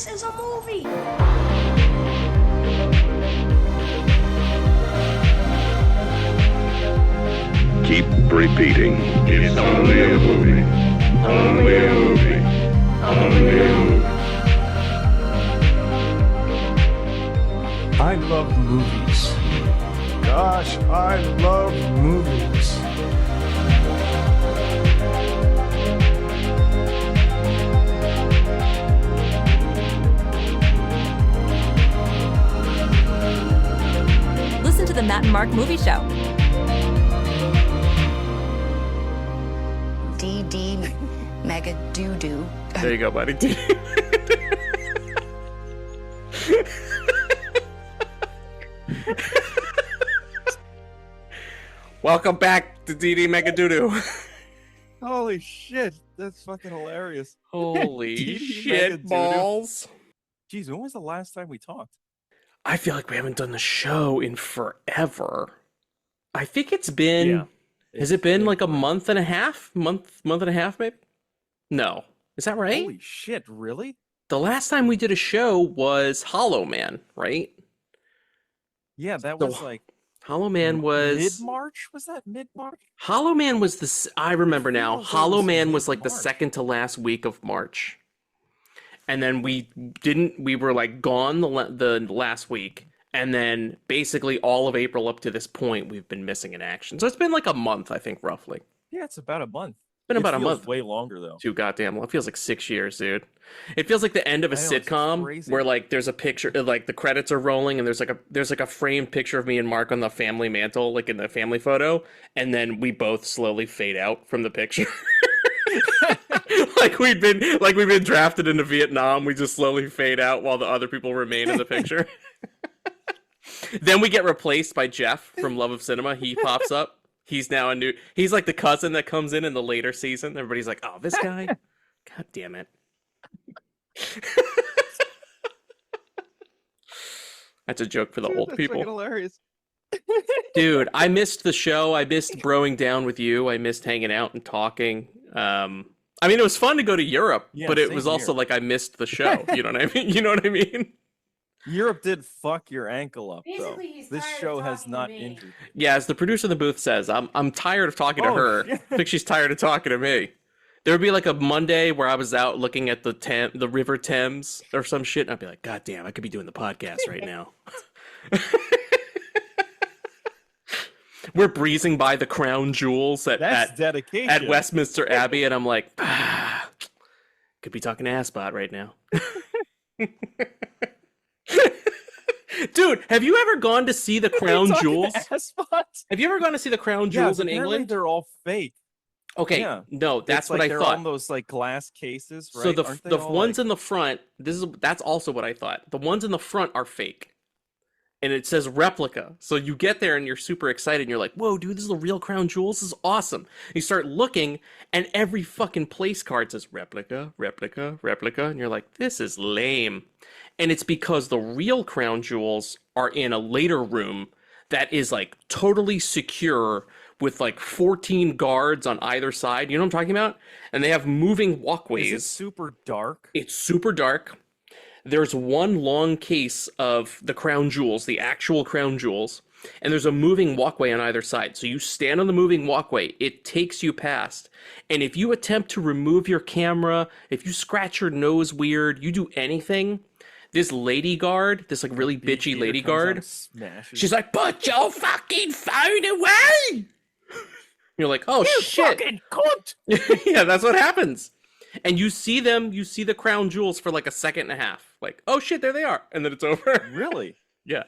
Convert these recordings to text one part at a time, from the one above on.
This is a movie. Keep repeating. It's only a movie. Only a movie. Only a movie. I love movies. Gosh, I love movies. Listen to the Matt and Mark Movie Show. DD Mega Doo Doo. There you go, buddy. Welcome back to DD Mega Doodoo. Holy shit, that's fucking hilarious. Holy DD shit Mega balls. Jeez, when was the last time we talked? I feel like we haven't done the show in forever. I think it's been... Has it been like a month and a half? Month and a half, maybe? No. Is that right? Holy shit, really? The last time we did a show was Hollow Man, right? Yeah, that So- was like Hollow Man was... mid-March? Was that mid-March? Hollow Man was the... I remember now. feels like it Hollow was Man was like the mid-March. second to last week of March. And then we were like gone the last week. And then basically all of April up to this point, we've been missing in action. So it's been like a month, I think, roughly. Yeah, it's about a month. Been about a feels month. Way longer though. Too goddamn long. It feels like 6 years, dude. It feels like the end of a I know, it's sitcom crazy. where like there's a picture, like the credits are rolling, and there's like a framed picture of me and Mark on the family mantle, like in the family photo, and then we both slowly fade out from the picture. like we've been drafted into Vietnam. We just slowly fade out while the other people remain in the picture. Then we get replaced by Jeff from Love of Cinema. He pops up. He's now he's like the cousin that comes in the later season. Everybody's like, oh, this guy? God damn it. That's a joke for the old That's people. fucking hilarious. Dude, I missed the show. I missed broing down with you. I missed hanging out and talking. I mean, it was fun to go to Europe, Yeah, but it same was also here. like I missed the show. You know what I mean? You know what I mean? Europe did fuck your ankle up, though. Basically, he's This tired of show has talking to not me. injured. Yeah, as the producer of the booth says, I'm tired of talking to Oh, her. shit. I think she's tired of talking to me. There would be like a Monday where I was out looking at the River Thames or some shit, and I'd be like, God damn, I could be doing the podcast right now. We're breezing by the crown jewels That's dedication. at Westminster Abbey, and I'm like, could be talking to Assbot right now. Dude, have you ever gone to see the crown Talking jewels? ass spots? Have you ever gone to see the crown Yeah, jewels in apparently England? they're all fake. Okay, yeah. no, that's It's what like I they're thought. on those like glass cases, right? So the Aren't they the all, ones like... in the front, that's also what I thought. The ones in the front are fake. And it says replica. So you get there and you're super excited and you're like, whoa, dude, this is the real crown jewels. This is awesome. You start looking and every fucking place card says replica, replica, replica. And you're like, this is lame. And it's because the real crown jewels are in a later room that is like totally secure with like 14 guards on either side. You know what I'm talking about? And they have moving walkways. Is it super dark? It's super dark. There's one long case of the crown jewels, the actual crown jewels, and there's a moving walkway on either side. So you stand on the moving walkway, it takes you past. And if you attempt to remove your camera, if you scratch your nose weird, you do anything, this lady guard, this like really bitchy Peter lady comes out guard, and smashes she's like, put your fucking phone away! You're like, oh shit. fucking cunt! Yeah, that's what happens. And you see the crown jewels for like a second and a half. Like, oh shit, there they are. And then it's over. Really? Yeah.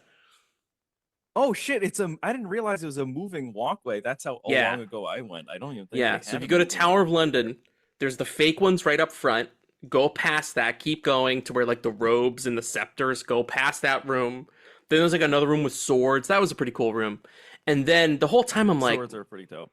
Oh shit! I didn't realize it was a moving walkway. That's how Yeah. long ago I went. I don't even think. Yeah. they So had if you a go to moving Tower of London, there's the fake ones right up front. Go past that, keep going to where like the robes and the scepters go past that room. Then there's like another room with swords. That was a pretty cool room. And then the whole time I'm like, Swords are pretty dope.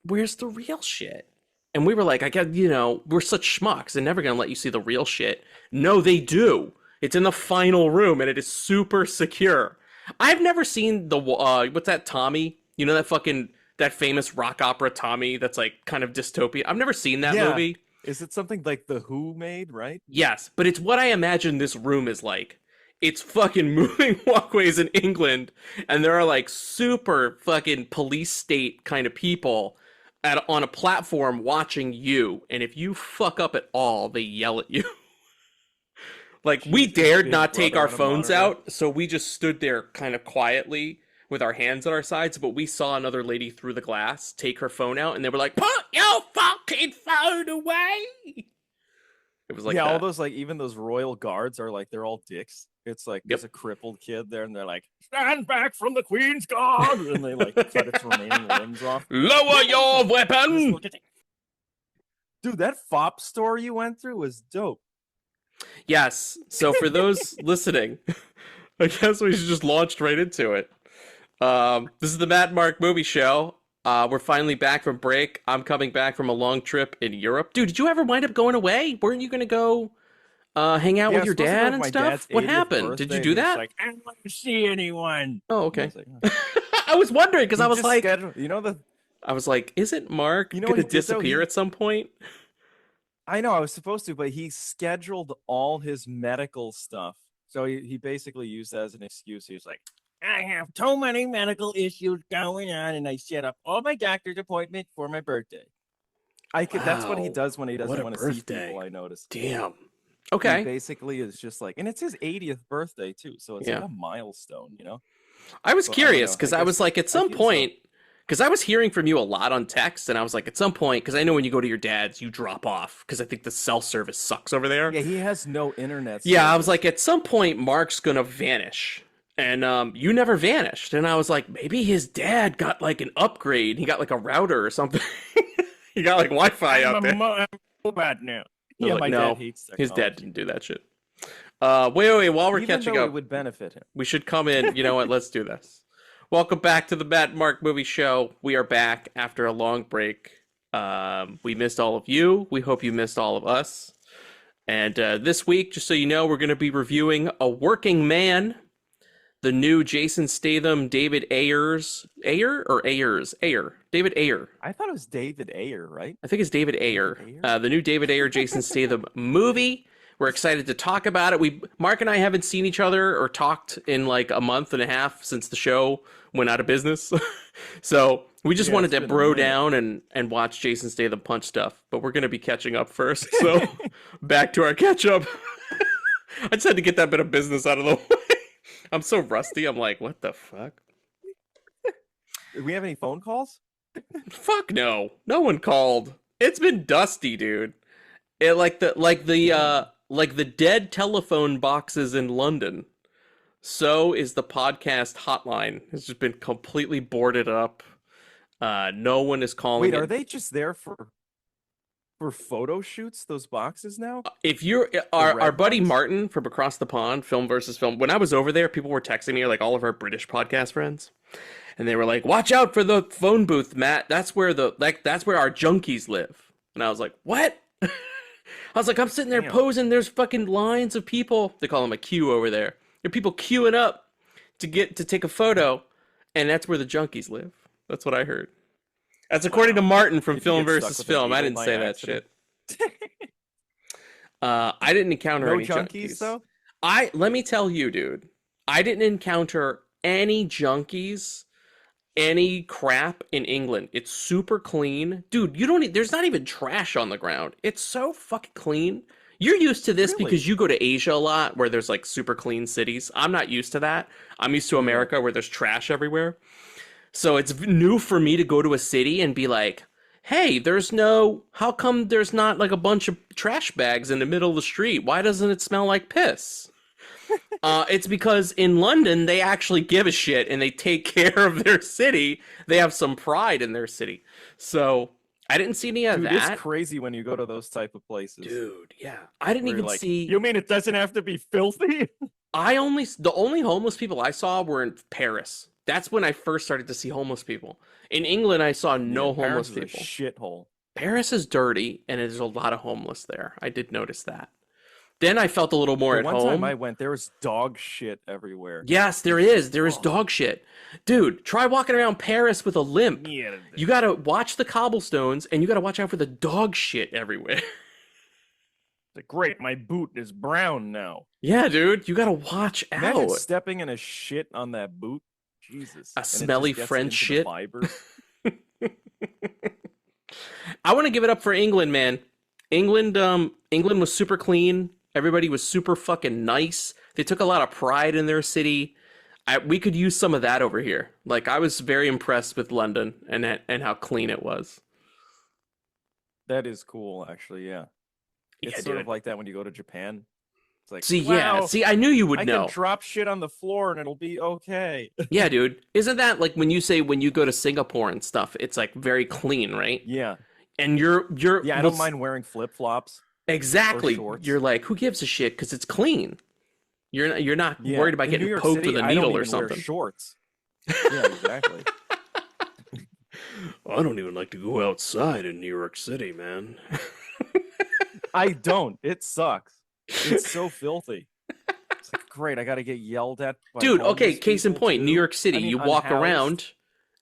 where's the real shit? And we were like, I guess, we're such schmucks. They're never going to let you see the real shit. No, they do. It's in the final room, and it is super secure. I've never seen the, what's that, Tommy? You know that famous rock opera Tommy that's like kind of dystopian? I've never seen that movie. Is it something like the Who made, right? Yes, but it's what I imagine this room is like. It's fucking moving walkways in England, and there are like super fucking police state kind of people on a platform watching you, and if you fuck up at all, they yell at you. Like, we dared Big not take Brother our on a phones monitor. out, so we just stood there kind of quietly with our hands at our sides, but we saw another lady through the glass take her phone out, and they were like, "Put your fucking phone away!" It was like yeah, that. all those like even those royal guards are like they're all dicks. It's like there's a Yep. crippled kid there, and they're like, "Stand back from the Queen's Guard!" and they like cut its remaining limbs off. Lower your weapon! Dude, that FOP store you went through was dope. Yes, so for those listening, I guess we should just launch right into it. This is the Matt and Mark Movie Show. We're finally back from break. I'm coming back from a long trip in Europe. Dude, did you ever wind up going away? Weren't you going to go hang out Yeah, with your I was supposed to go dad with and my stuff? dad's What 80th happened? Did birthday, you do and he was that? like, I don't want to see anyone. Oh, I okay. was like, I was wondering because He I was just like, scheduled- you know the I was like, isn't Mark You know going what to he did, though? disappear He- at some point? I know I was supposed to, but he scheduled all his medical stuff. So he basically used that as an excuse. He was like, I have so many medical issues going on, and I set up all my doctor's appointment for my birthday. That's what he Wow, does when he what doesn't a want to see birthday. people, I noticed. Damn. He Okay. basically is just like, and it's his 80th birthday too, so it's Yeah. like a milestone, you know? I was Well, I don't curious know. because I I was guess- like, at I some feel so. point, because I was hearing from you a lot on text, and I was like, at some point, because I know when you go to your dad's, you drop off because I think the cell service sucks over there. Yeah, he has no internet. Yeah, I service. was like, at some point, Mark's gonna vanish, and you never vanished, and I was like, maybe his dad got like an upgrade. He got like a router or something. He got like Wi-Fi out there. I'm bad now. I was Yeah, like, my no, dad hates his technology. dad didn't do that shit. Wait, while we're Even catching though up, it would benefit him. we should come in. You know what? Let's do this. Welcome back to the Matt and Mark Movie Show. We are back after a long break. We missed all of you. We hope you missed all of us. And this week, just so you know, we're going to be reviewing A Working Man, the new Jason Statham, David Ayers. David Ayer. I thought it was David Ayer, right? I think it's David Ayer. Ayer? The new David Ayer, Jason Statham movie. We're excited to talk about it. Mark and I haven't seen each other or talked in like a month and a half since the show went out of business. So we just Yeah, wanted it's to been a bro minute. down and watch Jason Statham punch stuff. But we're going to be catching up first. So back to our catch up. I just had to get that bit of business out of the way. I'm so rusty. I'm like, what the fuck? Do we have any phone calls? Fuck no. No one called. It's been dusty, dude. It like the dead telephone boxes in London. So is the podcast hotline. It's just been completely boarded up. No one is calling. Wait, it. are they just there for photo shoots? Those boxes now? If you're our red buddy ones? Martin from Across the Pond, Film versus Film. When I was over there, people were texting me, like all of our British podcast friends, and they were like, "Watch out for the phone booth, Matt. That's where that's where our junkies live." And I was like, "What?" I was like, "I'm sitting there Damn. posing. There's fucking lines of people. They call them a queue over there. There are people queuing up to take a photo, and that's where the junkies live." That's what I heard. That's according to Martin from Did you Film get stuck versus with an Film. I eagle didn't by say that accident? shit. I didn't encounter No any junkies, though? Let me tell you, dude. I didn't encounter any junkies, any crap in England. It's super clean, dude. There's not even trash on the ground. It's so fucking clean. You're used to this Really? because you go to Asia a lot, where there's like super clean cities. I'm not used to that. I'm used to America, where there's trash everywhere. So it's new for me to go to a city and be like, hey, how come there's not like a bunch of trash bags in the middle of the street? Why doesn't it smell like piss? It's because in London, they actually give a shit and they take care of their city. They have some pride in their city. So I didn't see any of Dude, that. it's crazy when you go to those type of places. Dude, yeah. I didn't where you're even like, see... You mean it doesn't have to be filthy? The only homeless people I saw were in Paris. That's when I first started to see homeless people. In England, I saw no Yeah, homeless Paris is a people. shithole. Paris is dirty, and there's a lot of homeless there. I did notice that. Then I felt a little more The at one home. time I went, there was dog shit everywhere. Yes, there is. There is dog shit. Dude, try walking around Paris with a limp. Yeah. You gotta watch the cobblestones, and you gotta watch out for the dog shit everywhere. Like, great, my boot is brown now. Yeah, dude, you gotta watch Imagine out. stepping in a shit on that boot. Jesus. A And it just smelly gets French into the shit. fibers. I want to give it up for England, man. England was super clean. Everybody was super fucking nice. They took a lot of pride in their city. We could use some of that over here. Like, I was very impressed with London and how clean it was. That is cool, actually, yeah. It's Yeah, sort dude. of like that when you go to Japan. It's like, See, wow, I knew you would I know. can drop shit on the floor and it'll be okay. Yeah, dude. Isn't that like when you go to Singapore and stuff, it's like very clean, right? Yeah. And you're Yeah, I don't mind wearing flip-flops. Exactly. Or shorts. You're like, who gives a shit? Because it's clean. You're not Yeah. worried about In New getting York poked City, with a I don't needle or even wear something. shorts. Yeah, exactly. I don't even like to go outside in New York City, man. I don't. It sucks. It's so filthy. It's like, great, I gotta get yelled at by Dude, okay, homeless case in people, point, too. New York City, I mean, you walk unhoused. around,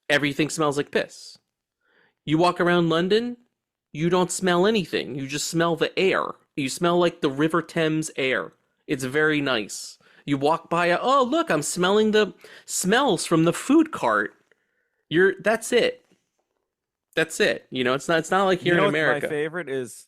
everything smells like piss. You walk around London, you don't smell anything. You just smell the air. You smell like the River Thames air. It's very nice. You walk by, oh, look, I'm smelling the smells from the food cart. That's it. That's it. You know, it's not like here You know in what America. my favorite is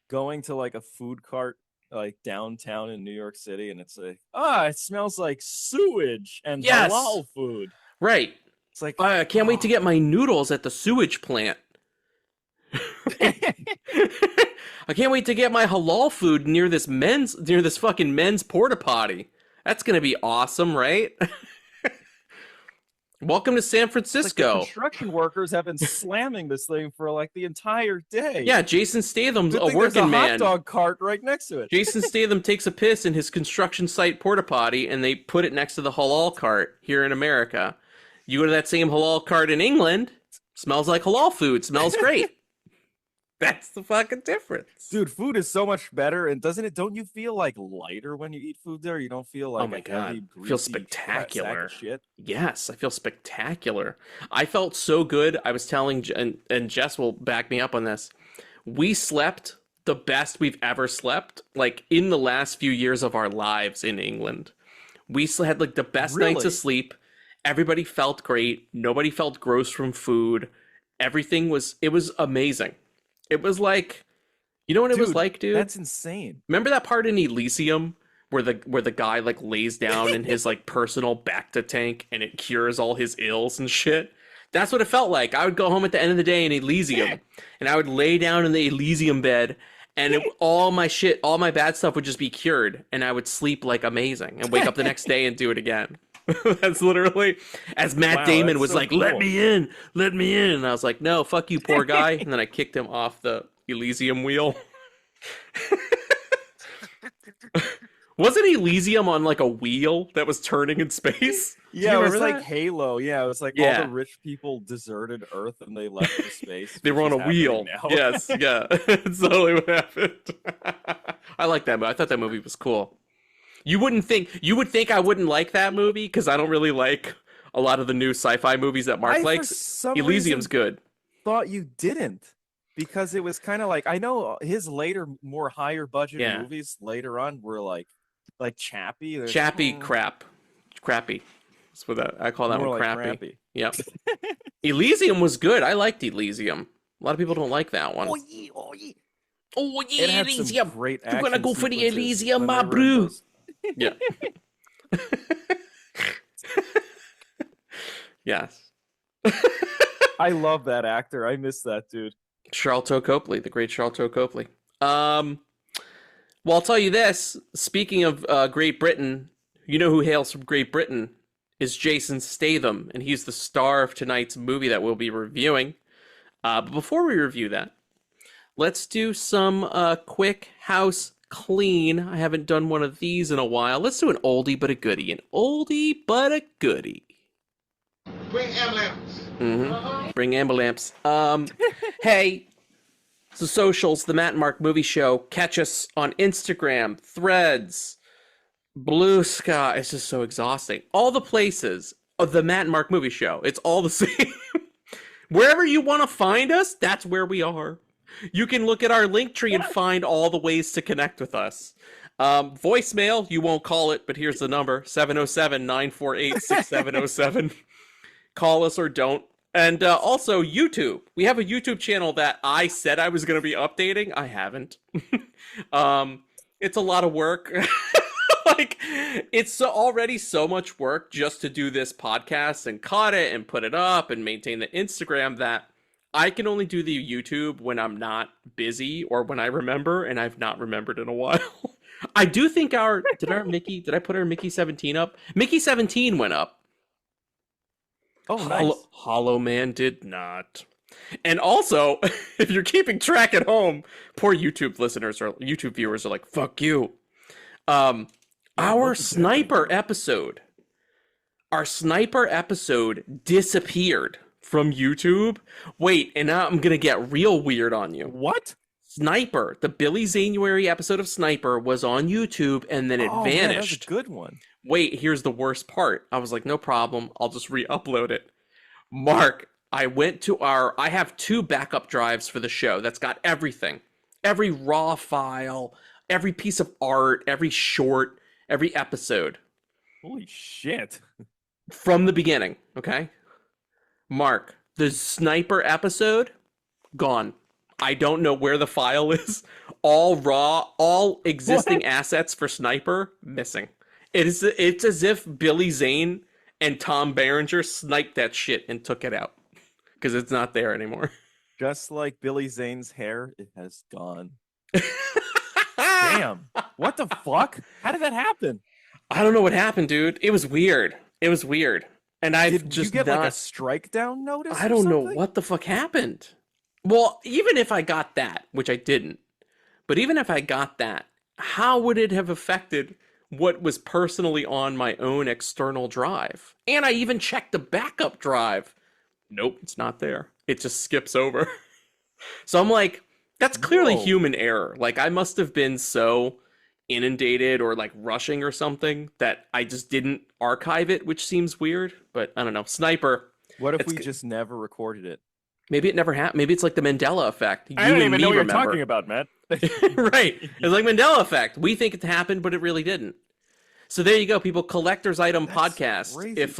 going to like a food cart like downtown in New York City, and it's like, it smells like sewage and Yes. halal food. Right. It's like, I can't wait to get my noodles at the sewage plant. I can't wait to get my halal food near this fucking men's porta potty. That's gonna be awesome, right? Welcome to San It's like the Francisco. construction workers have been slamming this thing for like the entire day. Yeah, Jason Statham's Good a thing there's working a man. hot dog cart right next to it. Jason Statham takes a piss in his construction site porta potty, and they put it next to the halal cart here in America. You go to that same halal cart in England, smells like halal food, smells great. That's the fucking difference. Dude, food is so much better, and don't you feel like lighter when you eat food there? You don't feel like Oh my a God. heavy, Feels greasy fat sack spectacular. of shit. Yes, I feel spectacular. I felt so good. I was telling, and Jess will back me up on this. We slept the best we've ever slept, like in the last few years of our lives in England. We had like the best nights Really? of sleep. Everybody felt great. Nobody felt gross from food. It was amazing. It was like, you know what it was like, dude? That's insane. Remember that part in Elysium where the guy like lays down in his like personal Bacta tank and it cures all his ills and shit? That's what it felt like. I would go home at the end of the day in Elysium and I would lay down in the Elysium bed and all my bad stuff would just be cured and I would sleep like amazing and wake up the next day and do it again. That's literally, as Matt Wow, Damon that's was so like, cool. let me in. And I was like, no, fuck you, poor guy. And then I kicked him off the Elysium wheel. Wasn't Elysium on like a wheel that was turning in space? Do you Yeah, it was remember like that? Halo. Yeah, it was like Yeah. all the rich people deserted Earth and they left for space. They were which on is a wheel. happening now. Yes, yeah. That's totally what happened. I like that movie. I thought that movie was cool. You would think I wouldn't like that movie because I don't really like a lot of the new sci-fi movies that Mark I, for likes. some Elysium's reason, good. thought you didn't, because it was kind of like, I know his later, more higher budget Yeah. movies later on were like Chappie. There's- Crappy. That's what I call that more one. like Crappy. Yep. Elysium was good. I liked Elysium. A lot of people don't like that one. Oh yeah, It it had some great action. You wanna go for the sequences Elysium, when my they were in bro? those- Yeah. Yes. I love that actor. I miss that dude. Charlton Copley, the great Charlton Copley. Well, I'll tell you this. Speaking of Great Britain, you know who hails from Great Britain is Jason Statham, and he's the star of tonight's movie that we'll be reviewing. But before we review that, let's do some quick house clean. I haven't done one of these in a while. Let's do an oldie but a goodie. An oldie but a goodie. Bring ambulance. Bring ambulance. Hey, it's the socials, the Matt and Mark Movie Show. Catch us on Instagram, Threads, Blue Sky. It's just so exhausting. All the places of the Matt and Mark Movie Show. It's all the same. Wherever you want to find us, that's where we are. You can look at our link tree and find all the ways to connect with us. Voicemail, you won't call it, but here's the number, 707-948-6707. Call us or don't. And also YouTube. We have a YouTube channel that I said I was going to be updating. I haven't. It's a lot of work. Like, it's already so much work just to do this podcast and cut it and put it up and maintain the Instagram that I can only do the YouTube when I'm not busy or when I remember, and I've not remembered in a while. I do think did I put our Mickey 17 up? Mickey 17 went up. Oh, nice. Hollow Man did not. And also, if you're keeping track at home, poor YouTube listeners or YouTube viewers are like, fuck you. Our sniper episode disappeared from YouTube. Wait, and now I'm gonna get real weird on you. What? Sniper, the Billy Zanuary episode of Sniper was on YouTube and then it vanished. Man, that's a good one. Wait, here's the worst part. I was like, no problem. I'll just re-upload it. Mark, I have 2 backup drives for the show that's got everything. Every raw file, every piece of art, every short, every episode. Holy shit. From the beginning, okay? Mark, the Sniper episode, gone. I don't know where the file is. All raw, all existing assets for Sniper, missing. It's as if Billy Zane and Tom Berenger sniped that shit and took it out. Because it's not there anymore. Just like Billy Zane's hair, it has gone. Damn. What the fuck? How did that happen? I don't know what happened, dude. It was weird. And Did you get like a strike down notice? I don't know what the fuck happened. Well, even if I got that, which I didn't, but even if I got that, how would it have affected what was personally on my own external drive? And I even checked the backup drive. Nope, it's not there. It just skips over. So I'm like, that's clearly human error. Like, I must have been so inundated or like rushing or something that I just didn't archive it, which seems weird, but I don't know. Sniper. What if we just never recorded it? Maybe it never happened. Maybe it's like the Mandela effect. I don't even know what you're talking about, Matt. Right. It's like Mandela effect. We think it happened, but it really didn't. So there you go, people. Collector's Item Podcast. Crazy. If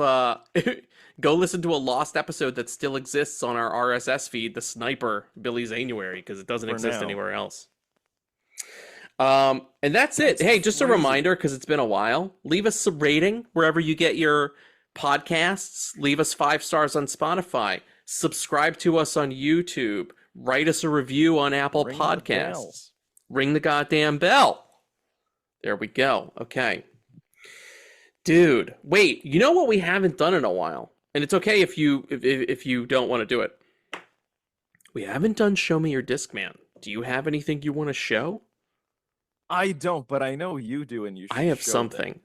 go listen to a lost episode that still exists on our RSS feed, the Sniper Billy Zanuary, because it doesn't exist anywhere else. And that's it. Hey, just a reminder, because it's been a while. Leave us a rating wherever you get your podcasts. Leave us 5 stars on Spotify. Subscribe to us on YouTube. Write us a review on Apple Podcasts. Ring the goddamn bell. There we go. Okay. Dude, wait. You know what we haven't done in a while? And it's okay if you don't want to do it. We haven't done Show Me Your Discman. Do you have anything you want to show? I don't, but I know you do, and you should. I have something.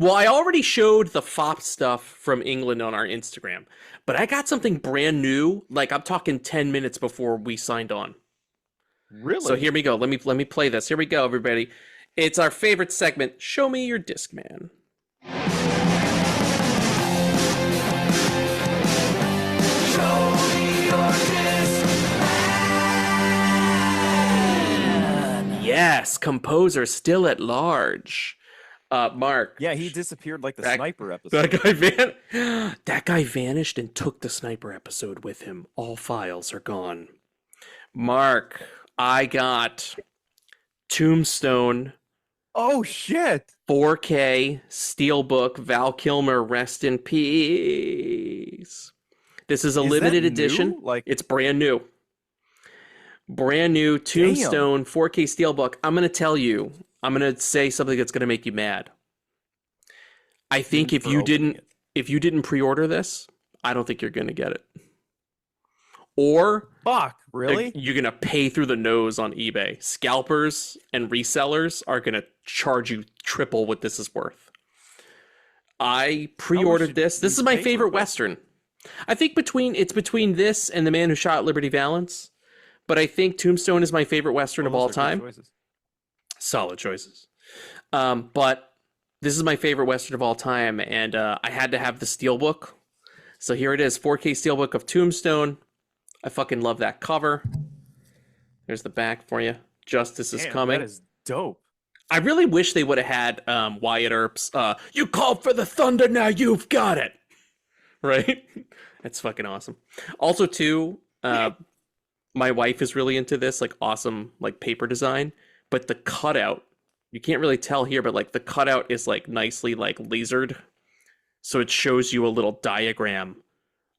Well, I already showed the FOP stuff from England on our Instagram, but I got something brand new. Like, I'm talking 10 minutes before we signed on. Really? So here we go. Let me play this. Here we go, everybody. It's our favorite segment. Show me your Discman. Yes, composer still at large. Mark. Yeah, he disappeared like the Sniper episode. That guy vanished and took the Sniper episode with him. All files are gone. Mark, I got Tombstone. Oh, shit. 4K Steelbook. Val Kilmer, rest in peace. This is a limited edition. Like, it's brand new. Brand new Tombstone 4K Steelbook. I'm going to tell you, I'm going to say something that's going to make you mad. I think if you didn't pre-order this, I don't think you're going to get it. Or fuck, really? You're going to pay through the nose on eBay. Scalpers and resellers are going to charge you triple what this is worth. I pre-ordered this. This is my favorite Western. I think it's between this and The Man Who Shot Liberty Valance. But I think Tombstone is my favorite Western of all time. Solid choices. But this is my favorite Western of all time, and I had to have the Steelbook. So here it is, 4K Steelbook of Tombstone. I fucking love that cover. There's the back for you. Justice is Damn, coming. That is dope. I really wish they would have had Wyatt Earp's you called for the thunder, now you've got it. Right? That's fucking awesome. Also, too, my wife is really into this, like, awesome, like, paper design. But the cutout, you can't really tell here, but, like, the cutout is, like, nicely, like, lasered. So it shows you a little diagram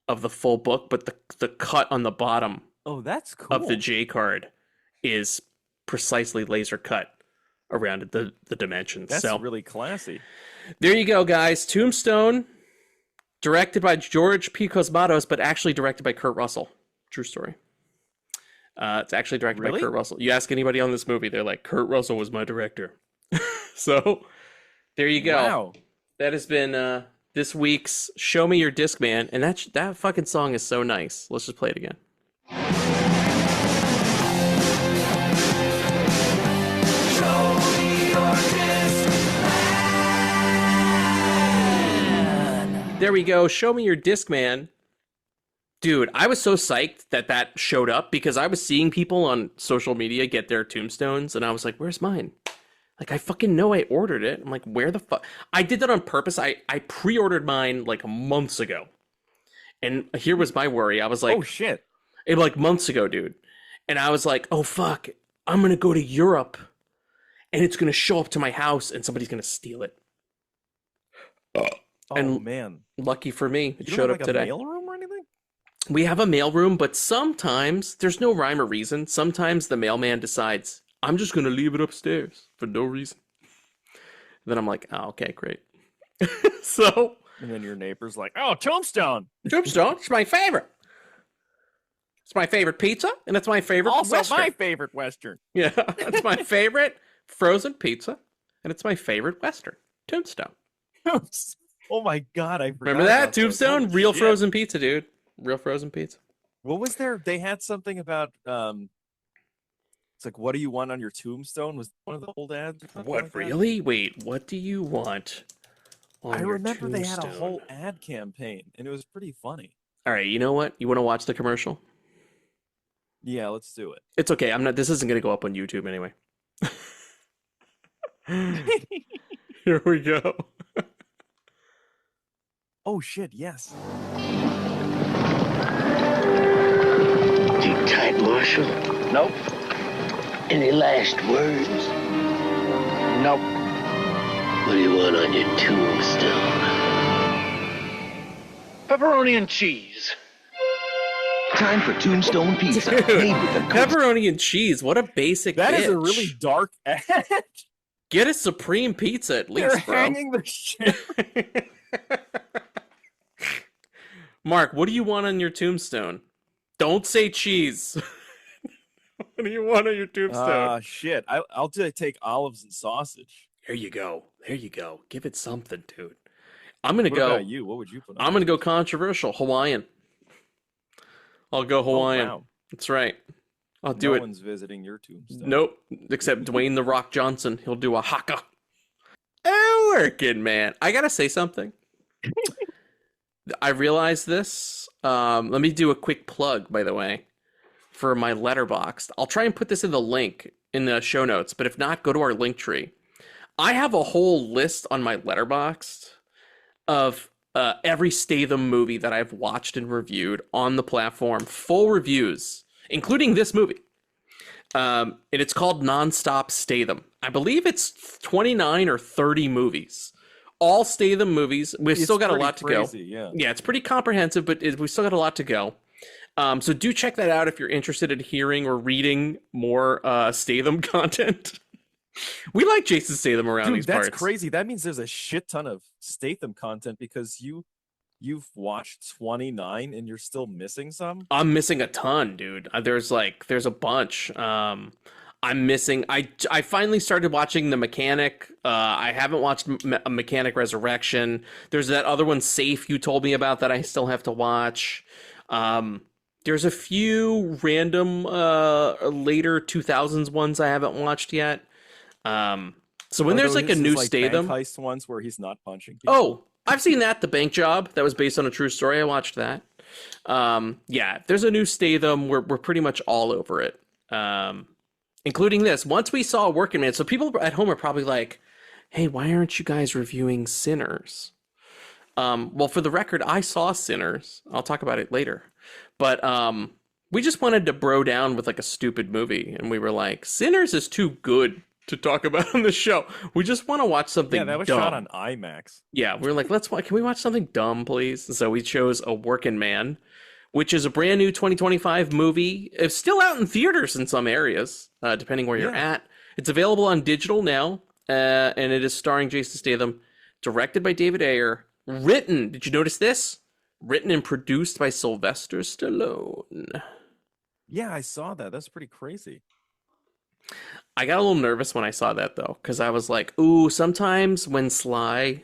of the full book, but the cut on the bottom Oh, that's cool. of the J card is precisely laser cut around the dimensions. That's so really classy. there you go, guys. Tombstone, directed by George P. Cosmatos, but actually directed by Kurt Russell. True story. It's actually directed by Kurt Russell. You ask anybody on this movie, they're like, Kurt Russell was my director. So there you go. Wow. That has been this week's Show Me Your Discman, and that fucking song is so nice. Let's just play it again. There we go. Show Me Your Discman. Dude, I was so psyched that showed up because I was seeing people on social media get their tombstones, and I was like, where's mine? Like, I fucking know I ordered it. I'm like, where the fuck? I did that on purpose. I pre-ordered mine, like, months ago. And here was my worry. I was like... Oh, shit. Like, months ago, dude. And I was like, oh, fuck. I'm going to go to Europe, and it's going to show up to my house, and somebody's going to steal it. Oh, man. Lucky for me, it You showed don't up have, like, today. a mailroom or anything? We have a mailroom, but sometimes there's no rhyme or reason. Sometimes the mailman decides, I'm just going to leave it upstairs for no reason. Then I'm like, oh, okay, great. So. And then your neighbor's like, oh, Tombstone. Tombstone, it's my favorite. It's my favorite pizza, and it's my favorite Also Western. my favorite Western. Yeah, it's my favorite frozen pizza, and it's my favorite Western. Tombstone. Oh my God, I forgot. Remember that? about Tombstone? Holy Real shit. frozen pizza, dude. Real frozen pizza. What was there? They had something about it's like, what do you want on your tombstone? Was one of the old ads? Or something What, like that? really? Wait, what do you want on I your remember they had a tombstone? whole ad campaign, and it was pretty funny. All right, you know what? You want to watch the commercial? Yeah, let's do it. It's okay. I'm not. This isn't going to go up on YouTube anyway. Here we go. Oh shit! Yes. Too tight, Marshal? Nope. Any last words? Nope. What do you want on your tombstone? Pepperoni and cheese. Time for Tombstone Pizza. Dude, Made with the pepperoni and cheese. What a basic That bitch. is a really dark ad. Get a supreme pizza at least, They're bro. hanging the shit. Mark, what do you want on your tombstone? Don't say cheese. What do you want on your tombstone? Shit. I'll take olives and sausage. There you go. There you go. Give it something, dude. I'm gonna What go. about you? What would you put on? I'm gonna go controversial. Hawaiian. I'll go Hawaiian. Oh, wow. That's right. I'll do No it. one's visiting your tombstone. Nope. Except Dwayne the Rock Johnson. He'll do a haka. Oh, working, man. I gotta say something. I realized this. Let me do a quick plug, by the way, for my Letterboxd. I'll try and put this in the link in the show notes, but if not, go to our link tree. I have a whole list on my Letterboxd of every Statham movie that I've watched and reviewed on the platform. Full reviews, including this movie. And it's called Nonstop Statham. I believe it's 29 or 30 movies. All Statham movies. We've It's still got a pretty lot to crazy, go. yeah. It's pretty comprehensive, but we've still got a lot to go. So do check that out if you're interested in hearing or reading more Statham content. We like Jason Statham around Dude, these that's parts. crazy. That means there's a shit ton of Statham content because you've watched 29 and you're still missing some. I'm missing a ton, dude. There's a bunch. I'm missing. I finally started watching The Mechanic. I haven't watched Mechanic Resurrection. There's that other one, Safe, you told me about that I still have to watch. There's a few random later 2000s ones I haven't watched yet. So when there's like a new Statham bank heist ones where he's not punching people. Oh, I've seen that. The Bank Job. That was based on a true story. I watched that. Yeah, if there's a new Statham, we're pretty much all over it. including this. Once we saw Working Man, so people at home are probably like, hey, why aren't you guys reviewing Sinners? Well, for the record, I saw Sinners. I'll talk about it later. But we just wanted to bro down with like a stupid movie. And we were like, Sinners is too good to talk about on the show. We just want to watch something dumb. Yeah, that was shot on IMAX. Yeah, we were like, can we watch something dumb, please? And so we chose A Working Man, which is a brand new 2025 movie. It's still out in theaters in some areas, depending where you're at. It's available on digital now, and it is starring Jason Statham, directed by David Ayer, written, did you notice this? Written and produced by Sylvester Stallone. Yeah, I saw that. That's pretty crazy. I got a little nervous when I saw that, though, because I was like, ooh, sometimes when Sly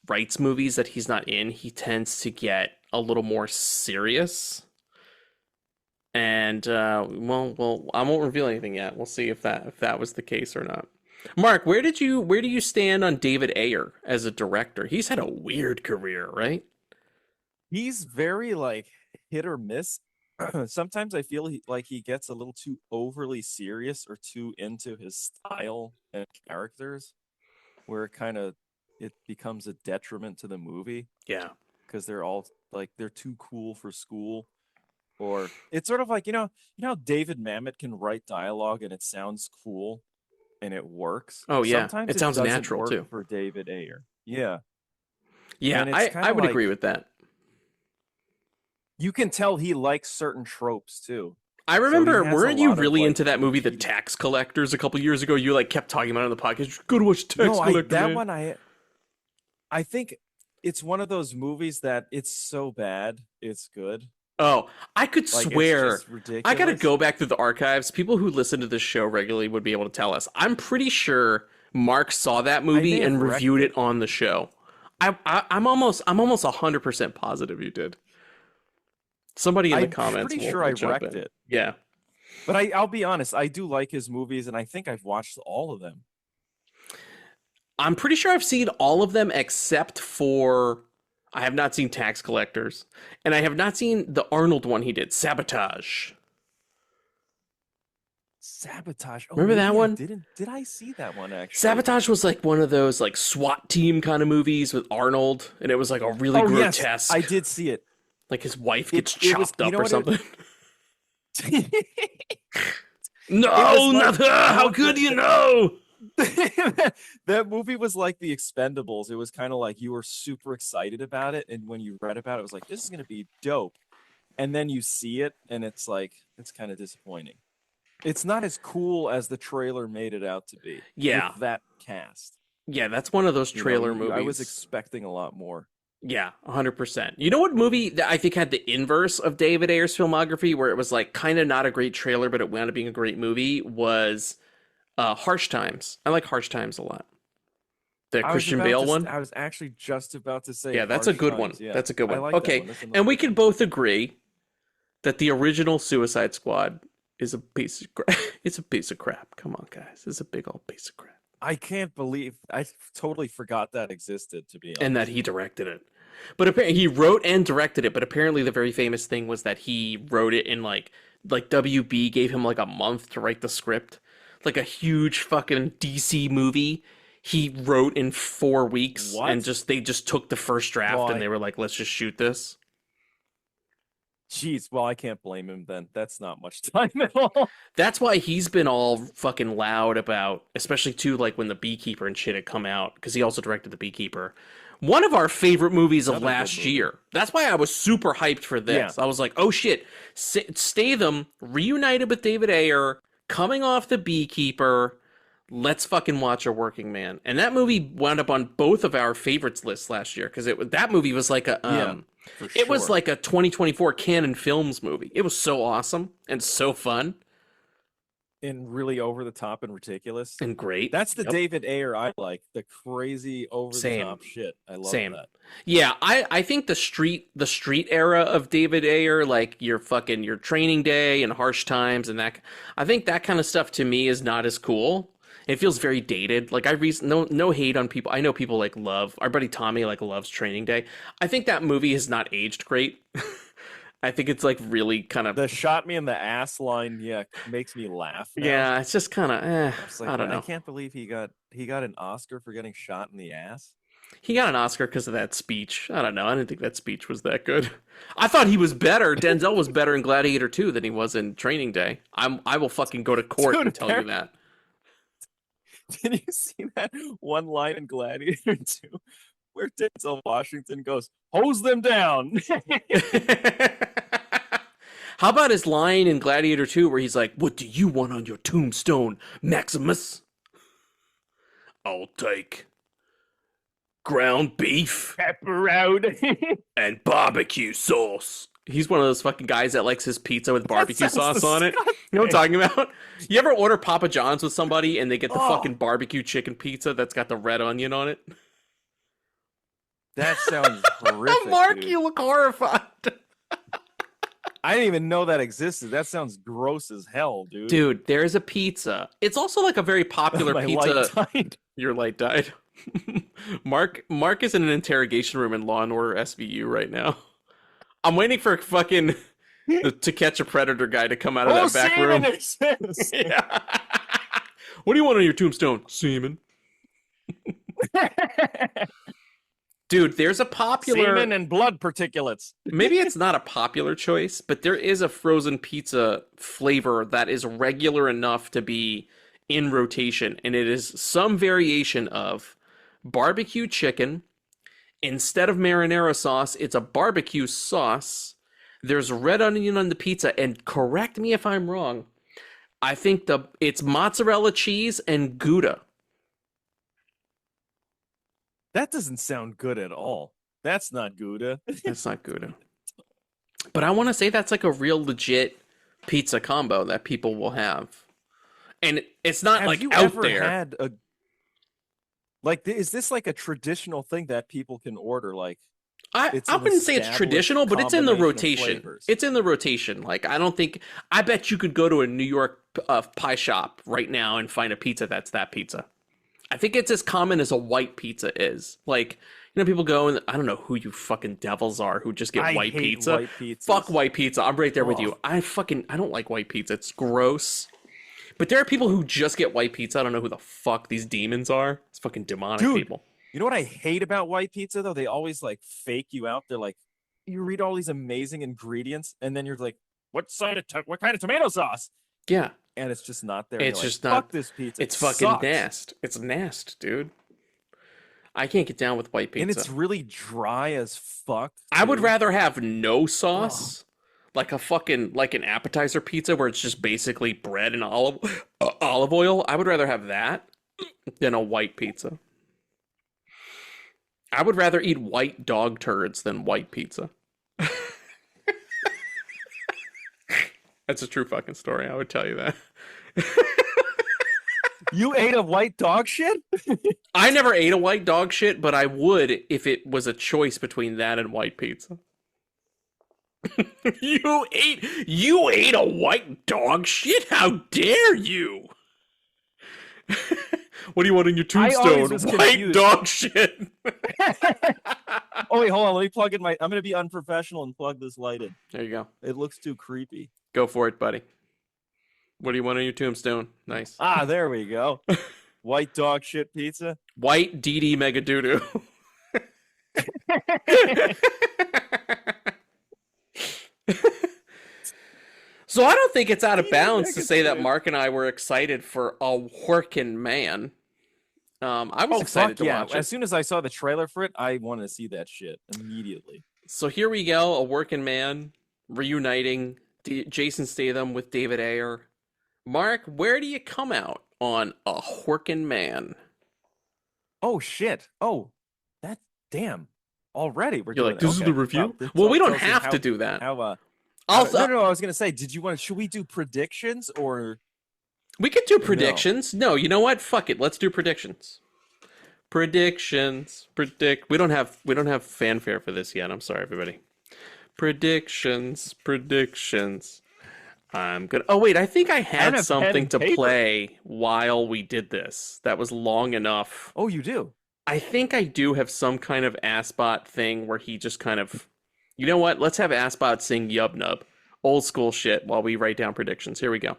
writes movies that he's not in, he tends to get a little more serious. And, well, I won't reveal anything yet. We'll see if that was the case or not. Mark, where do you stand on David Ayer as a director? He's had a weird career, right? He's very like hit or miss. Sometimes I feel like he gets a little too overly serious or too into his style and characters, where it becomes a detriment to the movie. Yeah, because they're all like they're too cool for school, or it's sort of like you know how David Mamet can write dialogue and it sounds cool and it works. Oh yeah, sometimes it sounds doesn't natural work too for David Ayer. Yeah, I would agree with that. You can tell he likes certain tropes too. I remember, weren't you really like, into that movie, The Tax Collectors, a couple years ago? You like kept talking about it on the podcast. Go to watch Tax Collector. That man. one I think it's one of those movies that it's so bad it's good. Oh, I could swear. I gotta go back through the archives. People who listen to this show regularly would be able to tell us. I'm pretty sure Mark saw that movie and reviewed it on the show. I'm almost 100% positive you did. Somebody in the comments. I'm pretty sure I wrecked it. Yeah. But I'll be honest, I do like his movies, and I think I've watched all of them. I'm pretty sure I've seen all of them except for I have not seen Tax Collectors, and I have not seen the Arnold one he did, Sabotage. Sabotage. Oh, remember that one? Did I see that one actually? Sabotage was like one of those like SWAT team kind of movies with Arnold, and it was like a really grotesque. Yes, I did see it. Like his wife gets chopped up or something. No, not her! How could you know? That movie was like The Expendables. It was kind of like you were super excited about it, and when you read about it, it was like, this is gonna be dope. And then you see it, and it's like it's kind of disappointing. It's not as cool as the trailer made it out to be. Yeah, with that cast. Yeah, that's one of those trailer movies. I was expecting a lot more. Yeah, 100%. You know what movie that I think had the inverse of David Ayer's filmography, where it was like kind of not a great trailer, but it wound up being a great movie, was Harsh Times. I like Harsh Times a lot. The Christian Bale one. I was actually just about to say. Yeah, that's a good one. Yeah. That's a good one. Like okay, and we can both agree that the original Suicide Squad is a piece of crap. It's a piece of crap. Come on, guys. It's a big old piece of crap. I can't believe I totally forgot that existed, to be honest. And that he directed it. But apparently he wrote and directed it, but apparently the very famous thing was that he wrote it in like WB gave him like a month to write the script. Like a huge fucking DC movie he wrote in 4 weeks. What? And they just took the first draft and they were like, let's just shoot this. Jeez, well, I can't blame him then. That's not much time at all. That's why he's been all fucking loud about, especially too, like when The Beekeeper and shit had come out, because he also directed The Beekeeper. One of our favorite movies of last year. That's why I was super hyped for this. Yeah. I was like, oh shit, Statham reunited with David Ayer, coming off The Beekeeper. Let's fucking watch A Working Man. And that movie wound up on both of our favorites lists last year, because that movie was like a it was like a 2024 Canon Films movie. It was so awesome and so fun. And really over the top and ridiculous. And great. That's the David Ayer I like. The crazy over the top shit. I love that. Yeah, I think the street era of David Ayer, like your Training Day and Harsh Times and that, I think that kind of stuff to me is not as cool. It feels very dated. Like no hate on people. I know people like love our buddy Tommy like loves Training Day. I think that movie has not aged great. I think it's like really kind of The shot me in the ass line, makes me laugh. Now. yeah. It's just kind of Like, I don't know. I can't believe he got an Oscar for getting shot in the ass. He got an Oscar because of that speech. I don't know. I didn't think that speech was that good. I thought he was better. Denzel was better in Gladiator 2 than he was in Training Day. I will fucking go to court and tell you that. Did you see that one line in Gladiator 2 where Denzel Washington goes, "Hose them down"? How about his line in Gladiator 2 where he's like, "What do you want on your tombstone, Maximus?" "I'll take ground beef, Pepperoni, and barbecue sauce." He's one of those fucking guys that likes his pizza with barbecue sauce on it. You know what I'm talking about? You ever order Papa John's with somebody and they get the fucking barbecue chicken pizza that's got the red onion on it? That sounds horrific. Mark, dude. you look horrified. I didn't even know that existed. That sounds gross as hell, dude. Dude, there's a pizza. It's also like a very popular My pizza. light died. Your light died. Mark is in an interrogation room in Law and Order SVU right now. I'm waiting for fucking To Catch a Predator guy to come out of that back room. Yeah. What do you want on your tombstone? Semen. Dude, there's a popular semen and blood particulates. Maybe it's not a popular choice, but there is a frozen pizza flavor that is regular enough to be in rotation, and it is some variation of barbecue chicken. Instead of marinara sauce, it's a barbecue sauce. There's red onion on the pizza, and correct me if I'm wrong, I think it's mozzarella cheese and Gouda. That doesn't sound good at all. That's not Gouda. That's not Gouda. But I want to say that's like a real legit pizza combo that people will have. And it's not like out there. Is this like a traditional thing that people can order? Like, I wouldn't say it's traditional, but it's in the rotation. It's in the rotation. Like, I bet you could go to a New York pie shop right now and find a pizza that's that pizza. I think it's as common as a white pizza is. Like, you know, people go and I don't know who you fucking devils are who just get white pizza. White pizzas. Fuck white pizza. I'm right there with you. I don't like white pizza. It's gross. But there are people who just get white pizza. I don't know who the fuck these demons are. It's fucking demonic people. You know what I hate about white pizza though? They always like fake you out. They're like, you read all these amazing ingredients, and then you're like, what kind of tomato sauce? Yeah. And it's just not there. It's like, just not. Fuck this pizza. It's fucking nasty. It's nasty, dude. I can't get down with white pizza. And it's really dry as fuck. Too. I would rather have no sauce, like an appetizer pizza where it's just basically bread and olive oil. I would rather have that than a white pizza. I would rather eat white dog turds than white pizza. That's a true fucking story. I would tell you that. You ate a white dog shit? I never ate a white dog shit, but I would if it was a choice between that and white pizza. You ate a white dog shit? How dare you? What do you want on your tombstone? White dog shit. Oh wait, hold on. Let me plug in I'm gonna be unprofessional and plug this light in. There you go. It looks too creepy. Go for it, buddy. What do you want on your tombstone? Nice. Ah, there we go. White dog shit pizza. White DD mega doo-doo. So I don't think it's out of bounds to say that Mark and I were excited for A Working Man. I was excited to watch it. As soon as I saw the trailer for it, I wanted to see that shit immediately. So here we go, A Working Man reuniting Jason Statham with David Ayer. Mark, where do you come out on A Working Man? Oh shit! Oh, that damn! Already we're You're doing like, this is the review. Well, we don't have to do that. No, I was gonna say, should we do predictions or? We could do predictions. No, you know what? Fuck it. Let's do predictions. Predictions. We don't have fanfare for this yet. I'm sorry, everybody. Predictions. I'm gonna. Oh wait, I think I had something to play while we did this. That was long enough. Oh, you do? I think I do have some kind of Assbot thing where he just kind of You know what? Let's have Asbot sing Yub Nub. Old school shit while we write down predictions. Here we go.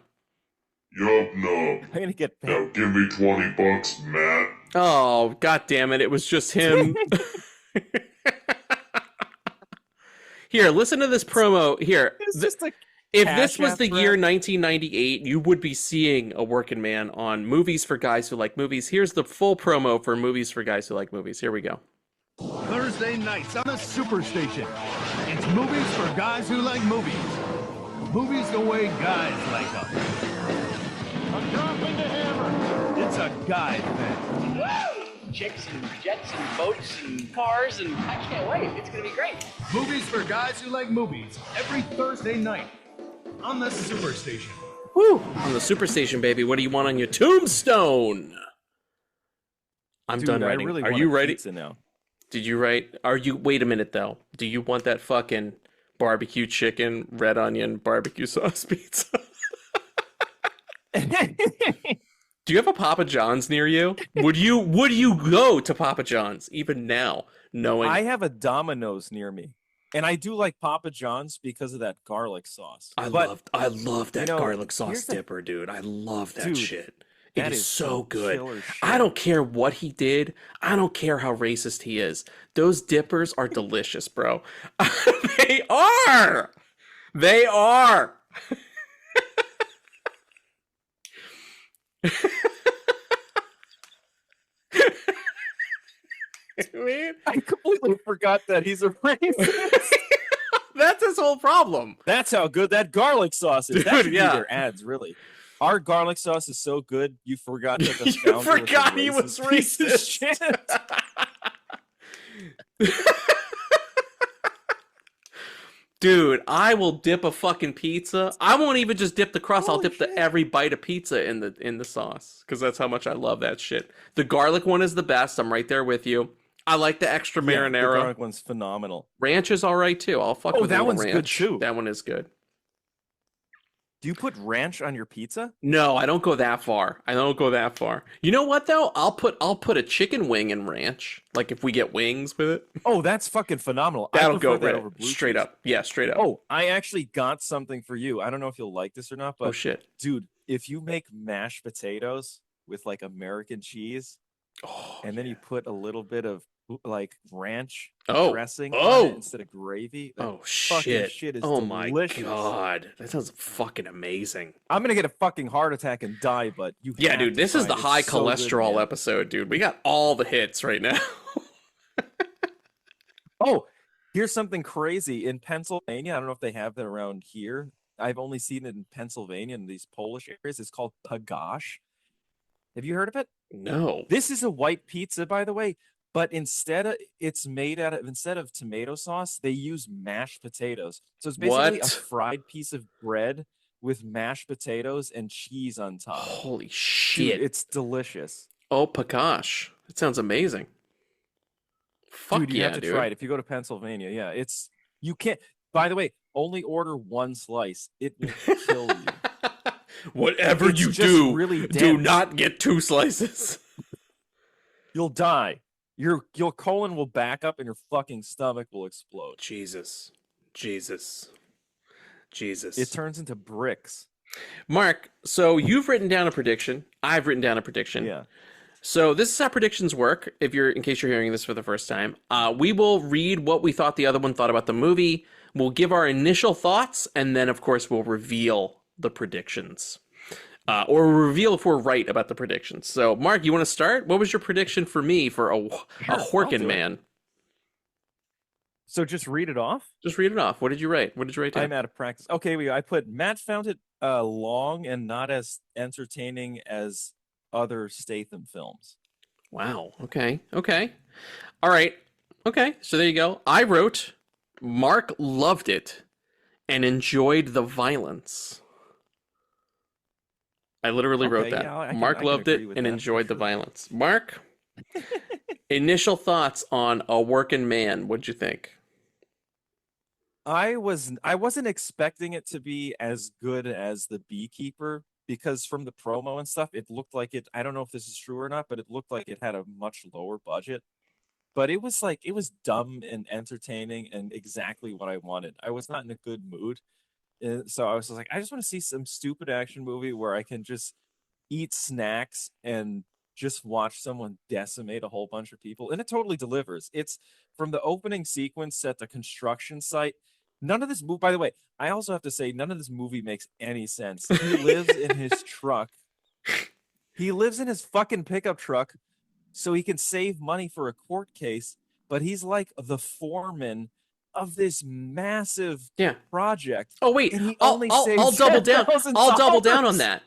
Yup, no. I'm gonna get paid. Now give me $20, Matt. Oh, god damn it. It was just him. Here, listen to this promo. Here. It's just like If Cash this was App the rap. year 1998, you would be seeing a working man on Movies for Guys Who Like Movies. Here's the full promo for Movies for Guys Who Like Movies. Here we go. Thursday nights on the Superstation. It's movies for guys who like movies. Movies the way guys like them. I'm dropping the hammer. It's a guy thing. Woo! Chicks and jets and boats and cars, and I can't wait. It's gonna be great. Movies for guys who like movies. Every Thursday night on the Superstation. Woo! On the Superstation, baby. What do you want on your tombstone? I'm Dude, done I writing. really Are want you a ready? pizza now. Did you write? Are you? Wait a minute, though. Do you want that fucking barbecue chicken, red onion, barbecue sauce pizza? Do you have a Papa John's near you? Would you go to Papa John's even now, knowing I have a Domino's near me, and I do like Papa John's because of that garlic sauce. I But love that you know, garlic sauce here's the- dipper, dude. I love that Dude, shit. It that is so good. killer shit. I don't care what he did. I don't care how racist he is. Those dippers are delicious, bro. They are. They are. Man, I completely forgot that he's a racist. that's his whole problem. That's how good that garlic sauce is. Dude, That should yeah. be their ads, really. Our garlic sauce is so good, you forgot that the You founder forgot was a he was piece of racist. shit. Dude, I will dip a fucking pizza. I won't even just dip the crust. I'll Holy dip shit. every bite of pizza in the sauce because that's how much I love that shit. The garlic one is the best. I'm right there with you. I like the extra Yeah, the marinara. garlic one's phenomenal. Ranch is all right too. I'll fuck Oh, with a that little one's good, ranch. too. That one is good. Do you put ranch on your pizza? No, I don't go that far. I don't go that far. You know what though? I'll put a chicken wing in ranch. Like if we get wings with it, Oh, that's fucking phenomenal. I that'll prefer go that right over blue straight cheese. up. Yeah, straight up. Oh, I actually got something for you. I don't know if you'll like this or not, but Oh shit. dude, if you make mashed potatoes with like American cheese, Oh, and then you put a little bit of like ranch Oh, dressing on oh. it instead of gravy. That oh fucking shit. is Oh my delicious. god. That sounds fucking amazing. I'm gonna get a fucking heart attack and die, but you Yeah, have dude, to this try is it. the It's high so good, cholesterol man. episode, dude. We got all the hits right now. Oh, here's something crazy in Pennsylvania. I don't know if they have that around here. I've only seen it in Pennsylvania in these Polish areas. It's called pagash. Have you heard of it? No. This is a white pizza, by the way, but instead of tomato sauce, they use mashed potatoes. So it's basically a What? fried piece of bread with mashed potatoes and cheese on top. Holy Dude, shit. it's delicious. Oh, Pakash. That sounds amazing. Fuck Dude, you yeah, have to dude. try it if you go to Pennsylvania. Yeah, you can't. By the way, only order one slice. It will kill you. Whatever It's you just do, really do dense. not get 2 slices. You'll die. Your colon will back up and your fucking stomach will explode. Jesus. Jesus. Jesus. It turns into bricks. Mark, so you've written down a prediction. I've written down a prediction. Yeah. So this is how predictions work. In case you're hearing this for the first time, we will read what we thought the other one thought about the movie. We'll give our initial thoughts, and then of course we'll reveal the predictions, or reveal if we're right about the predictions. So, Mark, you want to start? What was your prediction for me for a I'll Horkin do it. man? So just read it off. Just read it off. What did you write? What did you write down? I'm out of practice. Okay, I put Matt found it long and not as entertaining as other Statham films. Wow. Okay. Okay. All right. Okay. So there you go. I wrote, Mark loved it and enjoyed the violence. I literally wrote Okay, that. yeah, I can Mark loved it agree with and that, for enjoyed the sure. violence. Mark, initial thoughts on A Working Man. What'd you think? I wasn't expecting it to be as good as The Beekeeper because from the promo and stuff, it looked like it. I don't know if this is true or not, but it looked like it had a much lower budget. but it was dumb and entertaining and exactly what I wanted. I was not in a good mood. So I was just like, I just want to see some stupid action movie where I can just eat snacks and just watch someone decimate a whole bunch of people. And it totally delivers. It's from the opening sequence at the construction site. None of this movie, by the way, I also have to say, none of this movie makes any sense. He lives in his truck. He lives in his fucking pickup truck so he can save money for a court case, but he's like the foreman of this massive project. Oh wait, and he I'll double down. I'll double down on that.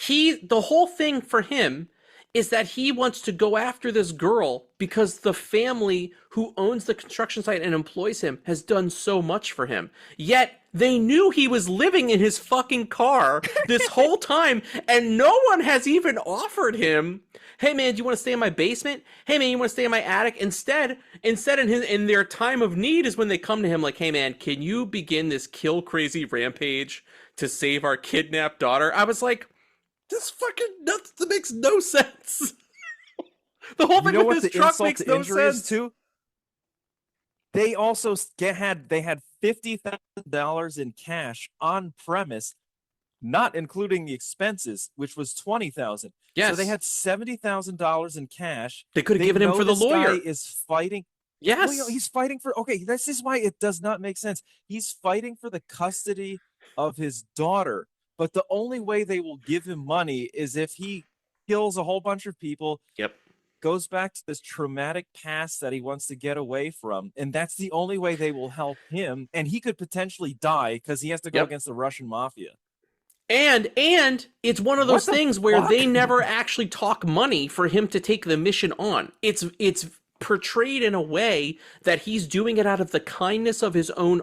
The whole thing for him is that he wants to go after this girl because the family who owns the construction site and employs him has done so much for him. Yet they knew he was living in his fucking car this whole time, and no one has even offered him, hey man, do you want to stay in my basement? Hey man, you want to stay in my attic? Instead in their time of need is when they come to him like, hey man, can you begin this kill crazy rampage to save our kidnapped daughter? I was like, this fucking nuts. That makes no sense. The whole thing with this truck makes no sense too. They also had $50,000 in cash on premise, not including the expenses, which was $20,000. Yes. So they had $70,000 in cash. They could have given him for the lawyer. Guy is fighting. Yes. Well, he's fighting for. Okay, this is why it does not make sense. He's fighting for the custody of his daughter. But the only way they will give him money is if he kills a whole bunch of people. Yep. Goes back to this traumatic past that he wants to get away from. And that's the only way they will help him. And he could potentially die because he has to go against the Russian mafia. And it's one of those things where they never actually talk money for him to take the mission on. It's portrayed in a way that he's doing it out of the kindness of his own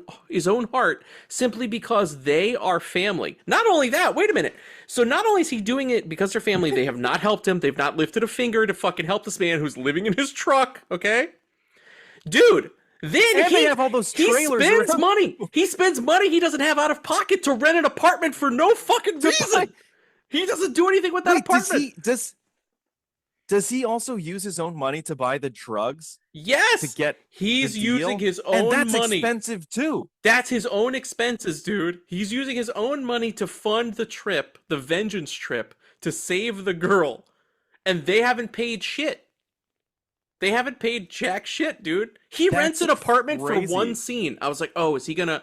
heart, simply because they are family. Not only that, wait a minute. So not only is he doing it because they're family, they have not helped him. They've not lifted a finger to fucking help this man who's living in his truck. Okay, dude. Then he have all those trailers. He spends money. He spends money he doesn't have out of pocket to rent an apartment for no fucking reason. He doesn't do anything with that apartment. Does he also use his own money to buy the drugs? Yes. To get he's using his own money. And that's expensive too. That's his own expenses, dude. He's using his own money to fund the trip, the vengeance trip, to save the girl. And they haven't paid shit. They haven't paid jack shit, dude. He rents an apartment for one scene. I was like, oh, is he gonna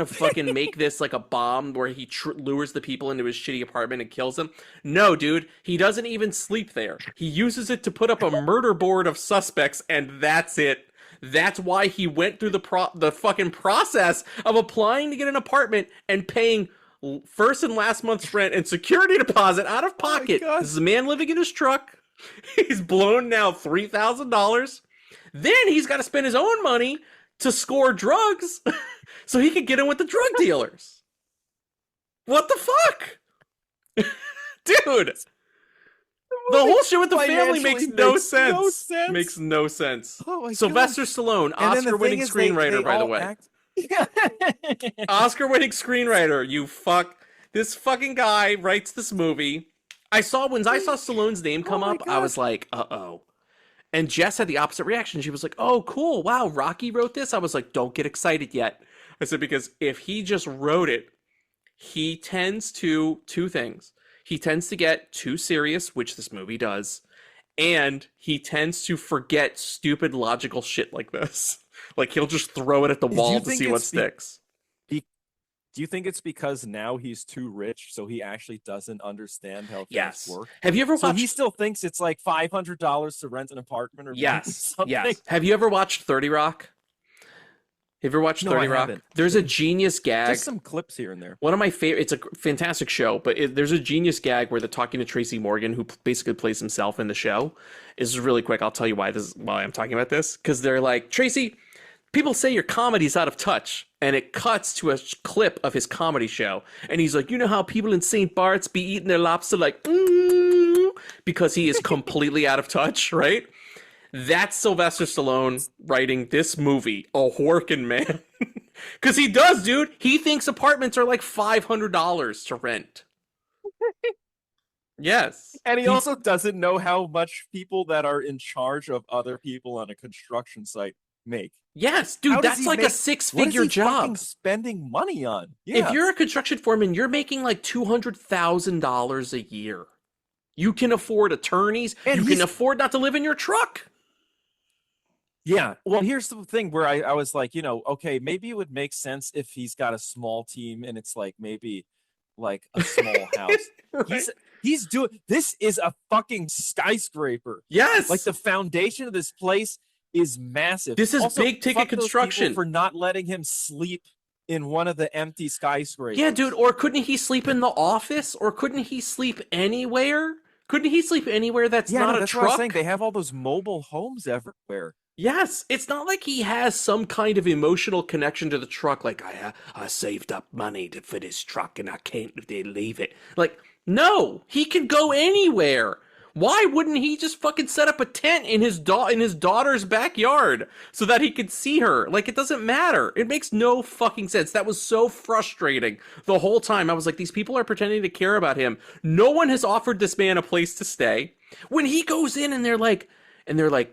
fucking make this like a bomb where he lures the people into his shitty apartment and kills them? No, dude. He doesn't even sleep there. He uses it to put up a murder board of suspects, and that's it. That's why he went through the fucking process of applying to get an apartment and paying first and last month's rent and security deposit out of pocket. This is a man living in his truck. He's blown now $3,000. Then he's got to spend his own money to score drugs so he could get in with the drug dealers. What the fuck? Dude. The whole shit with the family makes no sense. Makes no sense. Oh Sylvester Stallone, Oscar-winning screenwriter, by the way. Oscar-winning screenwriter, you fuck. This fucking guy writes this movie. When I saw Stallone's name come up, I was like, uh-oh. And Jess had the opposite reaction. She was like, oh, cool. Wow, Rocky wrote this? I was like, don't get excited yet. I said, because if he just wrote it, he tends to, two things. He tends to get too serious, which this movie does, and he tends to forget stupid logical shit like this. Like, he'll just throw it at the wall to see what sticks. Do you think it's because now he's too rich, so he actually doesn't understand how things work? Have you ever watched... So he still thinks it's like $500 to rent an apartment or something? Yes. Have you ever watched 30 Rock? Have you ever watched 30 Rock? Haven't. There's a genius gag. Just some clips here and there. One of my favorite... It's a fantastic show, but there's a genius gag where they're talking to Tracy Morgan, who basically plays himself in the show. This is really quick. I'll tell you why I'm talking about this. Because they're like, Tracy... People say your comedy's out of touch, and it cuts to a clip of his comedy show, and he's like, you know how people in St. Bart's be eating their lobster like, because he is completely out of touch, right? That's Sylvester Stallone writing this movie, a working man. Because he does, dude. He thinks apartments are like $500 to rent. Yes. And he also doesn't know how much people that are in charge of other people on a construction site make. Yes, How dude, does that's he like a make- six-figure what is he fucking job. spending money on? If you're a construction foreman, you're making like $200,000 a year. You can afford attorneys. And you can afford not to live in your truck. Yeah. Well, here's the thing where I was like, okay, maybe it would make sense if he's got a small team and it's like maybe like a small house. Right. He's doing this is a fucking skyscraper. Yes. Like the foundation of this place is massive. This is Also, big ticket fuck those people construction. for not letting him sleep in one of the empty skyscrapers. Yeah, dude, or couldn't he sleep in the office? Or couldn't he sleep anywhere? Couldn't he sleep anywhere that's not a that's truck? what I was saying. They have all those mobile homes everywhere. Yes, it's not like he has some kind of emotional connection to the truck. Like, I saved up money for this truck and I can't leave it. Like, no, he can go anywhere. Why wouldn't he just fucking set up a tent in his daughter's backyard so that he could see her? Like, it doesn't matter. It makes no fucking sense. That was so frustrating the whole time. I was like, these people are pretending to care about him. No one has offered this man a place to stay. When he goes in and they're like,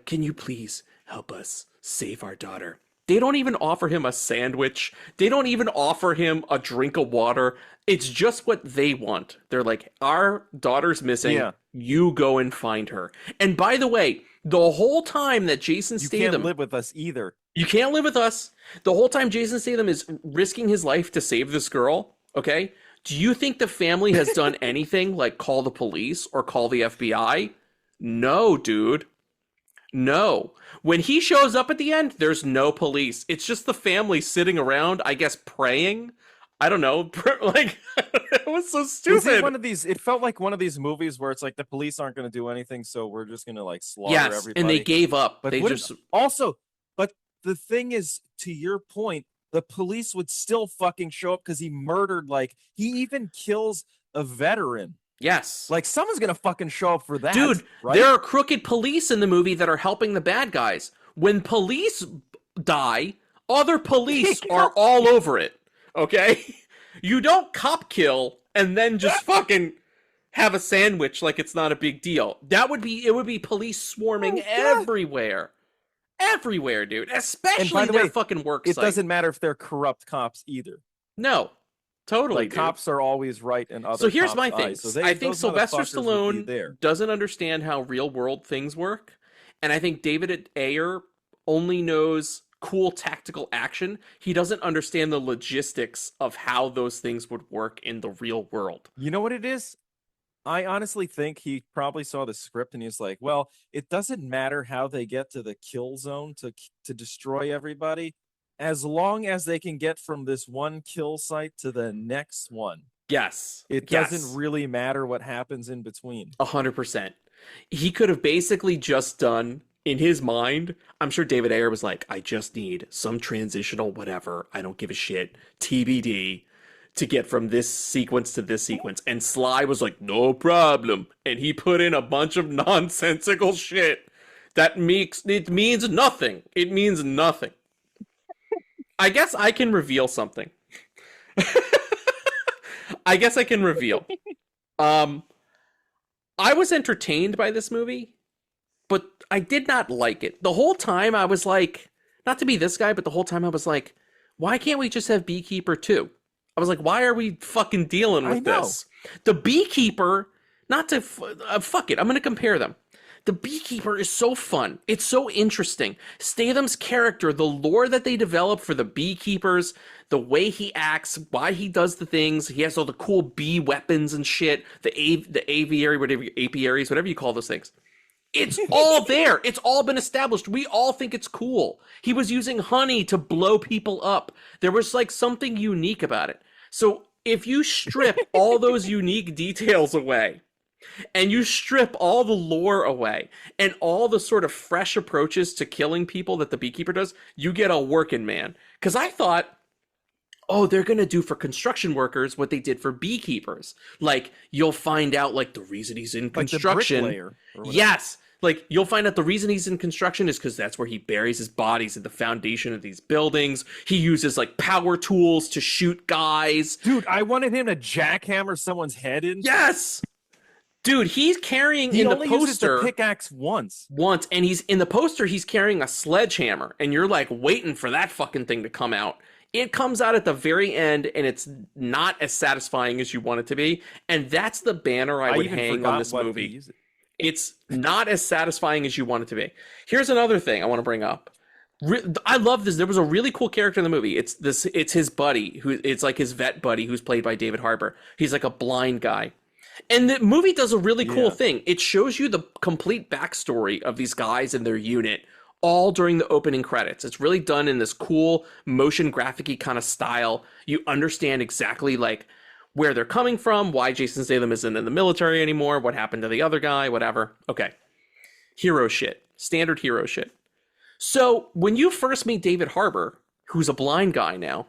can you please help us save our daughter? They don't even offer him a sandwich. They don't even offer him a drink of water. It's just what they want. They're like, our daughter's missing. Yeah. You go and find her. And by the way, the whole time that Jason Statham... You can't live with us either. You can't live with us. The whole time Jason Statham is risking his life to save this girl, okay? Do you think the family has done anything like call the police or call the FBI? No, dude. No. When he shows up at the end, there's no police. It's just the family sitting around, I guess, praying. I don't know. Like, it was so stupid. It felt like one of these movies where it's like the police aren't going to do anything, so we're just going to like slaughter everybody. And they gave up. But but the thing is, to your point, the police would still fucking show up because he murdered, he even kills a veteran. Yes. Like, someone's going to fucking show up for that. Dude, right? There are crooked police in the movie that are helping the bad guys. When police die, other police are all over it. Okay? You don't cop kill and then just fucking have a sandwich like it's not a big deal. It would be police swarming everywhere. Everywhere, dude. Especially their fucking work site. It doesn't matter if they're corrupt cops either. No. Totally, dude. Cops are always right and other. So here's cops' my thing. eyes. So I think Sylvester Stallone doesn't understand how real world things work, and I think David Ayer only knows cool tactical action. He doesn't understand the logistics of how those things would work in the real world. You know what it is? I honestly think he probably saw the script and he's like, well, it doesn't matter how they get to the kill zone to destroy everybody, as long as they can get from this one kill site to the next one. Yes. It doesn't really matter what happens in between. 100%. He could have basically just done, in his mind, I'm sure David Ayer was like, I just need some transitional whatever, I don't give a shit, TBD, to get from this sequence to this sequence. And Sly was like, no problem. And he put in a bunch of nonsensical shit that means nothing. It means nothing. I guess I can reveal something. I was entertained by this movie, but I did not like it. The whole time I was like, not to be this guy, but the whole time I was like, why can't we just have Beekeeper 2? I was like, why are we fucking dealing with this? The Beekeeper, fuck it, I'm going to compare them. The Beekeeper is so fun. It's so interesting. Statham's character, the lore that they develop for the beekeepers, the way he acts, why he does the things. He has all the cool bee weapons and shit. The aviary, apiaries, whatever you call those things. It's all there. It's all been established. We all think it's cool. He was using honey to blow people up. There was something unique about it. So if you strip all those unique details away, and you strip all the lore away and all the sort of fresh approaches to killing people that the Beekeeper does, you get a working man. Because I thought, they're going to do for construction workers what they did for beekeepers. Like, you'll find out, the reason he's in construction. Like the bricklayer or whatever. Yes. You'll find out the reason he's in construction is because that's where he buries his bodies at the foundation of these buildings. He uses, power tools to shoot guys. Dude, I wanted him to jackhammer someone's head in. Yes! Dude, he's carrying He in the only uses the poster pickaxe once. and he's in the poster, he's carrying a sledgehammer, and you're like waiting for that fucking thing to come out. It comes out at the very end, and it's not as satisfying as you want it to be. And that's the banner I would even hang forgot on this what he movie. used it. It's not as satisfying as you want it to be. Here's another thing I want to bring up. I love this. There was a really cool character in the movie. It's his buddy it's like his vet buddy who's played by David Harbour. He's like a blind guy. And the movie does a really cool thing. It shows you the complete backstory of these guys and their unit all during the opening credits. It's really done in this cool motion graphic-y kind of style. You understand exactly like where they're coming from, why Jason Statham isn't in the military anymore, what happened to the other guy, whatever. Okay. Hero shit. Standard hero shit. So when you first meet David Harbour, who's a blind guy now,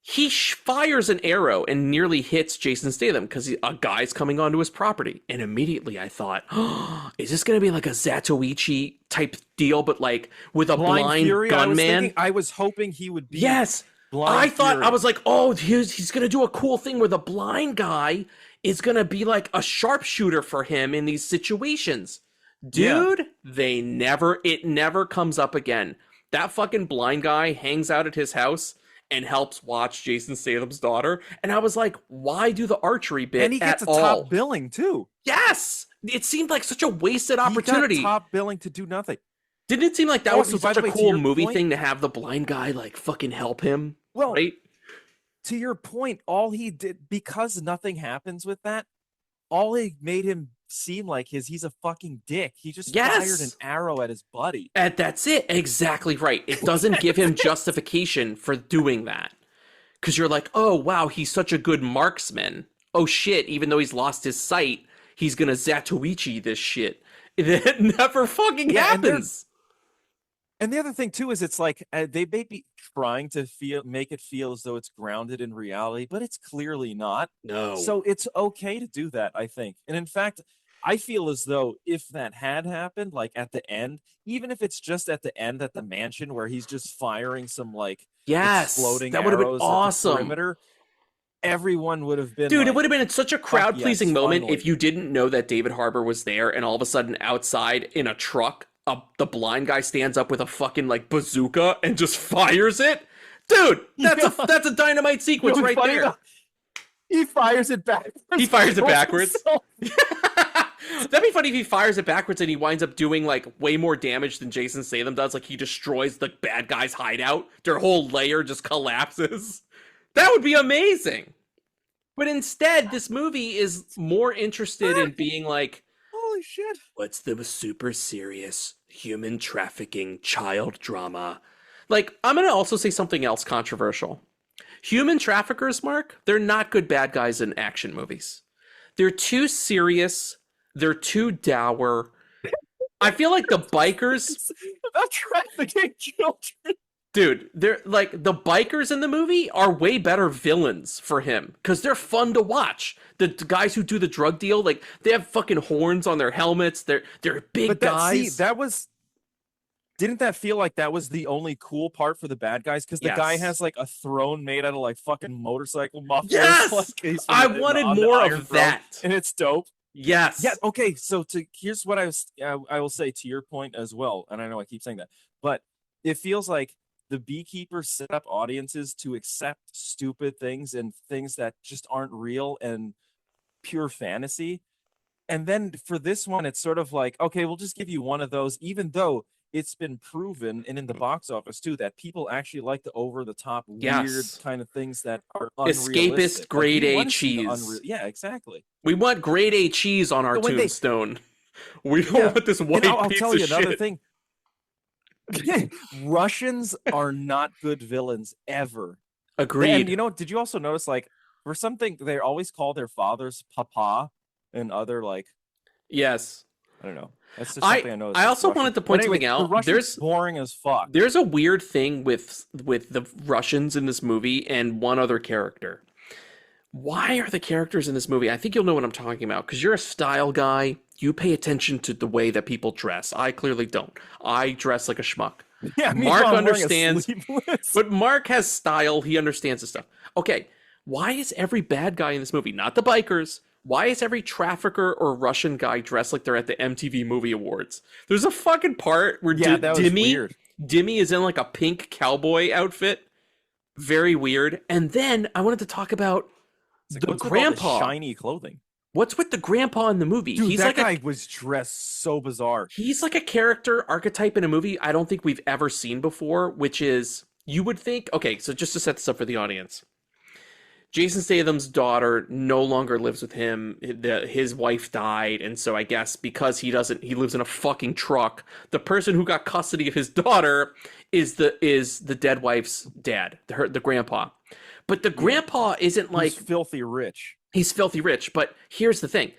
he fires an arrow and nearly hits Jason Statham because a guy's coming onto his property. And immediately I thought, oh, is this going to be like a Zatoichi type deal, but like with a blind Fury, gunman? I was hoping he would be. Yes. Blind Fury. I was like, oh, he's going to do a cool thing where the blind guy is going to be like a sharpshooter for him in these situations. Dude, it never comes up again. That fucking blind guy hangs out at his house and helps watch Jason Statham's daughter. And I was like, why do the archery bit And he gets a all? top billing too. Yes! It seemed like such a wasted opportunity. He got top billing to do nothing. Didn't it seem like that was Also, by such the a way, to cool your movie point- thing to have the blind guy like fucking help him? Well, right? to your point, all he did, because nothing happens with that, all he made him seem like he's a fucking dick. He just fired an arrow at his buddy. And that's it. Exactly right. It doesn't give him justification for doing that. Because you're like, oh, wow, he's such a good marksman. Oh, shit, even though he's lost his sight, he's going to Zatoichi this shit. It never fucking happens. And the other thing, too, is it's like they may be trying to make it feel as though it's grounded in reality, but it's clearly not. No. So it's okay to do that, I think. And in fact, I feel as though if that had happened, like at the end, even if it's just at the end at the mansion where he's just firing some like exploding that would have been arrows at the awesome. perimeter, everyone would have been Dude, like, it would have been such a crowd-pleasing moment finally. if you didn't know that David Harbour was there and all of a sudden outside in a truck, the blind guy stands up with a fucking like bazooka and just fires it. Dude, that's a dynamite sequence right there. Though. He fires it backwards. He fires it backwards. That'd be funny if he fires it backwards and he winds up doing like way more damage than Jason Statham does. Like he destroys the bad guy's hideout. Their whole layer just collapses. That would be amazing. But instead, this movie is more interested in being like, holy shit, what's the super serious human trafficking child drama? Like, I'm going to also say something else controversial. Human traffickers, Mark, they're not good bad guys in action movies. They're too serious. They're too dour. I feel like the bikers... about trafficking children. Dude, they're like the bikers in the movie are way better villains for him because they're fun to watch. The guys who do the drug deal, like they have fucking horns on their helmets. They're big guys. Didn't that feel like that was the only cool part for the bad guys? Because the guy has like a throne made out of like fucking motorcycle mufflers. Yes, like, I wanted more of that, and it's dope. Yes. Yeah. Okay. So here's what I will say to your point as well, and I know I keep saying that, but it feels like the beekeepers set up audiences to accept stupid things and things that just aren't real and pure fantasy. And then for this one, it's sort of like, okay, we'll just give you one of those, even though it's been proven and in the box office too that people actually like the over-the-top weird kind of things that are escapist grade A cheese. Yeah, exactly. We want grade A cheese on our tombstone. We don't want this white I'll piece tell of you another shit. thing. Russians are not good villains ever. Agreed. And did you also notice, like, for something they always call their fathers papa and other like, yes, I don't know. That's just something I noticed. I also wanted to point something out. There's boring as fuck. There's a weird thing with the Russians in this movie and one other character. Why are the characters in this movie? I think you'll know what I'm talking about because you're a style guy. You pay attention to the way that people dress. I clearly don't. I dress like a schmuck. Yeah, Mark understands, but Mark has style. He understands this stuff. Okay, why is every bad guy in this movie, not the bikers, why is every trafficker or Russian guy dressed like they're at the MTV Movie Awards? There's a fucking part where that was weird. Dimmy is in like a pink cowboy outfit. Very weird. And then I wanted to talk about It's the like, what's with all this grandpa. shiny clothing. What's with the grandpa in the movie? Dude, He's that like guy was dressed so bizarre. He's like a character archetype in a movie I don't think we've ever seen before, which is, you would think, okay, so just to set this up for the audience. Jason Statham's daughter no longer lives with him. His wife died, and so I guess because he lives in a fucking truck. The person who got custody of his daughter is the dead wife's dad, the grandpa. But the grandpa isn't like filthy rich. He's filthy rich, but here's the thing.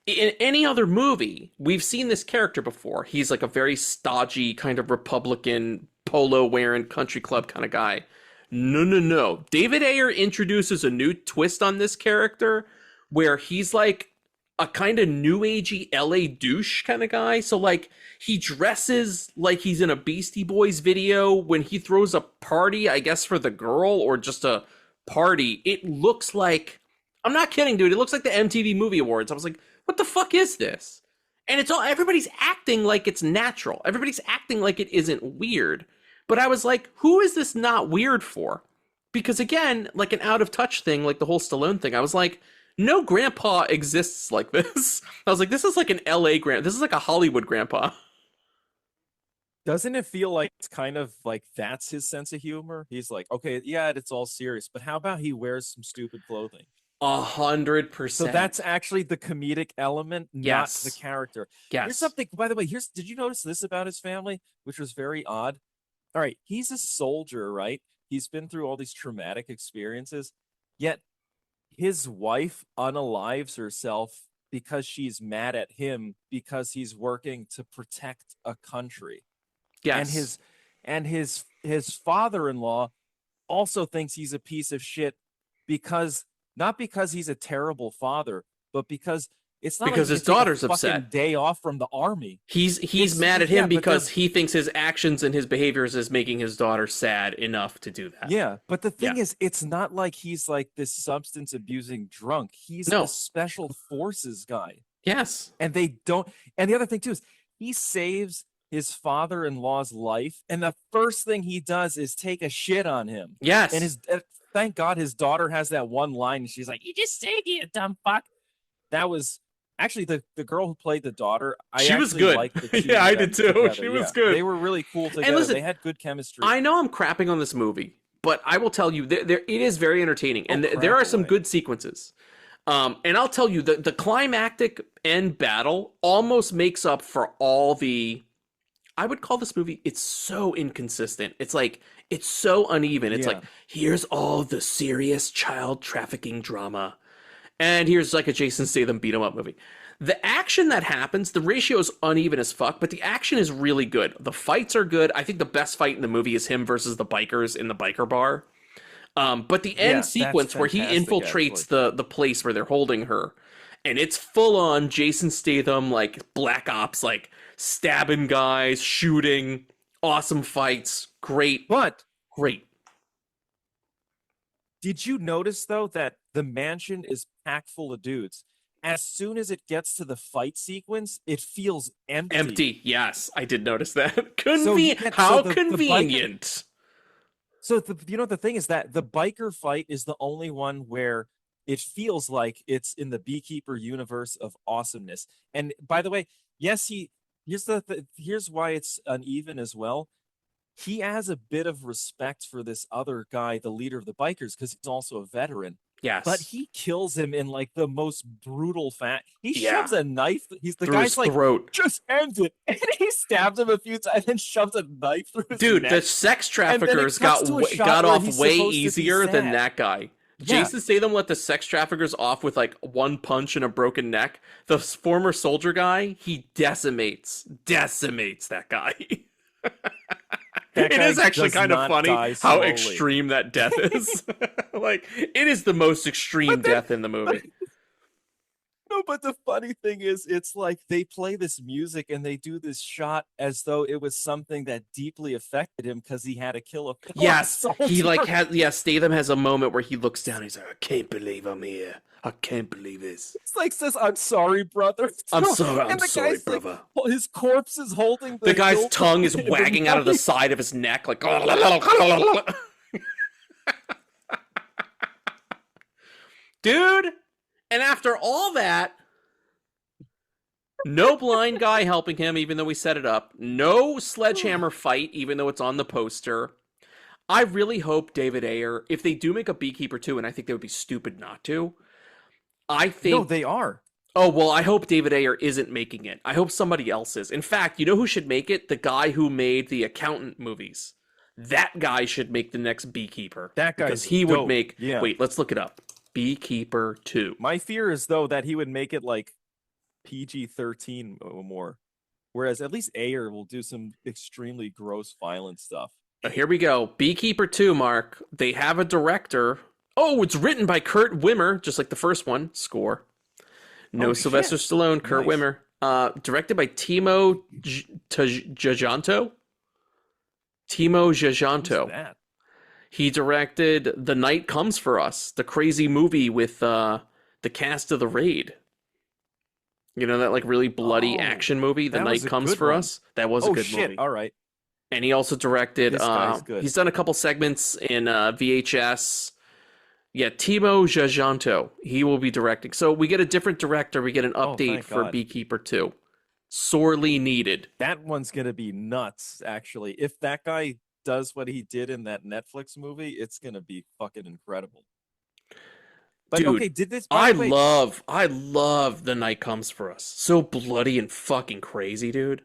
In any other movie, we've seen this character before. He's like a very stodgy kind of Republican, polo-wearing country club kind of guy. No. David Ayer introduces a new twist on this character where he's like a kind of new agey LA douche kind of guy. So like he dresses like he's in a Beastie Boys video when he throws a party, I guess for the girl or just a party. It looks like, I'm not kidding, dude. It looks like the MTV Movie Awards. I was like, what the fuck is this? And it's all, everybody's acting like it's natural. Everybody's acting like it isn't weird. But I was like, who is this not weird for? Because again, like an out of touch thing, like the whole Stallone thing, I was like, no grandpa exists like this. I was like, this is like an LA grandpa. This is like a Hollywood grandpa. Doesn't it feel like it's kind of like that's his sense of humor? He's like, okay, yeah, it's all serious, but how about he wears some stupid clothing? 100%. So that's actually the comedic element, not the character. Yes. Here's something, by the way, did you notice this about his family, which was very odd? All right, he's a soldier, right? He's been through all these traumatic experiences, yet his wife unalives herself because she's mad at him because he's working to protect a country. Yes. And his father-in-law also thinks he's a piece of shit because not because he's a terrible father, but because it's not because like his daughter's upset. upset. Day off from the army. He's mad at him because he thinks his actions and his behaviors is making his daughter sad enough to do that. Yeah, but the thing is, it's not like he's like this substance abusing drunk. He's a special forces guy. Yes, and they don't. And the other thing too is he saves his father-in-law's life, and the first thing he does is take a shit on him. Yes, and thank God his daughter has that one line, and she's like, "You just saved you, dumb fuck." That was. Actually, the girl who played the daughter, she was good. Yeah, I did too. Together. She was good. They were really cool together. And listen, they had good chemistry. I know I'm crapping on this movie, but I will tell you, it is very entertaining, and there are some good sequences. And I'll tell you, the climactic end battle almost makes up for all the. I would call this movie, it's so inconsistent. It's like, it's so uneven. It's like, here's all the serious child trafficking drama. And here's like a Jason Statham beat 'em up movie. The action that happens, the ratio is uneven as fuck, but the action is really good. The fights are good. I think the best fight in the movie is him versus the bikers in the biker bar. But the end sequence where he infiltrates the place where they're holding her, and it's full on Jason Statham, like Black Ops, like stabbing guys, shooting, awesome fights, great. Did you notice though that the mansion is packed full of dudes? As soon as it gets to the fight sequence, it feels empty. Empty, yes, I did notice that. Convenient. So the thing is that the biker fight is the only one where it feels like it's in the Beekeeper universe of awesomeness. And by the way, yes, here's why it's uneven as well. He has a bit of respect for this other guy, the leader of the bikers, because he's also a veteran. Yes. But he kills him in like the most brutal He shoves a knife. The through guy's his like, throat. Just ends it. And he stabs him a few times and then shoves a knife through his neck. The sex traffickers got off way easier than that guy. Yeah. Jason Statham let the sex traffickers off with like one punch and a broken neck. The former soldier guy, he decimates that guy. It is actually kind of funny how extreme that death is. Like, it is the most extreme death in the movie. But the funny thing is, it's like they play this music and they do this shot as though it was something that deeply affected him because he had to kill a Yes, he like soldier. has. Statham has a moment where he looks down. He's like, "I can't believe I'm here. I can't believe this. It's like says, "I'm sorry, brother." I'm sorry, I'm And the sorry, guy's like, brother. his corpse is holding The guy's hilt tongue is of the wagging out of the knife. side of his neck, like. Dude, and after all that, no blind guy helping him, even though we set it up. No sledgehammer fight, even though it's on the poster. I really hope David Ayer, if they do make a Beekeeper 2, and I think they would be stupid not to, I think... No, they are. Oh, well, I hope David Ayer isn't making it. I hope somebody else is. In fact, you know who should make it? The guy who made the Accountant movies. That guy should make the next Beekeeper. That guy's because he dope. would make... Yeah. Wait, let's look it up. Beekeeper 2. My fear is, though, that he would make it like PG-13 or more. Whereas at least Ayer will do some extremely gross, violent stuff. Here we go. Beekeeper 2, Mark. They have a director. Oh, it's written by Kurt Wimmer, just like the first one. Score. No Sylvester Stallone, Kurt Wimmer. Directed by Timo Giajanto. Timo Giajanto. Who's that? He directed The Night Comes for Us, the crazy movie with the cast of The Raid. You know, that like really bloody action movie, The Night Comes for Us? That was a good movie. All right. And he also directed, This guy's good. he's done a couple segments in VHS. Yeah, Timo Giajanto. He will be directing. So we get a different director. We get an update thank for God. Beekeeper 2. Sorely needed. That one's going to be nuts, actually. If that guy does what he did in that Netflix movie, it's going to be fucking incredible. But Dude, okay, did this... I love The Night Comes for Us. So bloody and fucking crazy, dude.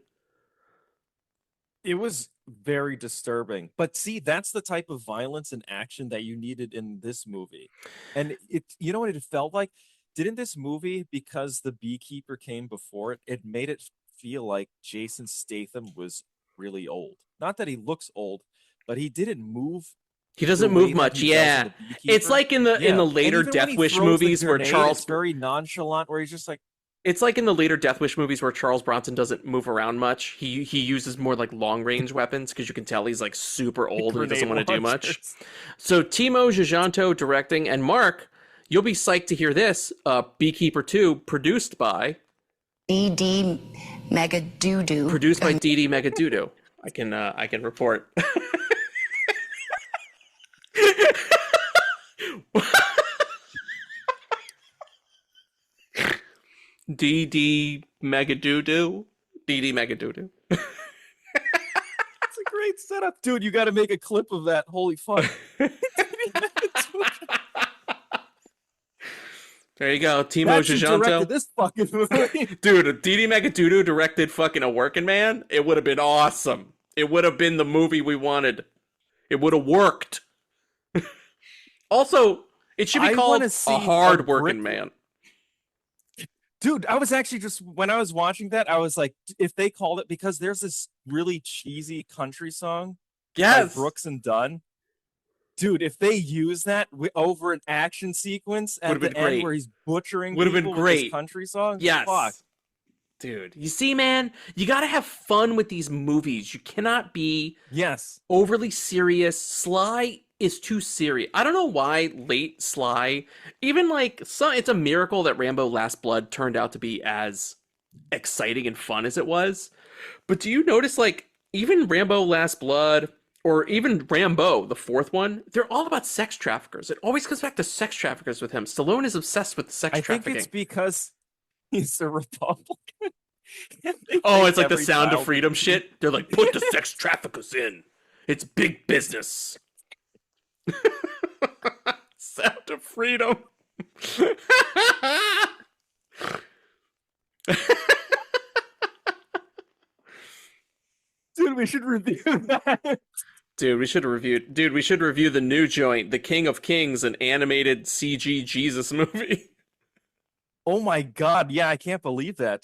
It was very disturbing. But see, that's the type of violence and action that you needed in this movie. And it, you know what it felt like? Didn't this movie, because the Beekeeper came before it, it made it feel like Jason Statham was really old. Not that he looks old, but he didn't move. He doesn't the way move that much, he does in yeah. The Beekeeper. It's like in the later And even when Death he Wish throws the movies where grenade, Charles... it's very nonchalant, where he's just like... It's like in the later Death Wish movies where Charles Bronson doesn't move around much. He uses more like long range weapons because you can tell he's like super old and he doesn't want to do much. So Timo Giajanto directing, and Mark, you'll be psyched to hear this. Beekeeper 2, produced by D.D. Megadoodoo. Produced by D.D. Megadoodoo. I can report. D.D. Megadoodoo. D.D. Megadoodoo. It's a great setup. Dude, you got to make a clip of that. Holy fuck. There you go. Timo That's who Giajanto. directed this fucking movie. Dude, if D.D. Megadoodoo directed fucking A Working Man, it would have been awesome. It would have been the movie we wanted. It would have worked. Also, it should be called A Hard Working Man. Dude, I was actually just, when I was watching that, I was like, if they called it, because there's this really cheesy country song by Brooks and Dunn. Dude, if they use that over an action sequence at the end where he's butchering would have been people great. with this country song, Yes. fuck. Dude, you see, man, you gotta have fun with these movies. You cannot be overly serious. Sly is too serious. I don't know why late Sly, even like, it's a miracle that Rambo Last Blood turned out to be as exciting and fun as it was. But do you notice, like, even Rambo Last Blood, or even Rambo, the fourth one, they're all about sex traffickers. It always comes back to sex traffickers with him. Stallone is obsessed with sex trafficking. I think it's because he's a Republican. Oh, it's like the Sound of Freedom shit. They're like, put the sex traffickers in. It's big business. Sound of Freedom. Dude, we should review that. Dude, we should review the new joint, The King of Kings, an animated CG Jesus movie. Oh my god, yeah, I can't believe that.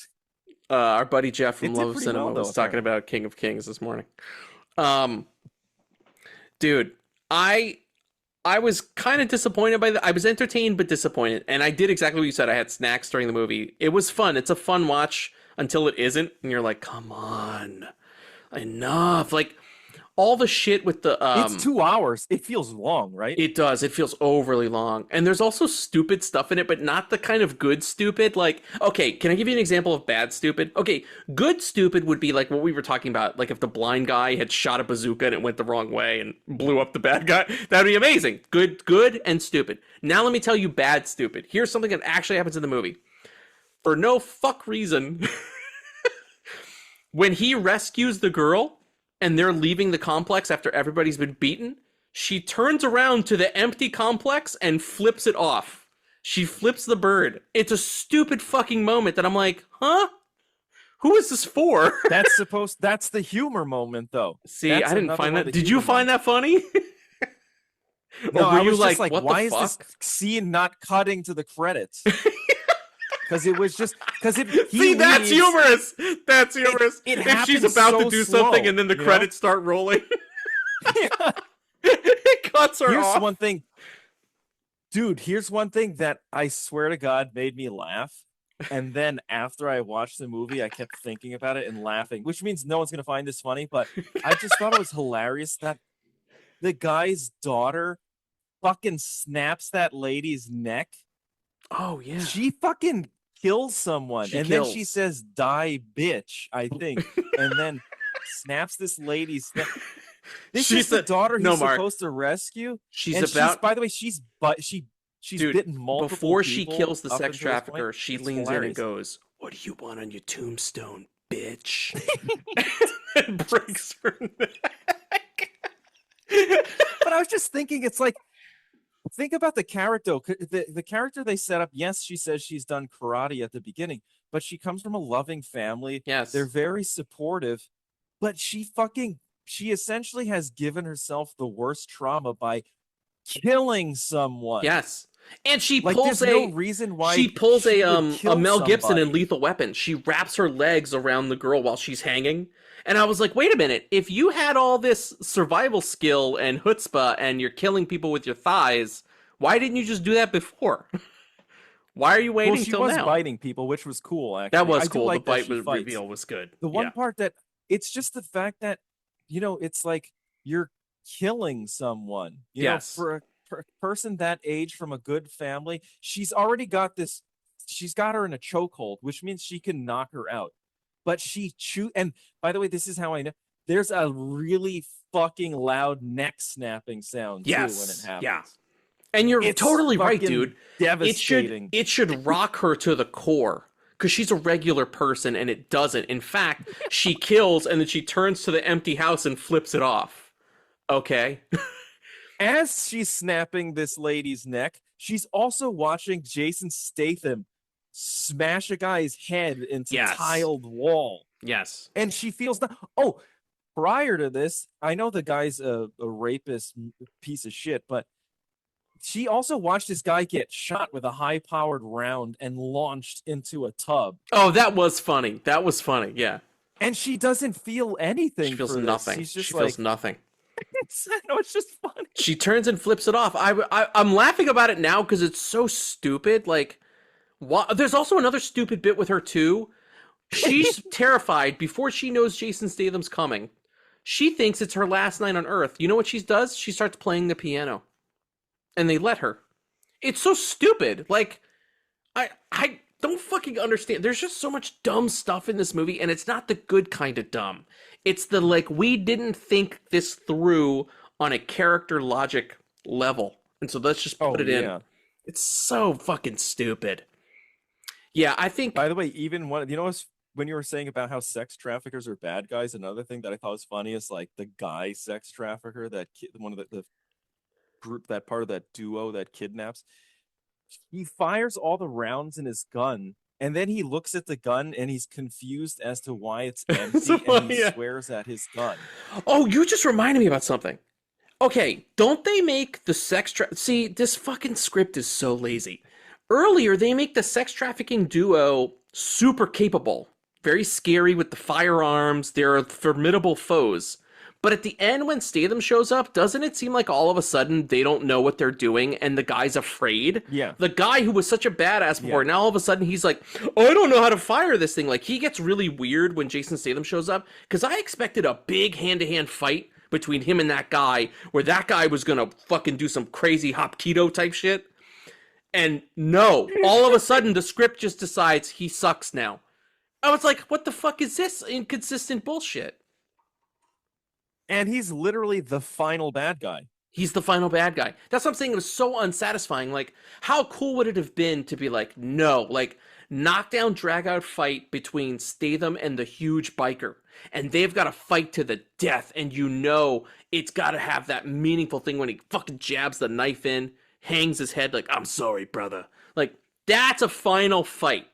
Our buddy Jeff from It did Love of pretty Cinema well, was though, talking about King of Kings this morning. Dude, I was kind of disappointed by I was entertained but disappointed, and I did exactly what you said. I had snacks during the movie. It was fun. It's a fun watch until it isn't, and you're like, come on, enough. Like all the shit with the It's 2 hours. It feels long, right? It does. It feels overly long. And there's also stupid stuff in it, but not the kind of good stupid. Like, okay, can I give you an example of bad stupid? Okay, good stupid would be like what we were talking about. Like if the blind guy had shot a bazooka and it went the wrong way and blew up the bad guy. That'd be amazing. Good and stupid. Now let me tell you bad stupid. Here's something that actually happens in the movie. For no fuck reason, when he rescues the girl and they're leaving the complex after everybody's been beaten, she turns around to the empty complex and flips it off. She flips the bird. It's a stupid fucking moment that I'm like, huh? Who is this for? That's the humor moment, though. See, That's I didn't find another that. Did you find that funny? No, Or were I you was just like, what the why is fuck? this scene not cutting to the credits? Because it was just See, that's humorous. That's humorous. It if she's happens about so to do slow, something and then the you know? credits start rolling, it cuts her Here's off. one thing, dude. Here's one thing that I swear to God made me laugh. And then after I watched the movie, I kept thinking about it and laughing, which means no one's gonna find this funny. But I just thought it was hilarious that the guy's daughter fucking snaps that lady's neck. Oh yeah. She fucking kills someone, She and kills. then she says "die, bitch," I think, and then snaps this lady's neck. This She's is the daughter he's no, Mark. supposed to rescue. She's And about. by the way, she's Dude, bitten multiple before she people kills the up sex until this trafficker, point. she It's leans in and hilarious. goes, "What do you want on your tombstone, bitch?" and breaks her neck. But I was just thinking, it's like, think about the character. The character they set up. Yes, she says she's done karate at the beginning, but she comes from a loving family. Yes. They're very supportive, but she essentially has given herself the worst trauma by killing someone. Yes. And she Like, pulls there's a no reason why she pulls she a would kill Mel Gibson in somebody. Lethal Weapon. She wraps her legs around the girl while she's hanging. And I was like, wait a minute, if you had all this survival skill and chutzpah and you're killing people with your thighs, why didn't you just do that before? Why are you waiting Well, she till was now? biting people, which was cool. Actually, That was I do cool. like The that bite she fights. reveal was good. The one Yeah. part that it's just the fact that it's like you're killing someone. You know, Yes. for a person that age from a good family, she's already got this. She's got her in a chokehold, which means she can knock her out. But she and by the way, this is how I know. There's a really fucking loud neck snapping sound too when it Yes. happens. Yeah. And you're It's totally right, fucking dude. devastating. It should rock her to the core because she's a regular person and it doesn't. In fact, she kills and then she turns to the empty house and flips it off. Okay. As she's snapping this lady's neck, she's also watching Jason Statham smash a guy's head into Yes. tiled wall. Yes. And she feels that. Oh, prior to this, I know the guy's a rapist piece of shit, but she also watched this guy get shot with a high-powered round and launched into a tub. Oh, that was funny. That was funny. Yeah. And she doesn't feel anything. She feels for this. nothing. She's just She like, feels nothing. it's just funny. She turns and flips it off. I'm laughing about it now because it's so stupid. Like, there's also another stupid bit with her too. She's terrified before she knows Jason Statham's coming. She thinks it's her last night on Earth. You know what she does? She starts playing the piano, and they let her. It's so stupid. Like, I don't fucking understand. There's just so much dumb stuff in this movie, and it's not the good kind of dumb. It's the, like, we didn't think this through on a character logic level. And so let's just put it in. It's so fucking stupid. Yeah, I think... By the way, even when you were saying about how sex traffickers are bad guys, another thing that I thought was funny is like the guy sex trafficker, one of the group, that part of that duo that kidnaps. He fires all the rounds in his gun, and then he looks at the gun and he's confused as to why it's empty, and he swears at his gun. Oh, you just reminded me about something. Okay, don't they make the See, this fucking script is so lazy. Earlier, they make the sex trafficking duo super capable. Very scary with the firearms. They're formidable foes. But at the end, when Statham shows up, doesn't it seem like all of a sudden they don't know what they're doing and the guy's afraid? Yeah. The guy who was such a badass before, Yeah. now all of a sudden he's like, oh, I don't know how to fire this thing. Like, he gets really weird when Jason Statham shows up, because I expected a big hand-to-hand fight between him and that guy, where that guy was gonna fucking do some crazy Hapkido type shit. And no, all of a sudden the script just decides he sucks now. I was like, what the fuck is this inconsistent bullshit? And he's literally the final bad guy. He's the final bad guy. That's what I'm saying. It was so unsatisfying. Like, how cool would it have been to be like, no, like, knockdown, drag-out fight between Statham and the huge biker. And they've got to fight to the death. And you know it's got to have that meaningful thing when he fucking jabs the knife in, hangs his head like, I'm sorry, brother. Like, that's a final fight.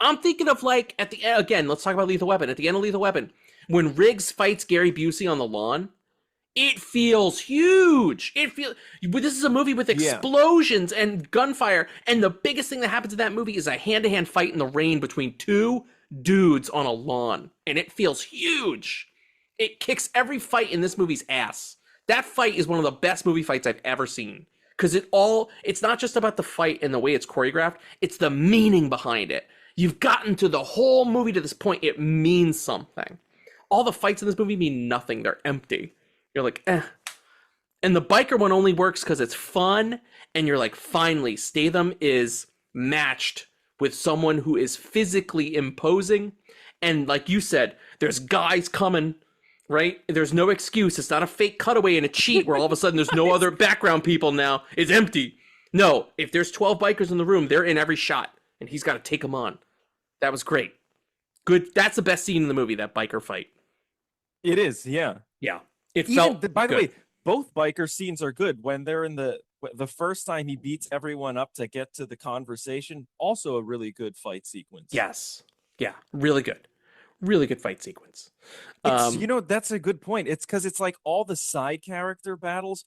I'm thinking of, like, at the end, again, let's talk about Lethal Weapon. At the end of Lethal Weapon, when Riggs fights Gary Busey on the lawn, it feels huge. This is a movie with explosions and gunfire, and the biggest thing that happens in that movie is a hand-to-hand fight in the rain between two dudes on a lawn, and it feels huge. It kicks every fight in this movie's ass. That fight is one of the best movie fights I've ever seen, because it's not just about the fight and the way it's choreographed, it's the meaning behind it. You've gotten to the whole movie to this point, it means something. All the fights in this movie mean nothing. They're empty. You're like, eh. And the biker one only works because it's fun, and you're like, finally, Statham is matched with someone who is physically imposing. And like you said, there's guys coming, right? There's no excuse. It's not a fake cutaway and a cheat where all of a sudden there's no other background people now. It's empty. No, if there's 12 bikers in the room, they're in every shot, and he's got to take them on. That was great. Good. That's the best scene in the movie, that biker fight. It is, yeah. Yeah. It Even felt by the good. way, both biker scenes are good. When they're in the first time he beats everyone up to get to the conversation, also a really good fight sequence. Yes. Yeah. Really good. Really good fight sequence. It's, that's a good point. It's because it's like all the side character battles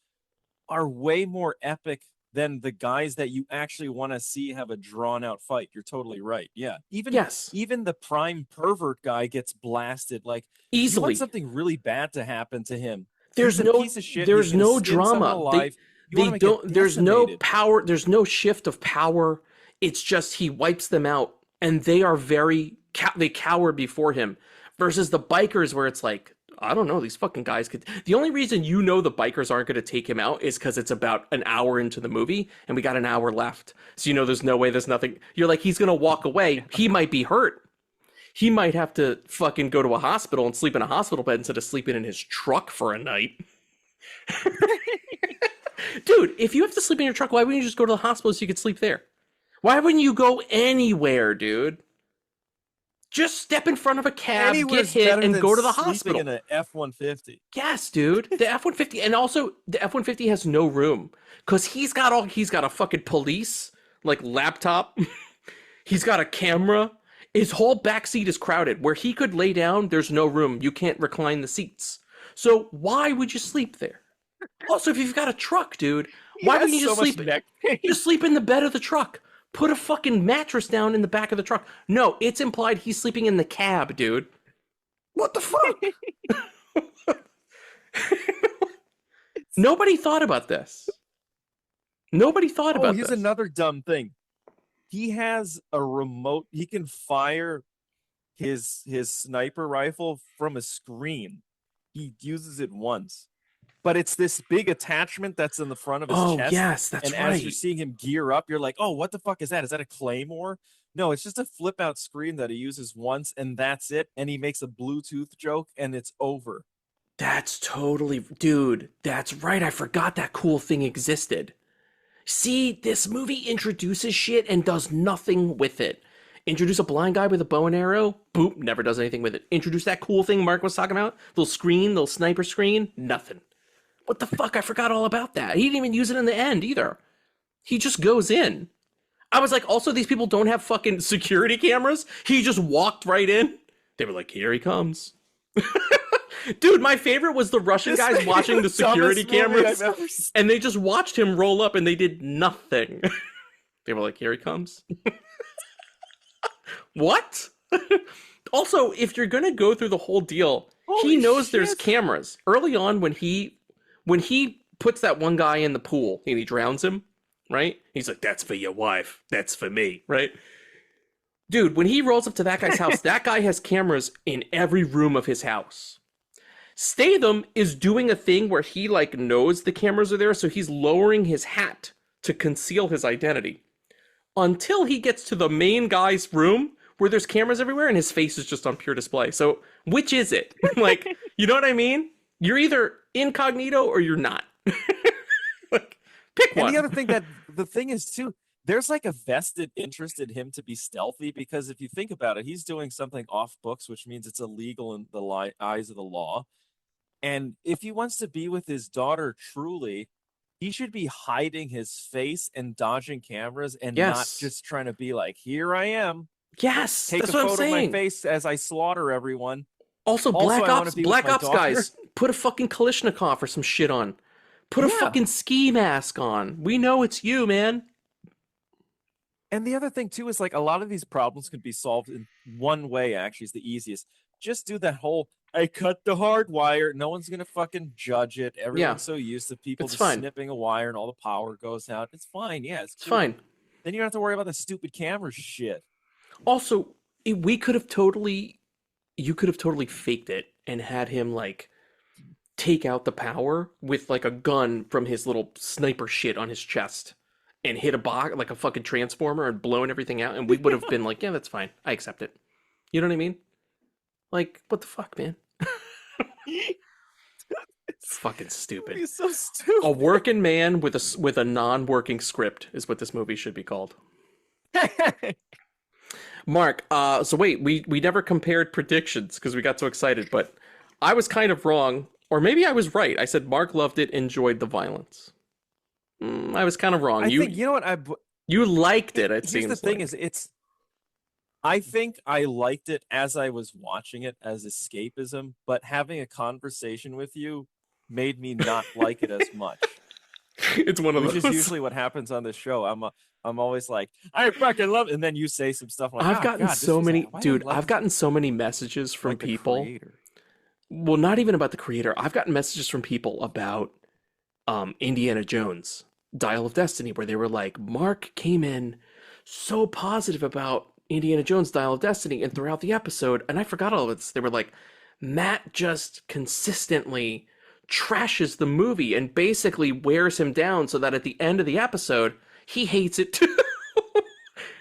are way more epic than the guys that you actually want to see have a drawn out fight. You're totally right. Yeah. Even the prime pervert guy gets blasted like easily. You want something really bad to happen to him. There's He's a no piece of shit. There's no drama. They don't. There's no power. There's no shift of power. It's just he wipes them out, and they are they cower before him. Versus the bikers, where it's like, I don't know, these fucking guys could. The only reason you know the bikers aren't going to take him out is because it's about an hour into the movie, and we got an hour left. So you know there's no way, there's nothing. You're like, he's going to walk away. He might be hurt. He might have to fucking go to a hospital and sleep in a hospital bed instead of sleeping in his truck for a night. Dude, if you have to sleep in your truck, why wouldn't you just go to the hospital so you could sleep there? Why wouldn't you go anywhere, dude? Just step in front of a cab, Anywhere's get hit, better and than go to the sleeping hospital. In an F-150. Yes, dude. The F-150, and also the F-150 has no room because he's got a fucking police like laptop. He's got a camera. His whole backseat is crowded. Where he could lay down, there's no room. You can't recline the seats. So why would you sleep there? Also, if you've got a truck, dude, why wouldn't you just sleep? Just sleep in the bed of the truck. Put a fucking mattress down in the back of the truck. No, it's implied he's sleeping in the cab, dude. What the fuck? Nobody thought about this. Nobody thought about this. Here's another dumb thing. He has a remote. He can fire his sniper rifle from a screen. He uses it once. But it's this big attachment that's in the front of his chest. Oh, yes, that's right. And as you're seeing him gear up, you're like, oh, what the fuck is that? Is that a claymore? No, it's just a flip-out screen that he uses once, and that's it. And he makes a Bluetooth joke, and it's over. That's totally... Dude, that's right. I forgot that cool thing existed. See, this movie introduces shit and does nothing with it. Introduce a blind guy with a bow and arrow. Boop, never does anything with it. Introduce that cool thing Mark was talking about. Little sniper screen. Nothing. What the fuck? I forgot all about that. He didn't even use it in the end either. He just goes in. I was like, also, these people don't have fucking security cameras. He just walked right in. They were like, here he comes. Dude, my favorite was the Russian guys watching the security cameras. And they just watched him roll up and they did nothing. They were like, here he comes. What? Also, if you're going to go through the whole deal he knows there's cameras. Early on when he puts that one guy in the pool and he drowns him, right? He's like, "That's for your wife. That's for me," right? Dude, when he rolls up to that guy's house, that guy has cameras in every room of his house. Statham is doing a thing where he like knows the cameras are there, so he's lowering his hat to conceal his identity until he gets to the main guy's room where there's cameras everywhere and his face is just on pure display. So which is it? Like, you know what I mean? You're either incognito or you're not. Like, pick one. And the other thing the thing is too, there's like a vested interest in him to be stealthy, because if you think about it, he's doing something off books, which means it's illegal in the eyes of the law. And if he wants to be with his daughter truly, he should be hiding his face and dodging cameras and not just trying to be like, "Here I am." Yes, Take that's a what photo I'm of saying. my face as I slaughter everyone. Also, Black Ops guys, put a fucking Kalashnikov or some shit on. Put a fucking ski mask on. We know it's you, man. And the other thing too is like a lot of these problems could be solved in one way. Actually, is the easiest. Just do that whole "I cut the hard wire." No one's gonna fucking judge it. Everyone's so used to people just snipping a wire and all the power goes out. It's fine. Yeah, it's cool. Fine. Then you don't have to worry about the stupid camera shit. Also, you could have totally faked it and had him like take out the power with like a gun from his little sniper shit on his chest and hit a box like a fucking transformer and blowing everything out, and we would have been like, "Yeah, that's fine. I accept it." You know what I mean? Like, what the fuck, man? It's fucking stupid. It's so stupid. A working man with a non-working script is what this movie should be called. Mark, so wait, we never compared predictions because we got so excited, but I was kind of wrong, or maybe I was right. I said Mark loved it, enjoyed the violence. I was kind of wrong. I think, you know what? You liked it, it Here's seems the thing like. is, I think I liked it as I was watching it as escapism, but having a conversation with you made me not like it as much. It's one of those. Which is usually what happens on this show. I'm always like, "I fucking love it," and then you say some stuff. I'm like, I've gotten so many, dude. I've gotten so many messages from people. Well, not even about the creator. I've gotten messages from people about Indiana Jones, Dial of Destiny, where they were like, "Mark came in so positive about Indiana Jones, Dial of Destiny, and throughout the episode," and I forgot all of this. They were like, "Matt just consistently trashes the movie and basically wears him down so that at the end of the episode, he hates it too." And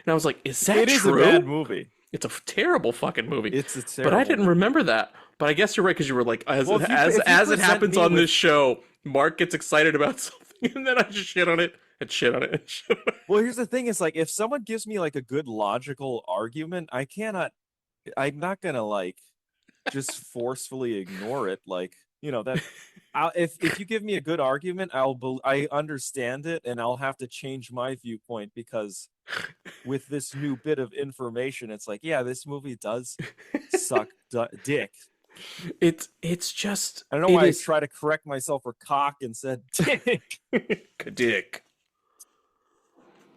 I was like, "Is that true?" It is a bad movie. It's a terrible fucking movie. It's a terrible. But I didn't remember that. But I guess you're right, because you were like, as it happens on this show, Mark gets excited about something, and then I just shit on it and shit on it and shit on it. Well, here's the thing: is like if someone gives me like a good logical argument, I'm not gonna like just forcefully ignore it. Like, you know, that if you give me a good argument, I understand it, and I'll have to change my viewpoint because with this new bit of information, it's like, yeah, this movie does suck dick. It's just, I don't know why I try to correct myself for cock and said dick. Dick.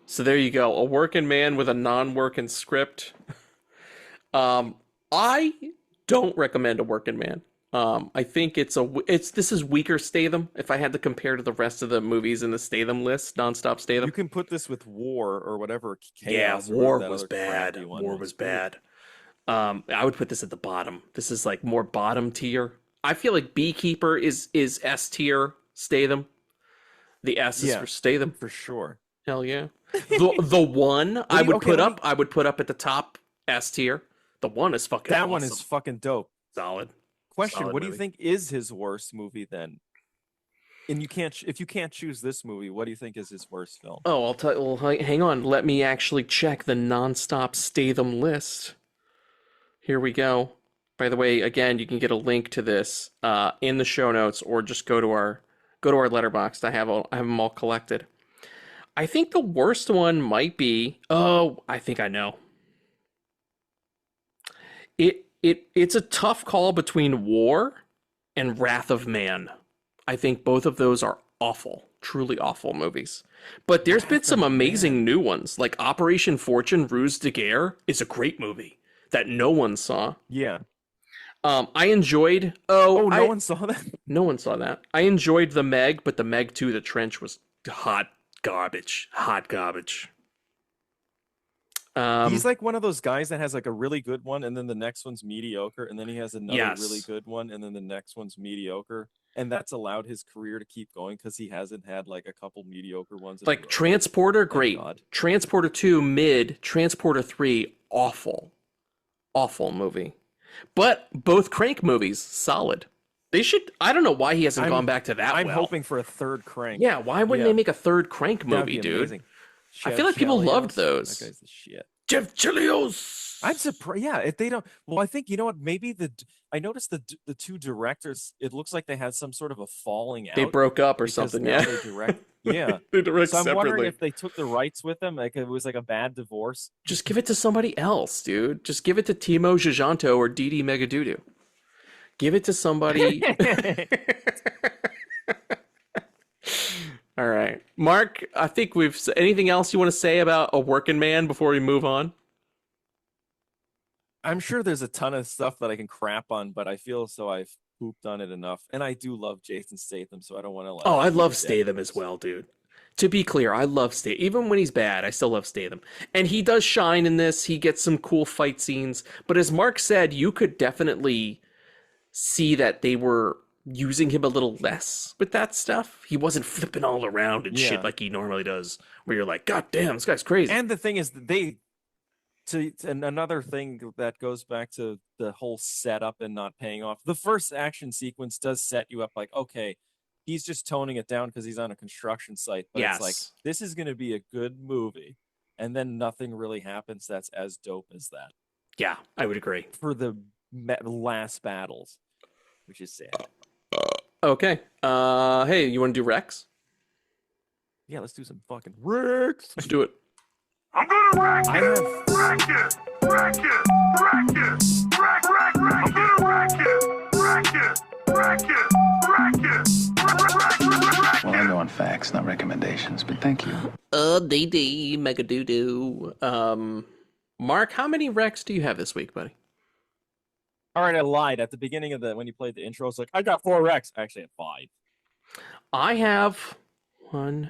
So there you go, a working man with a non-working script. I don't recommend a working man. I think this is weaker Statham. If I had to compare to the rest of the movies in the Statham list, nonstop Statham. You can put this with War or whatever. Chaos, yeah, War was bad. War was bad. I would put this at the bottom. This is like more bottom tier. I feel like Beekeeper is S tier Statham. The S is for Statham for sure. Hell yeah. The One I would put up at the top S tier. The One is fucking awesome. One is fucking dope. Solid. Question: Solid what movie. do you think is his worst movie then? And if you can't choose this movie, what do you think is his worst film? Oh, I'll tell you. Well, hang on. Let me actually check the nonstop Statham list. Here we go. By the way, again, you can get a link to this in the show notes, or just go to our Letterboxd. I have them all collected. I think the worst one might be. Oh, I think I know. It's a tough call between War and Wrath of Man. I think both of those are awful, truly awful movies. But there's been some amazing new ones, like Operation Fortune: Ruse de Guerre is a great movie that no one saw. Yeah. I enjoyed. No one saw that. No one saw that. I enjoyed the Meg, but the Meg 2, The Trench, was hot garbage. Hot garbage. He's like one of those guys that has like a really good one, and then the next one's mediocre, and then he has another really good one, and then the next one's mediocre. And that's allowed his career to keep going because he hasn't had like a couple mediocre ones. Like Transporter, great. Transporter 2, mid. Transporter 3, awful. Awful movie. But both Crank movies, solid. They should. I don't know why he hasn't gone back to that. I'm hoping for a third Crank. Yeah, why wouldn't they make a third Crank movie, dude? Amazing. I feel like people loved those. That guy's the shit. Jeff Chilios. I'm surprised. Yeah, if they don't. Well, I think you know what? Maybe I noticed the two directors. It looks like they had some sort of a falling out. They broke up or something. Yeah. They direct. Yeah. They direct so I'm separately. wondering if they took the rights with them. Like it was like a bad divorce. Just give it to somebody else, dude. Just give it to Timo Giganto or Didi Megadudu. Give it to somebody. All right, Mark. I think we've. Anything else you want to say about A Working Man before we move on? I'm sure there's a ton of stuff that I can crap on, but I feel so I've pooped on it enough. And I do love Jason Statham, so I don't want to. I love Statham as well, dude. To be clear, I love Statham. Even when he's bad, I still love Statham. And he does shine in this. He gets some cool fight scenes. But as Mark said, you could definitely see that they were using him a little less with that stuff. He wasn't flipping all around and shit like he normally does, where you're like, God damn, this guy's crazy. And the thing is, and another thing that goes back to the whole setup and not paying off. The first action sequence does set you up like, okay, he's just toning it down because he's on a construction site. But it's like, this is going to be a good movie. And then nothing really happens that's as dope as that. Yeah, I would agree. For the last battles, which is sad. Okay. Hey, you want to do Rex? Yeah, let's do some fucking Rex. Let's do it. I'm gonna wreck it! Wreck it! Wreck it! Wreck it! Wreck, wreck, wreck! I'm gonna wreck it! Wreck it! Wreck it! Wreck it! Wreck, well, I go on facts, not recommendations, but thank you. DD Megadoodoo. Mark, how many Rex do you have this week, buddy? All right, I lied. At the beginning of when you played the intro, it's like, I got 4 Rex. I actually had 5. I have 1,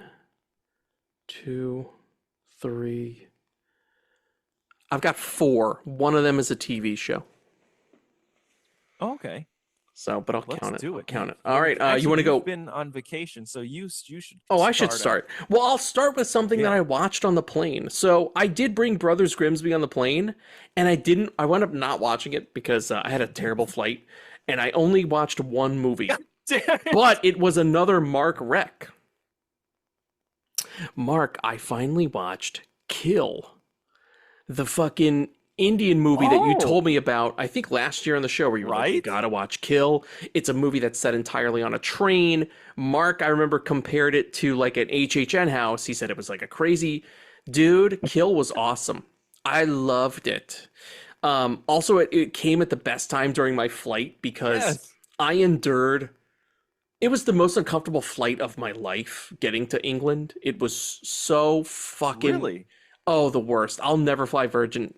2, 3. I've got 4. One of them is a TV show. Oh, okay. So, but I'll count it. Do it. Count it. All right. Actually, you want to go? You've been on vacation, so you should. Oh, I should start. Well, I'll start with something that I watched on the plane. So I did bring Brothers Grimsby on the plane, and I wound up not watching it because I had a terrible flight, and I only watched one movie. But it was another Mark rec. Mark, I finally watched Kill, the fucking Indian movie that you told me about, I think last year on the show, where you were like, you gotta watch Kill. It's a movie that's set entirely on a train. Mark, I remember, compared it to like an HHN house. He said it was like a crazy dude. Kill was awesome. I loved it. Also, it came at the best time during my flight because I endured. It was the most uncomfortable flight of my life getting to England. It was so fucking... Really? Oh, the worst. I'll never fly Virgin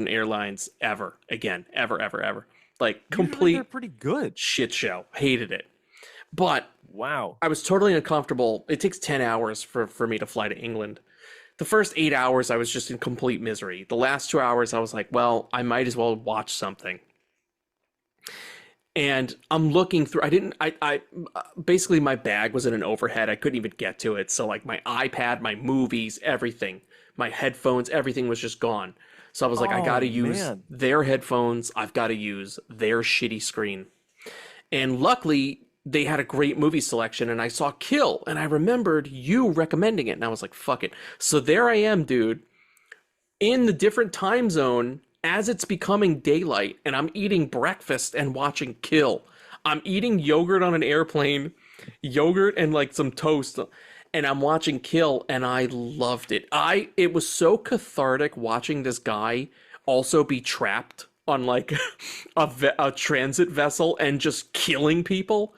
Airlines ever again. Ever. Like, complete... They're pretty good. Shit show. Hated it. But... Wow. I was totally uncomfortable. It takes 10 hours for me to fly to England. The first 8 hours, I was just in complete misery. The last 2 hours, I was like, well, I might as well watch something. And I'm looking through, I basically my bag was in an overhead. I couldn't even get to it. So like my iPad, my movies, everything, my headphones, everything was just gone. So I was like, I got to use their headphones. I've got to use their shitty screen. And luckily they had a great movie selection, and I saw Kill, and I remembered you recommending it. And I was like, fuck it. So there I am, dude, in the different time zone as it's becoming daylight, and I'm eating breakfast and watching Kill. I'm eating yogurt on an airplane, yogurt and like some toast, and I'm watching Kill, and I loved it. It was so cathartic watching this guy also be trapped on like a transit vessel and just killing people.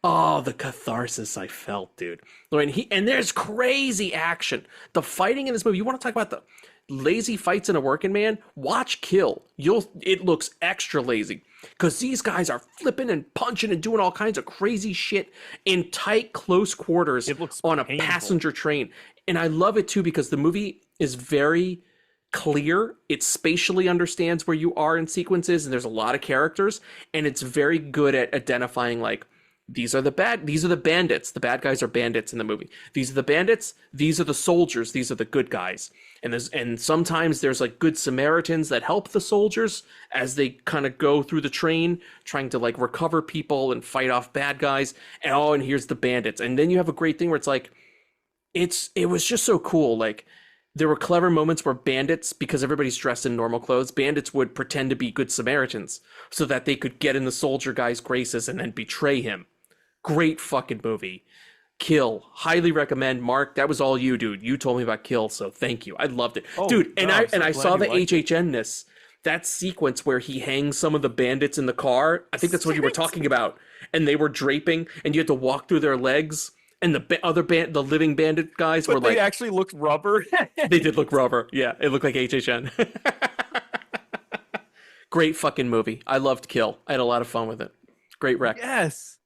Oh, the catharsis I felt, dude. And there's crazy action. The fighting in this movie, you want to talk about lazy fights in a working man, watch Kill. It looks extra lazy because these guys are flipping and punching and doing all kinds of crazy shit in tight, close quarters on a passenger train. And I love it too because the movie is very clear. It spatially understands where you are in sequences, and there's a lot of characters, and it's very good at identifying like, these are the bandits. The bad guys are bandits in the movie. These are the bandits. These are the soldiers. These are the good guys. And sometimes there's like good Samaritans that help the soldiers as they kind of go through the train, trying to like recover people and fight off bad guys. And here's the bandits. And then you have a great thing where it's like, it was just so cool. Like, there were clever moments where bandits, because everybody's dressed in normal clothes, bandits would pretend to be good Samaritans so that they could get in the soldier guy's graces and then betray him. Great fucking movie. Kill. Highly recommend. Mark, that was all you, dude. You told me about Kill, so thank you. I loved it. Dude, I saw the HHN-ness. That sequence where he hangs some of the bandits in the car. I think that's what you were talking about. And they were draping, and you had to walk through their legs. And the living bandit guys were like... they actually looked rubber. They did look rubber. Yeah, it looked like HHN. Great fucking movie. I loved Kill. I had a lot of fun with it. Great wreck. Yes.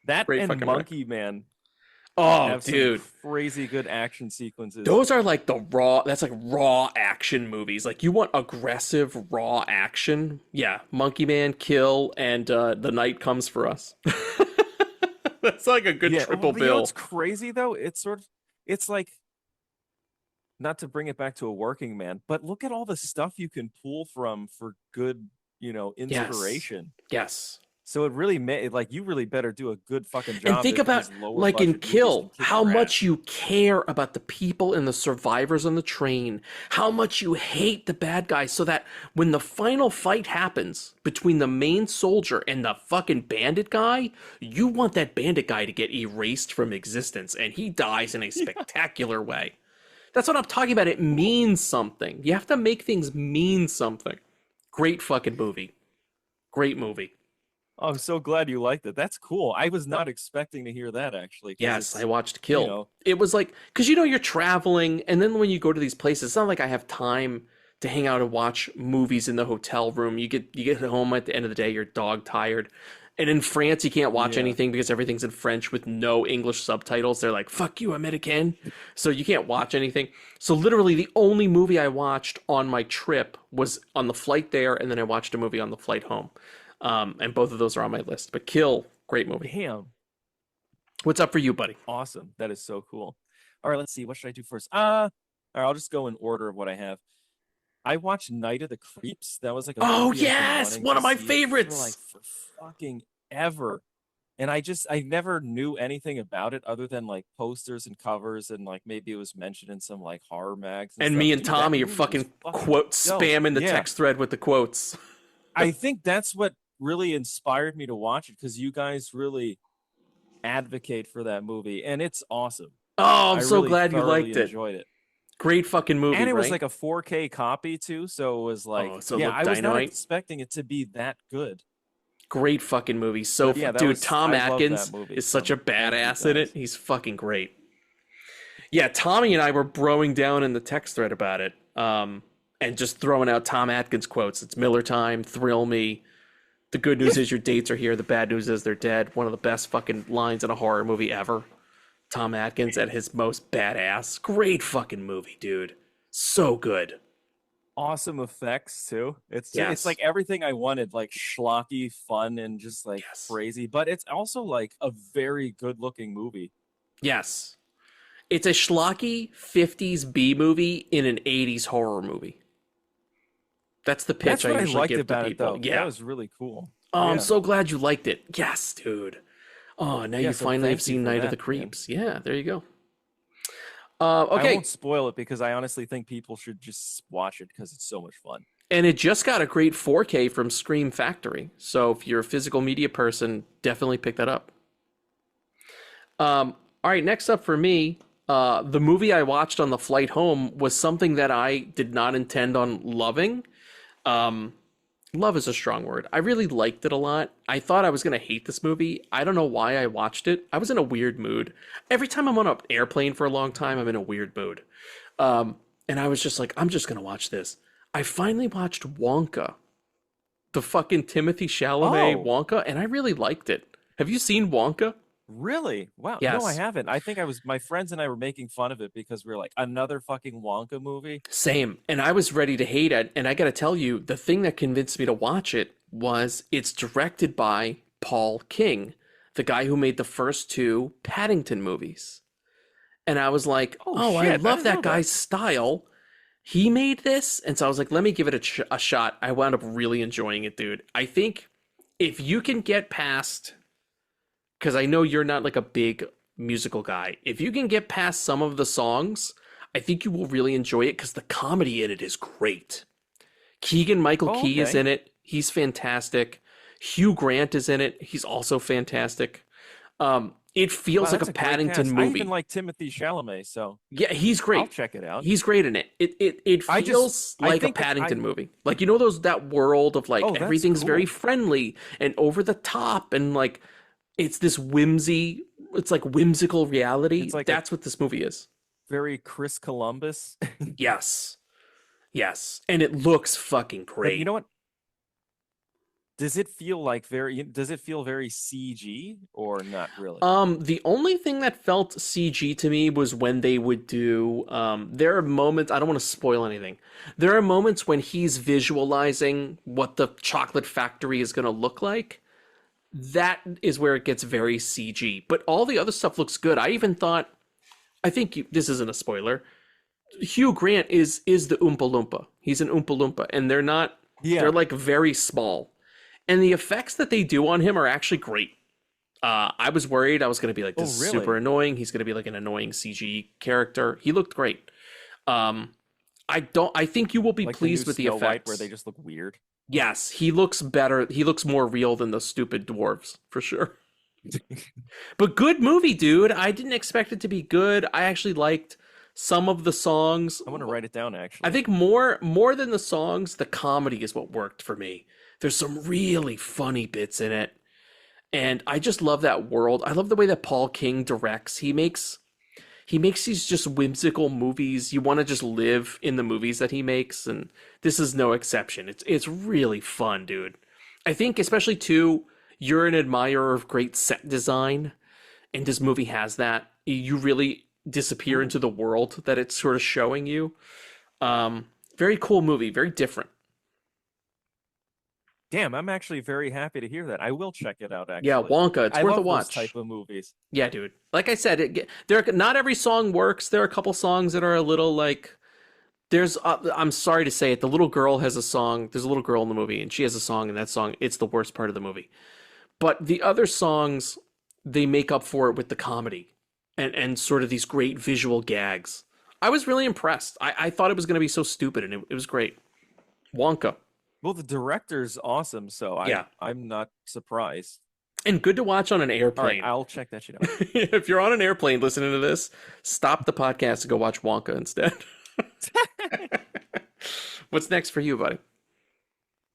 That Great and Monkey Man. Oh, dude. Crazy good action sequences. Those are like that's like raw action movies. Like, you want aggressive, raw action? Yeah. Monkey Man, Kill, and The Night Comes for Us. That's like a good triple bill. You know what's crazy though? It's like, not to bring it back to a working man, but look at all the stuff you can pull from for good, inspiration. Yes. So it really you really better do a good fucking job. And think about, like in Kill, how much you care about the people and the survivors on the train, how much you hate the bad guys, so that when the final fight happens between the main soldier and the fucking bandit guy, you want that bandit guy to get erased from existence, and he dies in a spectacular way. That's what I'm talking about. It means something. You have to make things mean something. Great fucking movie. Great movie. Oh, I'm so glad you liked it. That's cool. I was not expecting to hear that, actually. Yes, I watched Kill. It was like, because you're traveling, and then when you go to these places, it's not like I have time to hang out and watch movies in the hotel room. You get home at the end of the day, you're dog tired. And in France, you can't watch anything because everything's in French with no English subtitles. They're like, fuck you, American. So you can't watch anything. So literally the only movie I watched on my trip was on the flight there, and then I watched a movie on the flight home. And both of those are on my list. But Kill, great movie. Damn. What's up for you, buddy? Awesome. That is so cool. All right, let's see. What should I do first? All right, I'll just go in order of what I have. I watched Night of the Creeps. That was like one of my favorites. Like for fucking ever. And I never knew anything about it other than like posters and covers, and like maybe it was mentioned in some like horror mags. And me and Tommy are fucking spamming the text thread with the quotes. I think that's what really inspired me to watch it, because you guys really advocate for that movie, and it's awesome. Oh, I'm so glad you liked it. Enjoyed it. Great fucking movie, and it was right? like a 4K copy too, so it was like, I was not expecting it to be that good. Great fucking movie. So, dude, Tom Atkins is such a badass in it. He's fucking great. Yeah, Tommy and I were broing down in the text thread about it, and just throwing out Tom Atkins quotes. It's Miller time, thrill me. The good news is your dates are here. The bad news is they're dead. One of the best fucking lines in a horror movie ever. Tom Atkins at his most badass. Great fucking movie, dude. So good. Awesome effects too. It's like everything I wanted, like schlocky, fun, and just like crazy. But it's also like a very good looking movie. Yes. It's a schlocky 50s B movie in an 80s horror movie. That's the pitch I usually give to people. Yeah, that was really cool. Oh, I'm so glad you liked it. Yes, dude. Oh, now you finally have seen Night of the Creeps. Yeah, there you go. Okay. I won't spoil it because I honestly think people should just watch it because it's so much fun. And it just got a great 4K from Scream Factory. So if you're a physical media person, definitely pick that up. All right, next up for me, the movie I watched on the flight home was something that I did not intend on loving. Love is a strong word. I really liked it a lot. I thought I was going to hate this movie. I don't know why I watched it. I was in a weird mood. Every time I'm on an airplane for a long time, I'm in a weird mood. and I was just like, I'm just gonna watch this. I finally watched Wonka, the fucking Timothy Chalamet Oh. Wonka, and I really liked it. Have you seen Wonka? Really? Wow. No, I Yes. haven't. I think my friends and I were making fun of it because we were like, another fucking Wonka movie. Same. And I was ready to hate it. And I got to tell you, the thing that convinced me to watch it was it's directed by Paul King, the guy who made the first two Paddington movies. And I was like, oh, I shit, I love didn't that know guy's style. He made this. And so I was like, let me give it a shot. I wound up really enjoying it, dude. I think if you can get past, because I know you're not like a big musical guy, if you can get past some of the songs, I think you will really enjoy it because the comedy in it is great. Keegan Michael Key is okay. in it. He's fantastic. Hugh Grant is in it. He's also fantastic. It feels Wow, like that's a great Paddington cast. movie. I even like Timothy Chalamet, so Yeah, he's great. I'll check it out. He's great in it. It I feels I like a think Paddington movie. Like, you know, that world of like Oh, that's everything's very cool. friendly and over the top, and like it's this it's like whimsical reality. It's like That's what this movie is. very Chris Columbus. Yes. Yes. And it looks fucking But great. you know what? Does it feel very CG or not really? The only thing that felt CG to me was when they would do there are moments, I don't want to spoil anything. There are moments when he's visualizing what the chocolate factory is going to look like. That is where it gets very CG. But all the other stuff looks good. I even thought, this isn't a spoiler. Hugh Grant is the Oompa Loompa. He's an Oompa Loompa, and they're like very small. And the effects that they do on him are actually great. I was worried I was going to be like, this is super annoying. He's going to be like an annoying CG character. He looked great. I think you will be Like pleased with the Snow effects. White, where they just look weird. Yes, he looks better. He looks more real than the stupid dwarves, for sure. But good movie, dude. I didn't expect it to be good. I actually liked some of the songs. I want to write it down, actually. I think more than the songs, the comedy is what worked for me. There's some really funny bits in it. And I just love that world. I love the way that Paul King directs. He makes these just whimsical movies. You want to just live in the movies that he makes, and this is no exception. It's really fun, dude. I think especially too, you're an admirer of great set design, and this movie has that. You really disappear into the world that it's sort of showing you. Very cool movie, very different. Damn, I'm actually very happy to hear that. I will check it out, actually. Yeah, Wonka, it's I worth love a watch. those type of movies. Yeah, dude. Like I said, not every song works. There are a couple songs that are a little like. I'm sorry to say it. The little girl has a song. There's a little girl in the movie, and she has a song, and that song, it's the worst part of the movie. But the other songs, they make up for it with the comedy, and sort of these great visual gags. I was really impressed. I thought it was going to be so stupid, and it was great. Wonka. Well, the director's awesome, so Yeah. I'm not surprised. And good to watch on an All right, airplane. I'll check that shit out. If you're on an airplane listening to this, stop the podcast and go watch Wonka instead. What's next for you, buddy?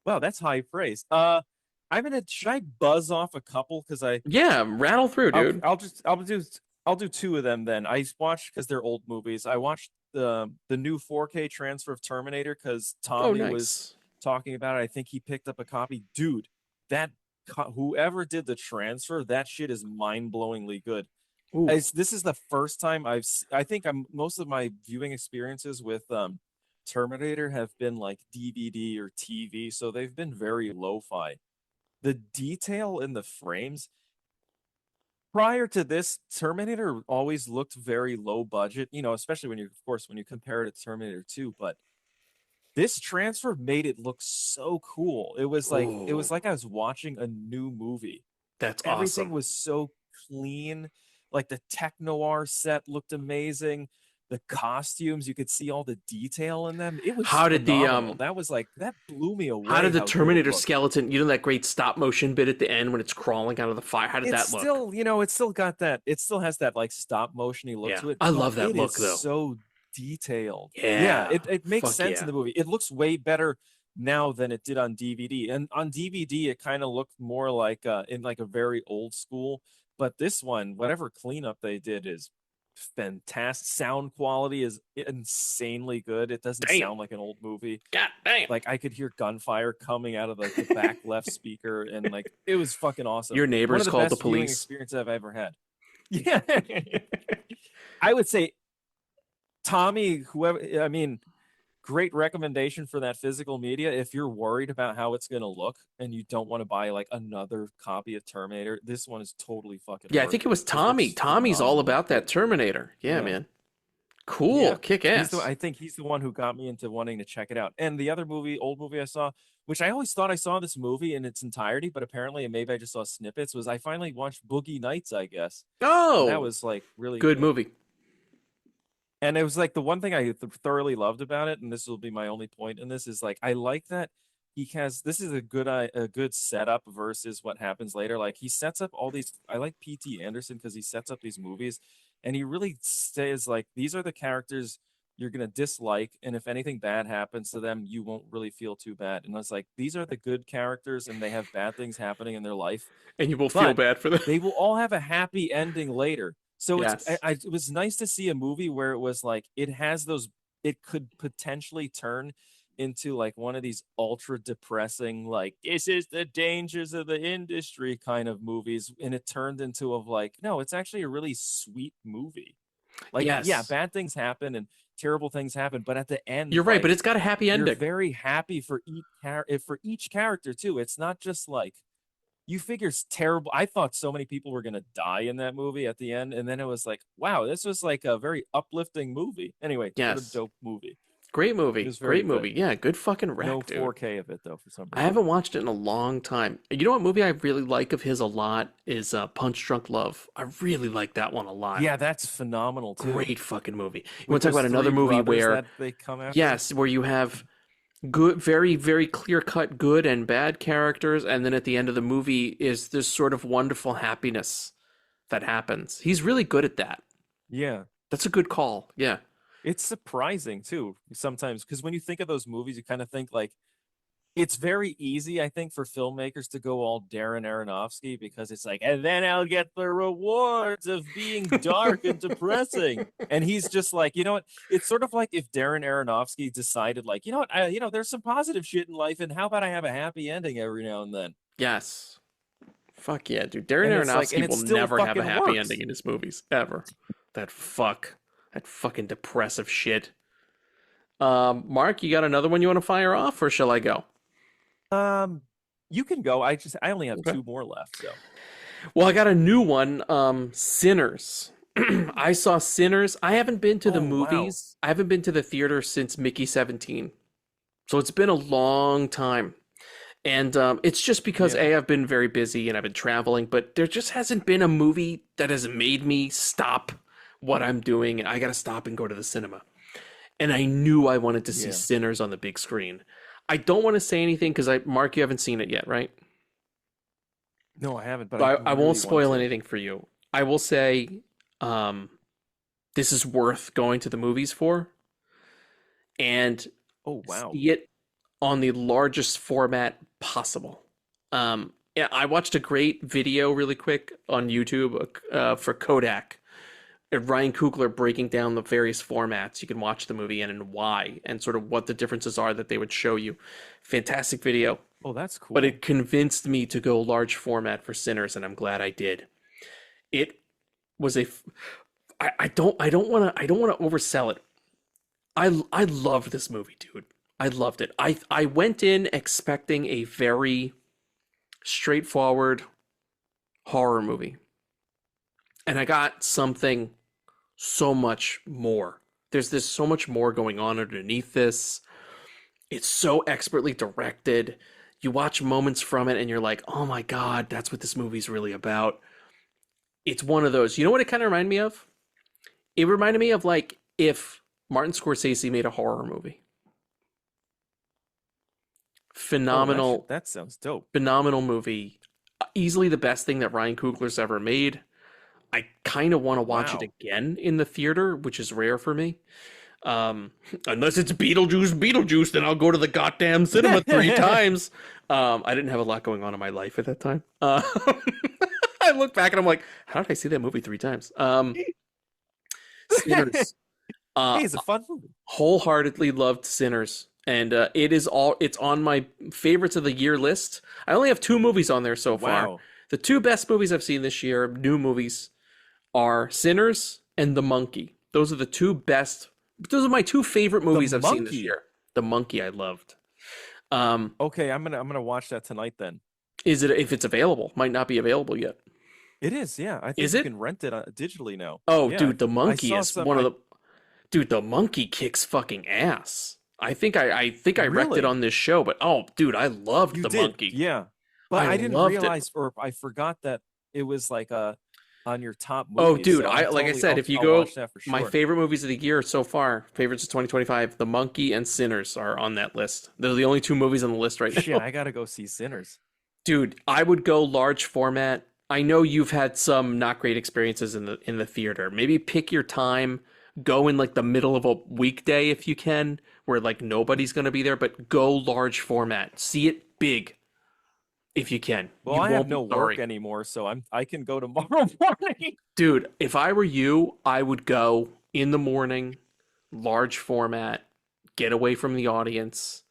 Wow, that's high praise. Should I buzz off a couple because Yeah, rattle through, dude. I'll do two of them then. I watched because they're old movies. I watched the new 4K transfer of Terminator because Tommy was talking about it. I think he picked up a copy. Dude, whoever did the transfer, that shit is mind-blowingly good. This is the first time most of my viewing experiences with Terminator have been like DVD or TV, so they've been very lo-fi. The detail in the frames prior to this, Terminator always looked very low budget, especially when you compare it to Terminator 2, but this transfer made it look so cool. It was like I was watching a new movie. That's Everything awesome. was so clean. Like the tech noir set looked amazing. The costumes, you could see all the detail in them. It was phenomenal. That blew me away. How did the good it Terminator looked. skeleton, that great stop motion bit at the end when it's crawling out of the fire? How did that look? It still got that. It still has that like stop motiony look to it. I love that it look is though. So detailed. Yeah. It makes Fuck sense yeah. in the movie. It looks way better now than it did on DVD. And on DVD, it kind of looked more like in like a very old school. But this one, whatever cleanup they did is fantastic. Sound quality is insanely good. It doesn't Damn. sound like an old movie. God damn. Like I could hear gunfire coming out of like the back left speaker, and like it was fucking awesome. Your neighbors One of the called best the viewing police. experiences I've ever had. Yeah, I would say Tommy, whoever. I mean, great recommendation for that physical media. If you're worried about how it's gonna look and you don't want to buy like another copy of Terminator, this one is totally fucking. Yeah, I worth think it was looks Tommy. Tommy's all phenomenal. about that Terminator. Yeah, Yeah. man. Cool. Yeah, Kick ass. I think he's the one who got me into wanting to check it out. And the other movie, old movie I saw, which I always thought I saw this movie in its entirety, but apparently, and maybe I just saw snippets, was I finally watched Boogie Nights, I guess. Oh, And that was like really good movie. And it was like the one thing I thoroughly loved about it, and this will be my only point in this, is like I like that he has this is a good setup versus what happens later. Like he sets up all these. I like P.T. Anderson because he sets up these movies, and he really says like these are the characters you're gonna dislike, and if anything bad happens to them, you won't really feel too bad. And it's like these are the good characters, and they have bad things happening in their life, And you will feel but bad for them. they will all have a happy ending later. So Yes. it was nice to see a movie where it was like it has those. It could potentially turn into like one of these ultra depressing, like this is the dangers of the industry kind of movies, and it turned into of like no, it's actually a really sweet movie. Like Yes. yeah, bad things happen and terrible things happen, but at the end, You're right, like, but it's got a happy you're ending. very happy for each character too. It's not just like you figure it's terrible. I thought so many people were gonna die in that movie at the end, and then it was like, wow, this was like a very uplifting movie. Anyway, what Yes. a dope movie. Great It movie. was very Great movie. good. Yeah, good fucking wreck, No dude. 4K of it though for some reason. I haven't watched it in a long time. You know what movie I really like of his a lot is Punch Drunk Love. I really like that one a lot. Yeah, that's phenomenal too. Great fucking movie. You With want to talk those about another three movie brothers where that they come after? yes, where you have good, very, very clear-cut good and bad characters, and then at the end of the movie is this sort of wonderful happiness that happens. He's really good at that. Yeah. That's a good call. Yeah. It's surprising too sometimes because when you think of those movies, you kind of think like it's very easy, I think, for filmmakers to go all Darren Aronofsky because it's like, and then I'll get the rewards of being dark and depressing. And he's just like, you know what? It's sort of like if Darren Aronofsky decided, like, you know what, there's some positive shit in life, and how about I have a happy ending every now and then? Yes. Fuck yeah, dude. Darren And it's like- Aronofsky and it will still never have a fucking happy works. ending in his movies ever. That fucking depressive shit. Mark, you got another one you want to fire off, or shall I go? You can go. I only have Okay. 2 more left. So Well, I got a new one. Sinners. I saw Sinners. I haven't been to the Oh, wow. movies. I haven't been to the theater since Mickey 17. So it's been a long time. And it's just because Yeah. I've been very busy and I've been traveling, but there just hasn't been a movie that has made me stop what I'm doing, and I got to stop and go to the cinema. And I knew I wanted to see Yeah. Sinners on the big screen. I don't want to say anything because Mark, you haven't seen it yet, right? no, I haven't. But But I really won't want spoil to. anything for you. I will say this is worth going to the movies for. And Oh wow. see it on the largest format possible. Yeah, I watched a great video really quick on YouTube for Kodak. Ryan Coogler breaking down the various formats you can watch the movie in and why, and sort of what the differences are that they would show you. Fantastic video. Oh, that's cool. But it convinced me to go large format for Sinners, and I'm glad I did. It was I don't want to oversell it. I loved this movie, dude. I loved it. I went in expecting a very straightforward horror movie, and I got something so much more. There's so much more going on underneath this. It's so expertly directed. You watch moments from it and you're like, oh my God, that's what this movie's really about. It's one of those. You know what it kind of reminded me of? It reminded me of like if Martin Scorsese made a horror movie. Phenomenal. Oh, that sounds dope. Phenomenal movie. Easily the best thing that Ryan Coogler's ever made. I kind of want to watch it Wow. again in the theater, which is rare for me. Unless it's Beetlejuice, then I'll go to the goddamn cinema 3 times. I didn't have a lot going on in my life at that time. I look back and I'm like, how did I see that movie 3 times? Sinners. Hey, it's a fun movie. Wholeheartedly loved Sinners, and it's on my favorites of the year list. I only have 2 movies on there so far. Wow. The 2 best movies I've seen this year, new movies, are Sinners and The Monkey. Those are the 2 best. Those are my 2 favorite movies I've seen this year. The Monkey I loved. Okay, I'm gonna watch that tonight then. Is it, if it's available? Might not be available yet. It is, yeah. I think Is you it? can rent it digitally now. Oh, Yeah. dude, The Monkey saw is some- one of the. Dude, The Monkey kicks fucking ass. I think I wrecked it Really? on this show, but oh, dude, I loved You The did, Monkey. yeah. But I I didn't loved it. realize, or I forgot that it was like on your top Oh, movies. dude, so like I totally- said, if you I'll go, watch that for my sure. favorite movies of the year so far, favorites of 2025, The Monkey and Sinners are on that list. They're the only 2 movies on the list right now. Shit, I gotta go see Sinners. Dude, I would go large format. I know you've had some not great experiences in the theater. Maybe pick your time. Go in like the middle of a weekday if you can, where like nobody's gonna be there. But go large format. See it big, if you can. Well, You I have won't be no sorry. work anymore, so I can go tomorrow morning. Dude, if I were you, I would go in the morning, large format, get away from the audience,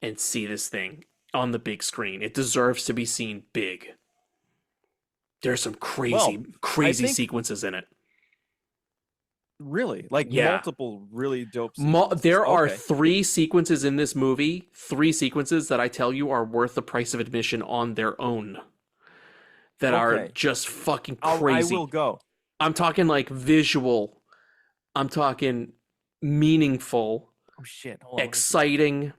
and see this thing on the big screen. It deserves to be seen big. There's some crazy think- sequences in it. Really? Like Yeah. multiple really dope There are Okay. 3 sequences in this movie, 3 sequences that I tell you are worth the price of admission on their own. That are Okay. just fucking I crazy. will go. I'm talking like visual. I'm talking meaningful, Oh shit. Hold on. exciting.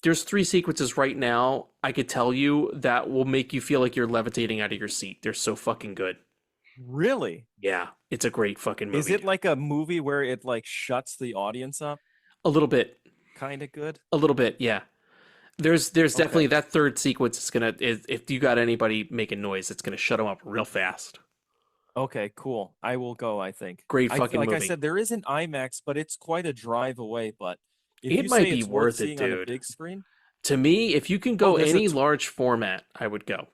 There's 3 sequences right now I could tell you that will make you feel like you're levitating out of your seat. They're so fucking good. Really? Yeah, it's a great fucking movie. Is it like a movie where it like shuts the audience up? a little bit? Kind of good. A little bit, yeah. There's definitely that third sequence is gonna if you got anybody making noise, it's gonna shut them up real fast. Okay, cool. I will go. I think. Great fucking like movie. I said, there is an IMAX, but it's quite a drive away. But if It you might say be it's worth it, seeing on a dude. big screen, To me, if you can go there's a any large format, I would go.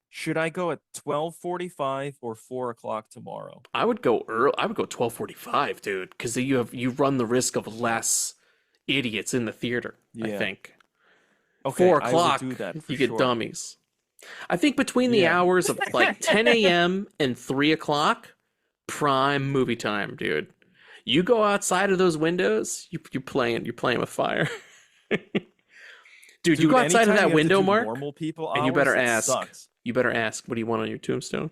should I go at 12:45 or 4 o'clock tomorrow? I would go early. I would go 12:45, dude, because you run the risk of less idiots in the theater. I Yeah. think. Okay, 4 I will o'clock, do that for you get sure. dummies. I think between the Yeah. hours of like 10 a.m. and 3 o'clock, prime movie time, dude. You go outside of those windows, you're playing with fire. Dude, you go outside of anytime you that have to window, do Mark, normal people and you hours, better it ask. sucks. You better ask, what do you want on your tombstone?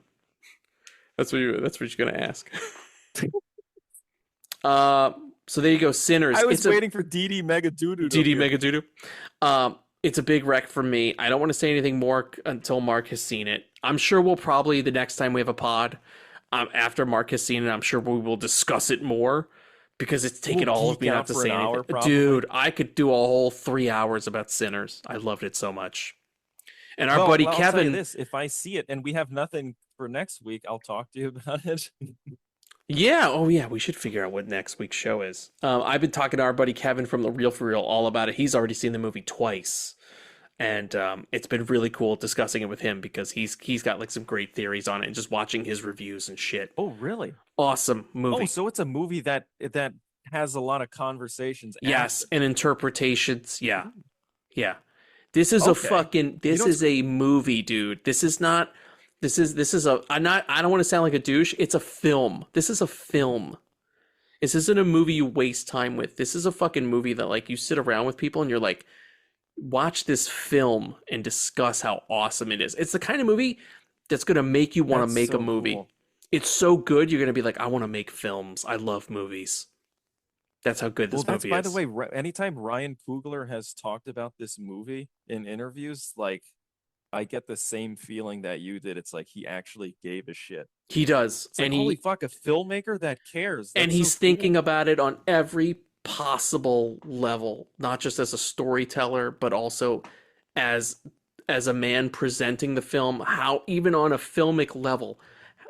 That's what you're gonna ask. So there you go, Sinners. I was It's a- waiting for DD Mega Doodoo. DD Mega Doodoo. It's a big wreck for me. I don't want to say anything more until Mark has seen it. I'm sure we'll probably, the next time we have a pod, after Mark has seen it, I'm sure we will discuss it more because it's taken We'll all of geek me out not to for say an hour, anything. probably. Dude, I could do a whole 3 hours about Sinners. I loved it so much. And our Well, buddy I'll tell you Kevin. this: if I see it and we have nothing for next week, I'll talk to you about it. Yeah, oh yeah, we should figure out what next week's show is. I've been talking to our buddy Kevin from The Real For Real all about it. He's already seen the movie twice, and it's been really cool discussing it with him because he's got like some great theories on it and just watching his reviews and shit. Oh, really? Awesome movie. Oh, so it's a movie that has a lot of conversations. Yes, after. and interpretations. Yeah, yeah. This is a Okay. fucking. This know is a movie, dude. This is not. This is a. I'm not. I don't want to sound like a douche. It's a film. This is a film. This isn't a movie you waste time with. This is a fucking movie that like you sit around with people and you're like, watch this film and discuss how awesome it is. It's the kind of movie that's gonna make you want to That's make so a movie. cool. It's so good. You're gonna be like, I want to make films. I love movies. That's how good this Well, that's movie by is. the way. Anytime Ryan Coogler has talked about this movie in interviews, like I get the same feeling that you did. It's like he actually gave a shit. He does, It's like, and holy he fuck, a filmmaker that cares. and That's he's so thinking cool. about it on every possible level, not just as a storyteller, but also as a man presenting the film. How even on a filmic level,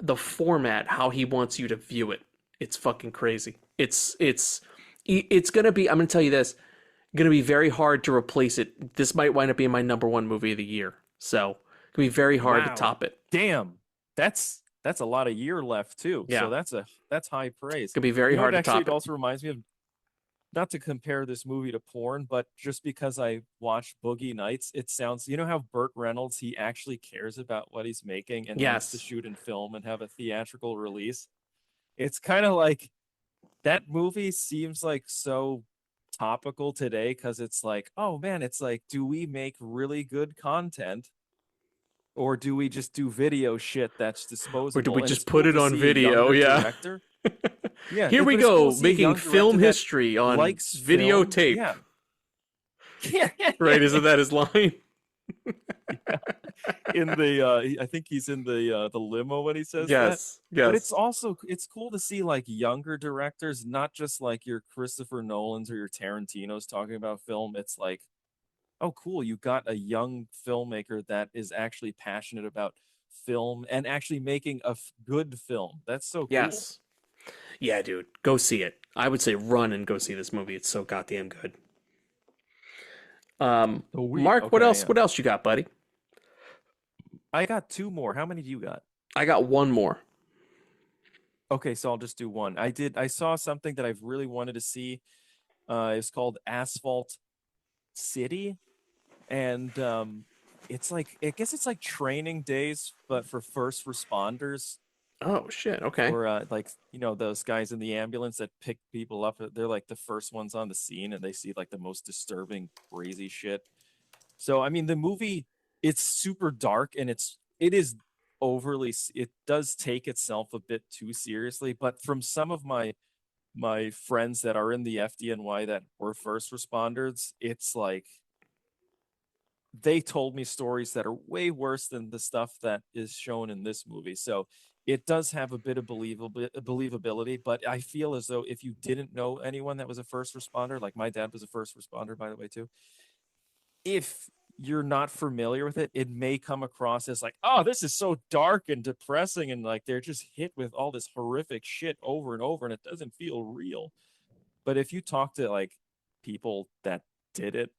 the format, how he wants you to view it. It's fucking crazy. It's gonna be. I'm gonna tell you this. Gonna be very hard to replace it. This might wind up being my #1 movie of the year. So it's gonna be very hard Wow. to top it. Damn, that's that's a lot of year left too. Yeah. So that's high praise. It's gonna be very hard to actually, top it it. also reminds me of, not to compare this movie to porn, but just because I watched Boogie Nights, it sounds, you know how Burt Reynolds, he actually cares about what he's making and wants to Yes. shoot and film and have a theatrical release. It's kind of like that movie seems like so topical today because it's like, oh man, it's like, do we make really good content or do we just do video shit that's disposable? Or do we And just it's put cool it to on see a video? younger Yeah. director. Yeah, Here we but it's cool go, to see a making young film director that history on likes videotape. film. Yeah. Right? Isn't that his line? In the I think he's in the limo when he says that. Yes. Yes. But it's cool to see like younger directors, not just like your Christopher Nolans or your Tarantinos talking about film. It's like, oh cool, you got a young filmmaker that is actually passionate about film and actually making a good film. That's so cool. Yes. Yeah, dude. Go see it. I would say run and go see this movie. It's so goddamn good. Mark, what else? yeah. What else you got, buddy? I got two more. How many do you got? I got one more. Okay, so I'll just do one. I saw something that I've really wanted to see. It's called Asphalt City. And it's like, I guess it's like training days, but for first responders. Oh shit. Okay. Or like, you know, those guys in the ambulance that pick people up. They're like the first ones on the scene and they see like the most disturbing, crazy shit. So I mean, the movie, it's super dark and it is overly, it does take itself a bit too seriously. But from some of my friends that are in the FDNY that were first responders, it's like they told me stories that are way worse than the stuff that is shown in this movie. So it does have a bit of believability, but I feel as though if you didn't know anyone that was a first responder, like my dad was a first responder, by the way, too. If you're not familiar with it, it may come across as like, oh, this is so dark and depressing. And like, they're just hit with all this horrific shit over and over, and it doesn't feel real. But if you talk to like people that did it,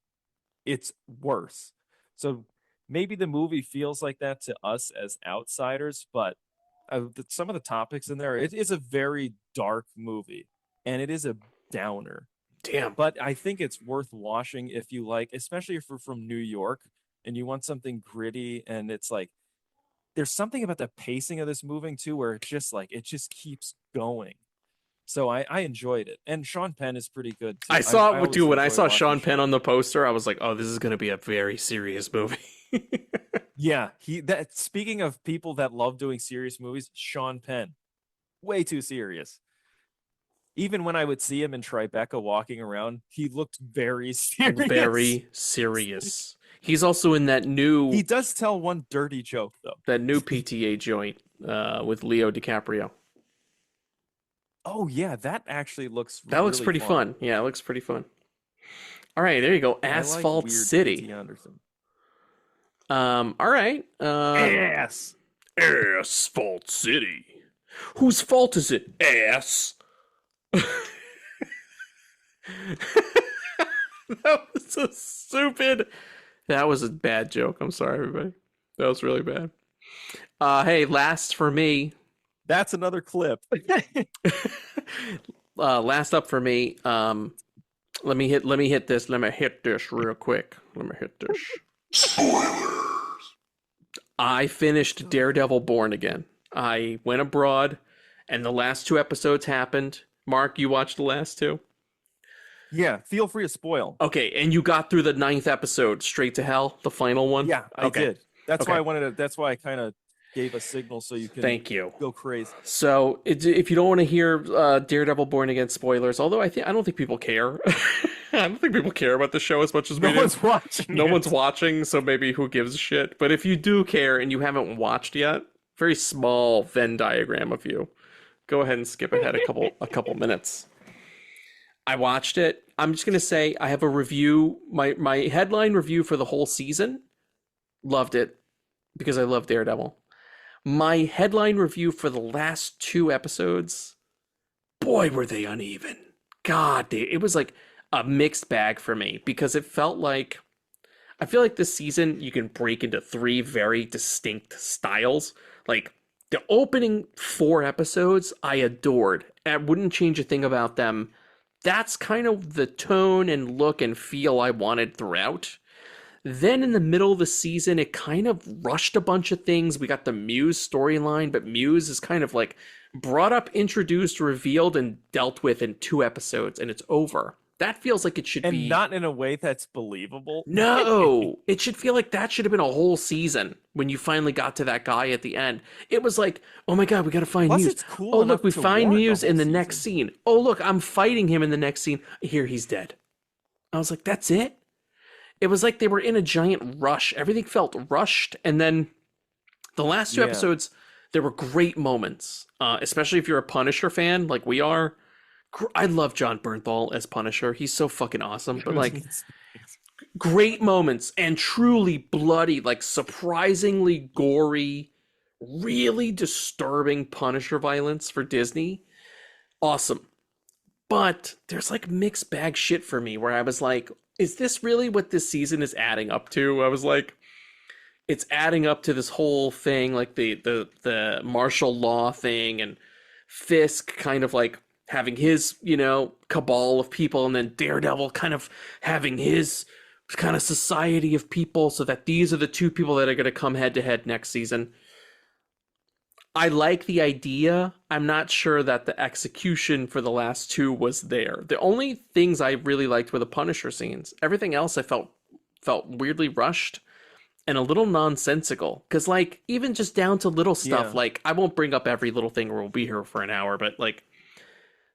it's worse. So maybe the movie feels like that to us as outsiders, but some of the topics in there, it is a very dark movie and it is a downer. Damn. But I think it's worth watching if you like, especially if you're from New York and you want something gritty. And it's like, there's something about the pacing of this movie too, where it's just like, it just keeps going. So I enjoyed it. And Sean Penn is pretty good too. I saw, always dude, when I enjoy saw watching Sean Penn on the poster, I was like, oh, this is going to be a very serious movie. Yeah, speaking of people that love doing serious movies, Sean Penn, way too serious. Even when I would see him in Tribeca walking around, he looked very serious. Very serious. He's also in that new... He does tell one dirty joke, though. That new PTA joint with Leo DiCaprio. Oh, yeah, that actually looks That looks really pretty fun. Yeah, it looks pretty fun. All right, there you go. Asphalt City. P.T. Anderson. All right. Asphalt City. Whose fault is it? Ass. That was so stupid. That was a bad joke. I'm sorry, everybody. That was really bad. Hey, last for me. That's another clip. Last up for me. Let me hit this. Let me hit this real quick. Spoilers. I finished Daredevil Born Again. I went abroad, and the last 2 episodes happened. Mark, you watched the last 2? Yeah, feel free to spoil. Okay, and you got through the 9th episode, Straight to Hell, the final one? Yeah, I did. That's Okay. why I wanted to. That's why I kind of gave a signal so you can. Thank you. Go crazy. So, if you don't want to hear Daredevil Born Again spoilers, although I don't think people care. I don't think people care about the show as much as we do. No one's watching. No one's watching, so maybe who gives a shit? But if you do care and you haven't watched yet, very small Venn diagram of you. Go ahead and skip ahead a couple minutes. I watched it. I'm just gonna say I have a review. My headline review for the whole season. Loved it because I love Daredevil. My headline review for the last 2 episodes, boy, were they uneven. God, it was like a mixed bag for me because it felt like, I feel like this season you can break into 3 very distinct styles. Like The opening 4 episodes I adored. I wouldn't change a thing about them. That's kind of the tone and look and feel I wanted throughout. Then in the middle of the season, it kind of rushed a bunch of things. We got the Muse storyline, but Muse is kind of like brought up, introduced, revealed, and dealt with in 2 episodes, and it's over. That feels like it should be... And not in a way that's believable. No! It should feel like that should have been a whole season when you finally got to that guy at the end. It was like, oh my god, we gotta find Plus, Muse. it's cool Oh, enough look, we to find warrant Muse the whole in the next scene. Oh, look, I'm fighting him in the next scene. Here, he's dead. I was like, that's it? It was like they were in a giant rush. Everything felt rushed. And then the last 2 episodes, there were great moments, especially if you're a Punisher fan like we are. I love John Bernthal as Punisher. He's so fucking awesome. But like, great moments and truly bloody, like surprisingly gory, really disturbing Punisher violence for Disney. Awesome. But there's like mixed bag shit for me where I was like, is this really what this season is adding up to? I was like, it's adding up to this whole thing, like the martial law thing, and Fisk kind of like having his, you know, cabal of people, and then Daredevil kind of having his kind of society of people, so that these are the 2 people that are going to come head to head next season. I like the idea. I'm not sure that the execution for the last 2 was there. The only things I really liked were the Punisher scenes. Everything else I felt weirdly rushed and a little nonsensical. Because, like, even just down to little stuff, like, I won't bring up every little thing or we'll be here for an hour, but, like,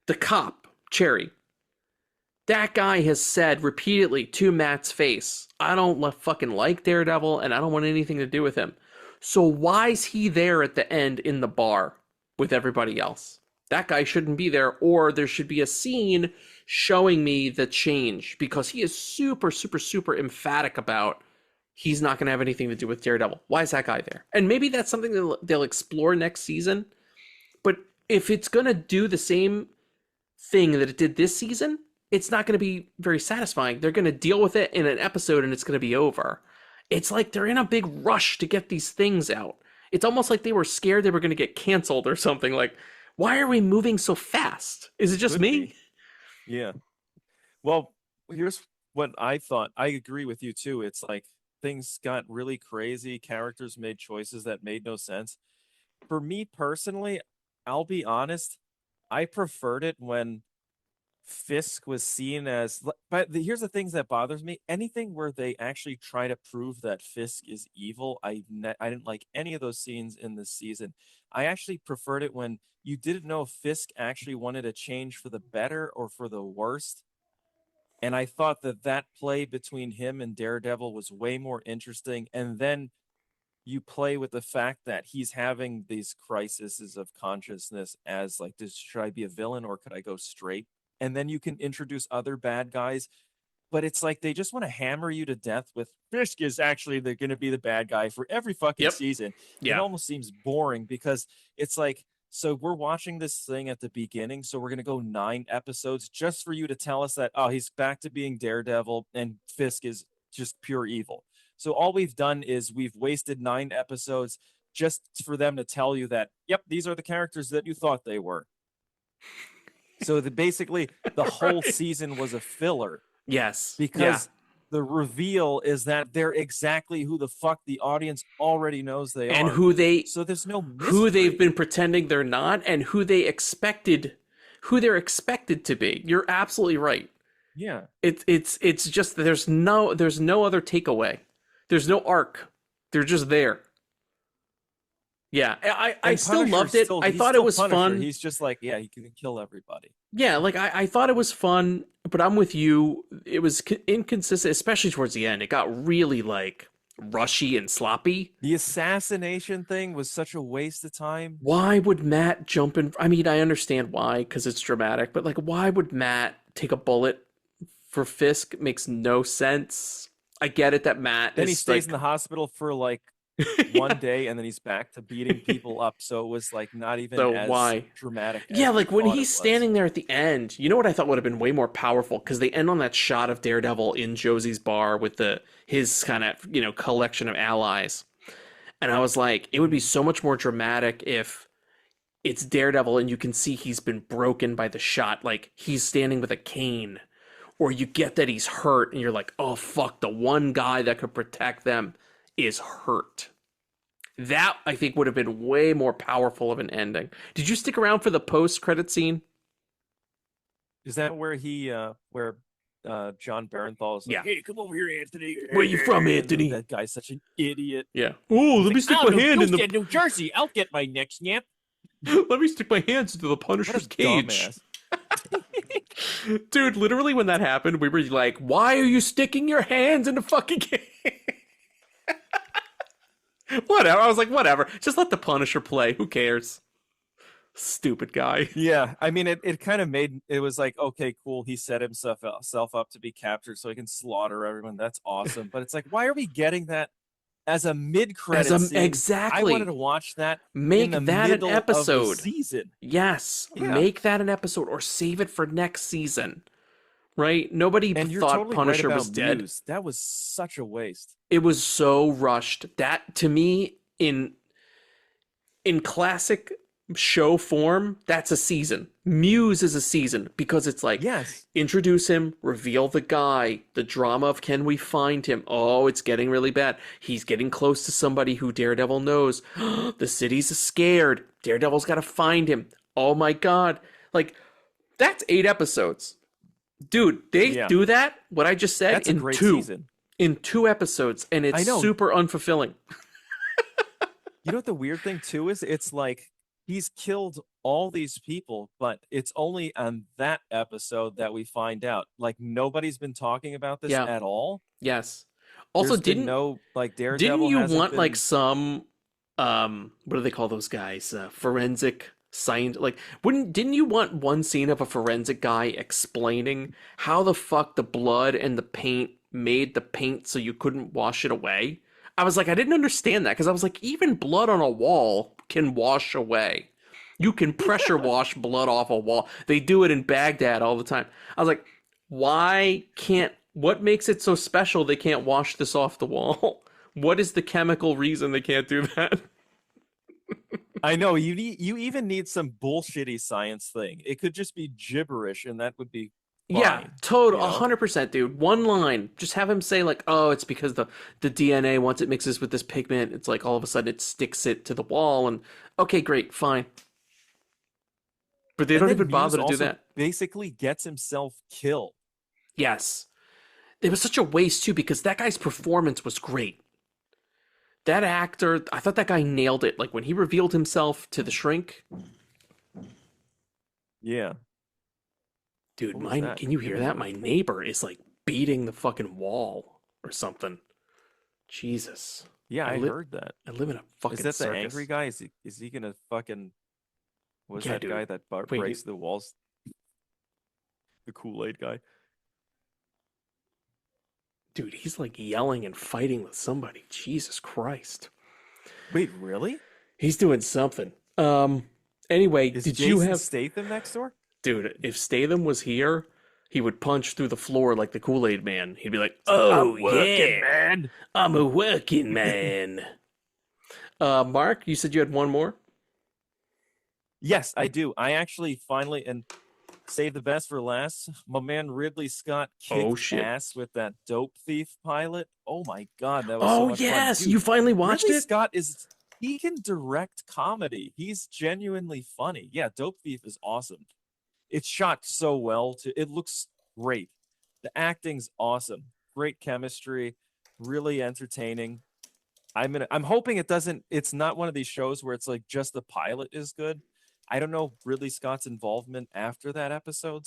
the cop, Cherry, that guy has said repeatedly to Matt's face, I don't fucking like Daredevil and I don't want anything to do with him. So why is he there at the end in the bar with everybody else? That guy shouldn't be there, or there should be a scene showing me the change, because he is super, super, super emphatic about he's not going to have anything to do with Daredevil. Why is that guy there? And maybe that's something they'll explore next season. But if it's going to do the same thing that it did this season, it's not going to be very satisfying. They're going to deal with it in an episode and it's going to be over. It's like they're in a big rush to get these things out. It's almost like they were scared they were going to get canceled or something. Like, why are we moving so fast? Is it just me? Yeah. Well, here's what I thought. I agree with you too. It's like things got really crazy. Characters made choices that made no sense. For me personally, I'll be honest, I preferred it when Fisk was seen as, but here's the things that bothers me. Anything where they actually try to prove that Fisk is evil, I didn't like any of those scenes in this season. I actually preferred it when you didn't know if Fisk actually wanted to change for the better or for the worst. And I thought that play between him and Daredevil was way more interesting. And then you play with the fact that he's having these crises of consciousness as like, should I be a villain or could I go straight? And then you can introduce other bad guys. But it's like they just want to hammer you to death with Fisk is actually they're going to be the bad guy for every fucking season. Yeah. It almost seems boring because it's like, so we're watching this thing at the beginning, so we're going to go 9 episodes just for you to tell us that, oh, he's back to being Daredevil and Fisk is just pure evil. So all we've done is we've wasted 9 episodes just for them to tell you that, yep, these are the characters that you thought they were. So basically the whole season was a filler. Yes. Because the reveal is that they're exactly who the fuck the audience already knows they are. And who they so there's no mystery. Who they've been pretending they're not and who they're expected to be. You're absolutely right. Yeah. It's just there's no other takeaway. There's no arc. They're just there. Yeah, I still loved it. I thought it was fun. He's just like, yeah, he can kill everybody. Yeah, like I thought it was fun, but I'm with you. It was inconsistent, especially towards the end. It got really like rushy and sloppy. The assassination thing was such a waste of time. Why would Matt jump in? I mean, I understand why, because it's dramatic, but like, why would Matt take a bullet for Fisk? It makes no sense. I get it that Matt then he stays in the hospital for like one day and then he's back to beating people up, so it was like not even as dramatic as like when he's standing there at the end, you know what I thought would have been way more powerful, because they end on that shot of Daredevil in Josie's bar with his kind of, you know, collection of allies, And I was like, it would be so much more dramatic if it's Daredevil and you can see he's been broken by the shot, like he's standing with a cane, or you get that he's hurt and you're like, oh fuck, the one guy that could protect them is hurt. That I think would have been way more powerful of an ending. Did you stick around for the post-credit scene? Is that where John Barenthal is like, Yeah. hey, come over here, Anthony. Where you from, Anthony? That guy's such an idiot. Yeah. Oh, let me stick my hand in the New Jersey. I'll get my next nap. Let me stick my hands into the Punisher's cage. Dude, literally when that happened, we were like, why are you sticking your hands in the fucking cage? Whatever. I was like, whatever. Just let the Punisher play. Who cares? Stupid guy. Yeah, I mean, it kind of made it was like, okay, cool. He set himself up to be captured so he can slaughter everyone. That's awesome. But it's like, why are we getting that as a mid-credit scene? Exactly. I wanted to watch that. Make in the that an middle episode. of the season. Yes. Yeah. Make that an episode or save it for next season. Right? Nobody And you're thought totally Punisher right about was dead. Muse. That was such a waste. It was so rushed. That to me in classic show form, that's a season. Muse is a season because it's like, yes, introduce him, reveal the guy, the drama of can we find him? Oh, it's getting really bad. He's getting close to somebody who Daredevil knows. The city's scared. Daredevil's got to find him. Oh my God. Like, that's 8 episodes. Dude, they do that, what I just said, that's in a great 2. Season. In 2 episodes, and it's super unfulfilling. You know what the weird thing too is? It's like he's killed all these people, but it's only on that episode that we find out. Like nobody's been talking about this at all. Yes. Also, Daredevil didn't you want been... like some what do they call those guys? Forensic science, like didn't you want one scene of a forensic guy explaining how the fuck the blood and the paint made the paint so you couldn't wash it away? I was like, I didn't understand that because I was like, even blood on a wall can wash away. You can pressure wash blood off a wall. They do it in Baghdad all the time. I was like, what makes it so special they can't wash this off the wall? What is the chemical reason they can't do that? I know you even need some bullshitty science thing. It could just be gibberish and that would be fine, yeah, total 100%, dude. One line, just have him say like, oh, it's because the DNA, once it mixes with this pigment, it's like all of a sudden it sticks it to the wall, and okay, great, fine. But they don't even bother to do that. Basically gets himself killed. Yes. It was such a waste too, because that guy's performance was great. That actor, I thought that guy nailed it. Like when he revealed himself to the shrink. Yeah. Dude, can you hear that? My neighbor is like beating the fucking wall or something. Jesus. Yeah, I heard that. I live in a fucking circus. Is that the circus. angry guy? Is he gonna fucking... What was that dude. guy that breaks the walls? The Kool-Aid guy. Dude, he's like yelling and fighting with somebody. Jesus Christ. Wait, really? He's doing something. Anyway, Is did Jason you have Statham next door? Dude, if Statham was here, he would punch through the floor like the Kool-Aid man. He'd be like, "Oh, yeah, man. I'm a working man." Mark, you said you had one more? Yes, I do. I actually finally, and save the best for last, my man Ridley Scott kicked ass with that Dope Thief pilot. Oh my God, that was so much fun. Dude, you finally watched Ridley it? Scott he can direct comedy. He's genuinely funny. Yeah, Dope Thief is awesome. It's shot so well too. It looks great. The acting's awesome. Great chemistry, really entertaining. I'm hoping it's not one of these shows where it's like just the pilot is good. I don't know Ridley Scott's involvement after that episode,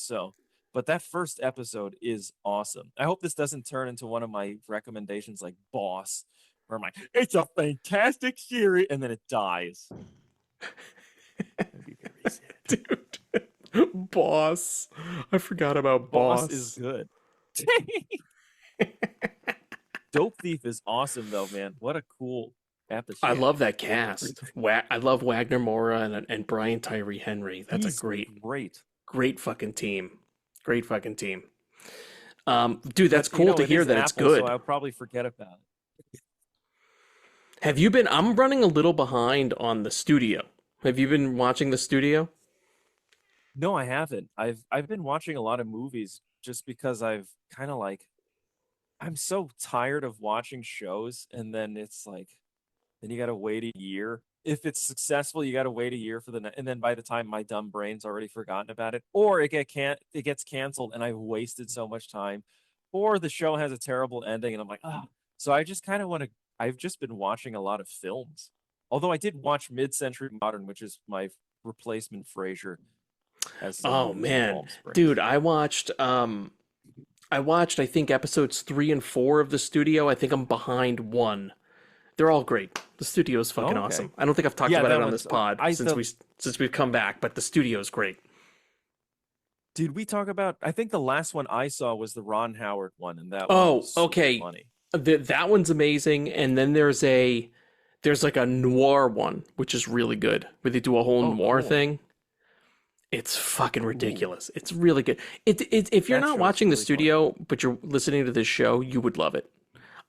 but that first episode is awesome. I hope this doesn't turn into one of my recommendations like Boss, where I'm like, it's a fantastic series, and then it dies. That'd be very sad. Dude, Boss. I forgot about Boss. Boss is good. Dope Thief is awesome, though, man. What a cool episode. I love that cast. I love Wagner Moura and Brian Tyree Henry. That's a great fucking team. Great fucking team. Dude, that's cool to hear that it's good. So I'll probably forget about it. Have you been? I'm running a little behind on the studio. Have you been watching the studio? No, I haven't. I've been watching a lot of movies just because I've kind of like I'm so tired of watching shows and then it's like then you got to wait a year. If it's successful, you got to wait a year for and then by the time my dumb brain's already forgotten about it, or it gets canceled and I've wasted so much time, or the show has a terrible ending and I'm like, ah. So I just kind of want to. I've just been watching a lot of films. Although I did watch Mid-Century Modern, which is my replacement Frasier. As some Oh movies in man, Palm Springs. dude, I watched I think episodes 3 and 4 of the studio. I think I'm behind one. They're all great. The studio is fucking Okay. awesome. I don't think I've talked Yeah, about that it on one's- this pod since we've come back, but the studio is great. Did we talk about? I think the last one I saw was the Ron Howard one, and that Oh, one was super okay. funny. That one's amazing, and then there's like a noir one, which is really good, where they do a whole noir cool. thing. It's fucking ridiculous. It's really good. If you're That not show's watching the really studio, but you're listening to this show, you would love it.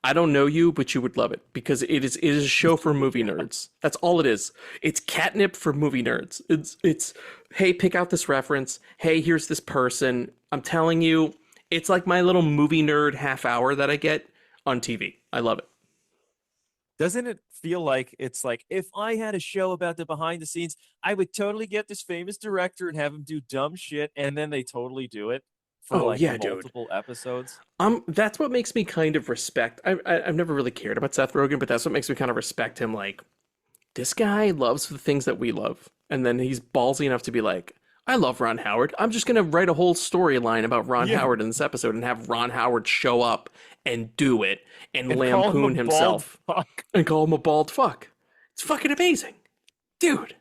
I don't know you, but you would love it because it is a show for movie nerds. That's all it is. It's catnip for movie nerds. It's hey, pick out this reference. Hey, here's this person. I'm telling you, it's like my little movie nerd half hour that I get on TV. I love it. Doesn't it feel like it's like if I had a show about the behind the scenes, I would totally get this famous director and have him do dumb shit, and then they totally do it for Oh, like yeah, dude. multiple episodes. That's what makes me kind of respect. I've never really cared about Seth Rogen, but that's what makes me kind of respect him. Like, this guy loves the things that we love, and then he's ballsy enough to be like, I love Ron Howard. I'm just gonna write a whole storyline about Ron Howard in this episode and have Ron Howard show up and do it and call him lampoon a himself bald fuck. and call him a bald fuck. It's fucking amazing, dude.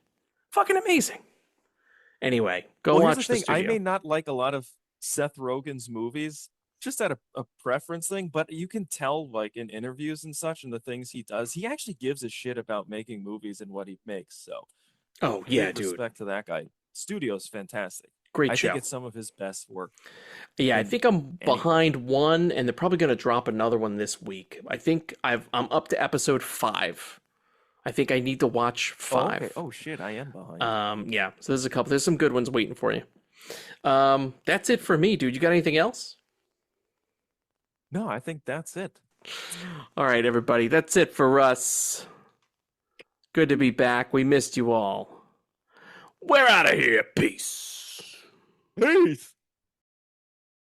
Fucking amazing. Anyway, go Well, watch here's the thing. I studio. may not like a lot of Seth Rogen's movies, just at a preference thing, but you can tell, like in interviews and such, and the things he does, he actually gives a shit about making movies and what he makes. So, Oh yeah, big dude. respect to that guy. Studio's fantastic. Great I show. think it's some of his best work. Yeah, I in think I'm anything. behind one, and they're probably going to drop another one this week. I think I'm up to episode 5. I think I need to watch 5. Okay. Oh shit, I am behind. Yeah. So there's a couple. There's some good ones waiting for you. That's it for me, dude. You got anything else? No, I think that's it. All right, everybody. That's it for us. Good to be back. We missed you all. We're out of here. Peace. Peace.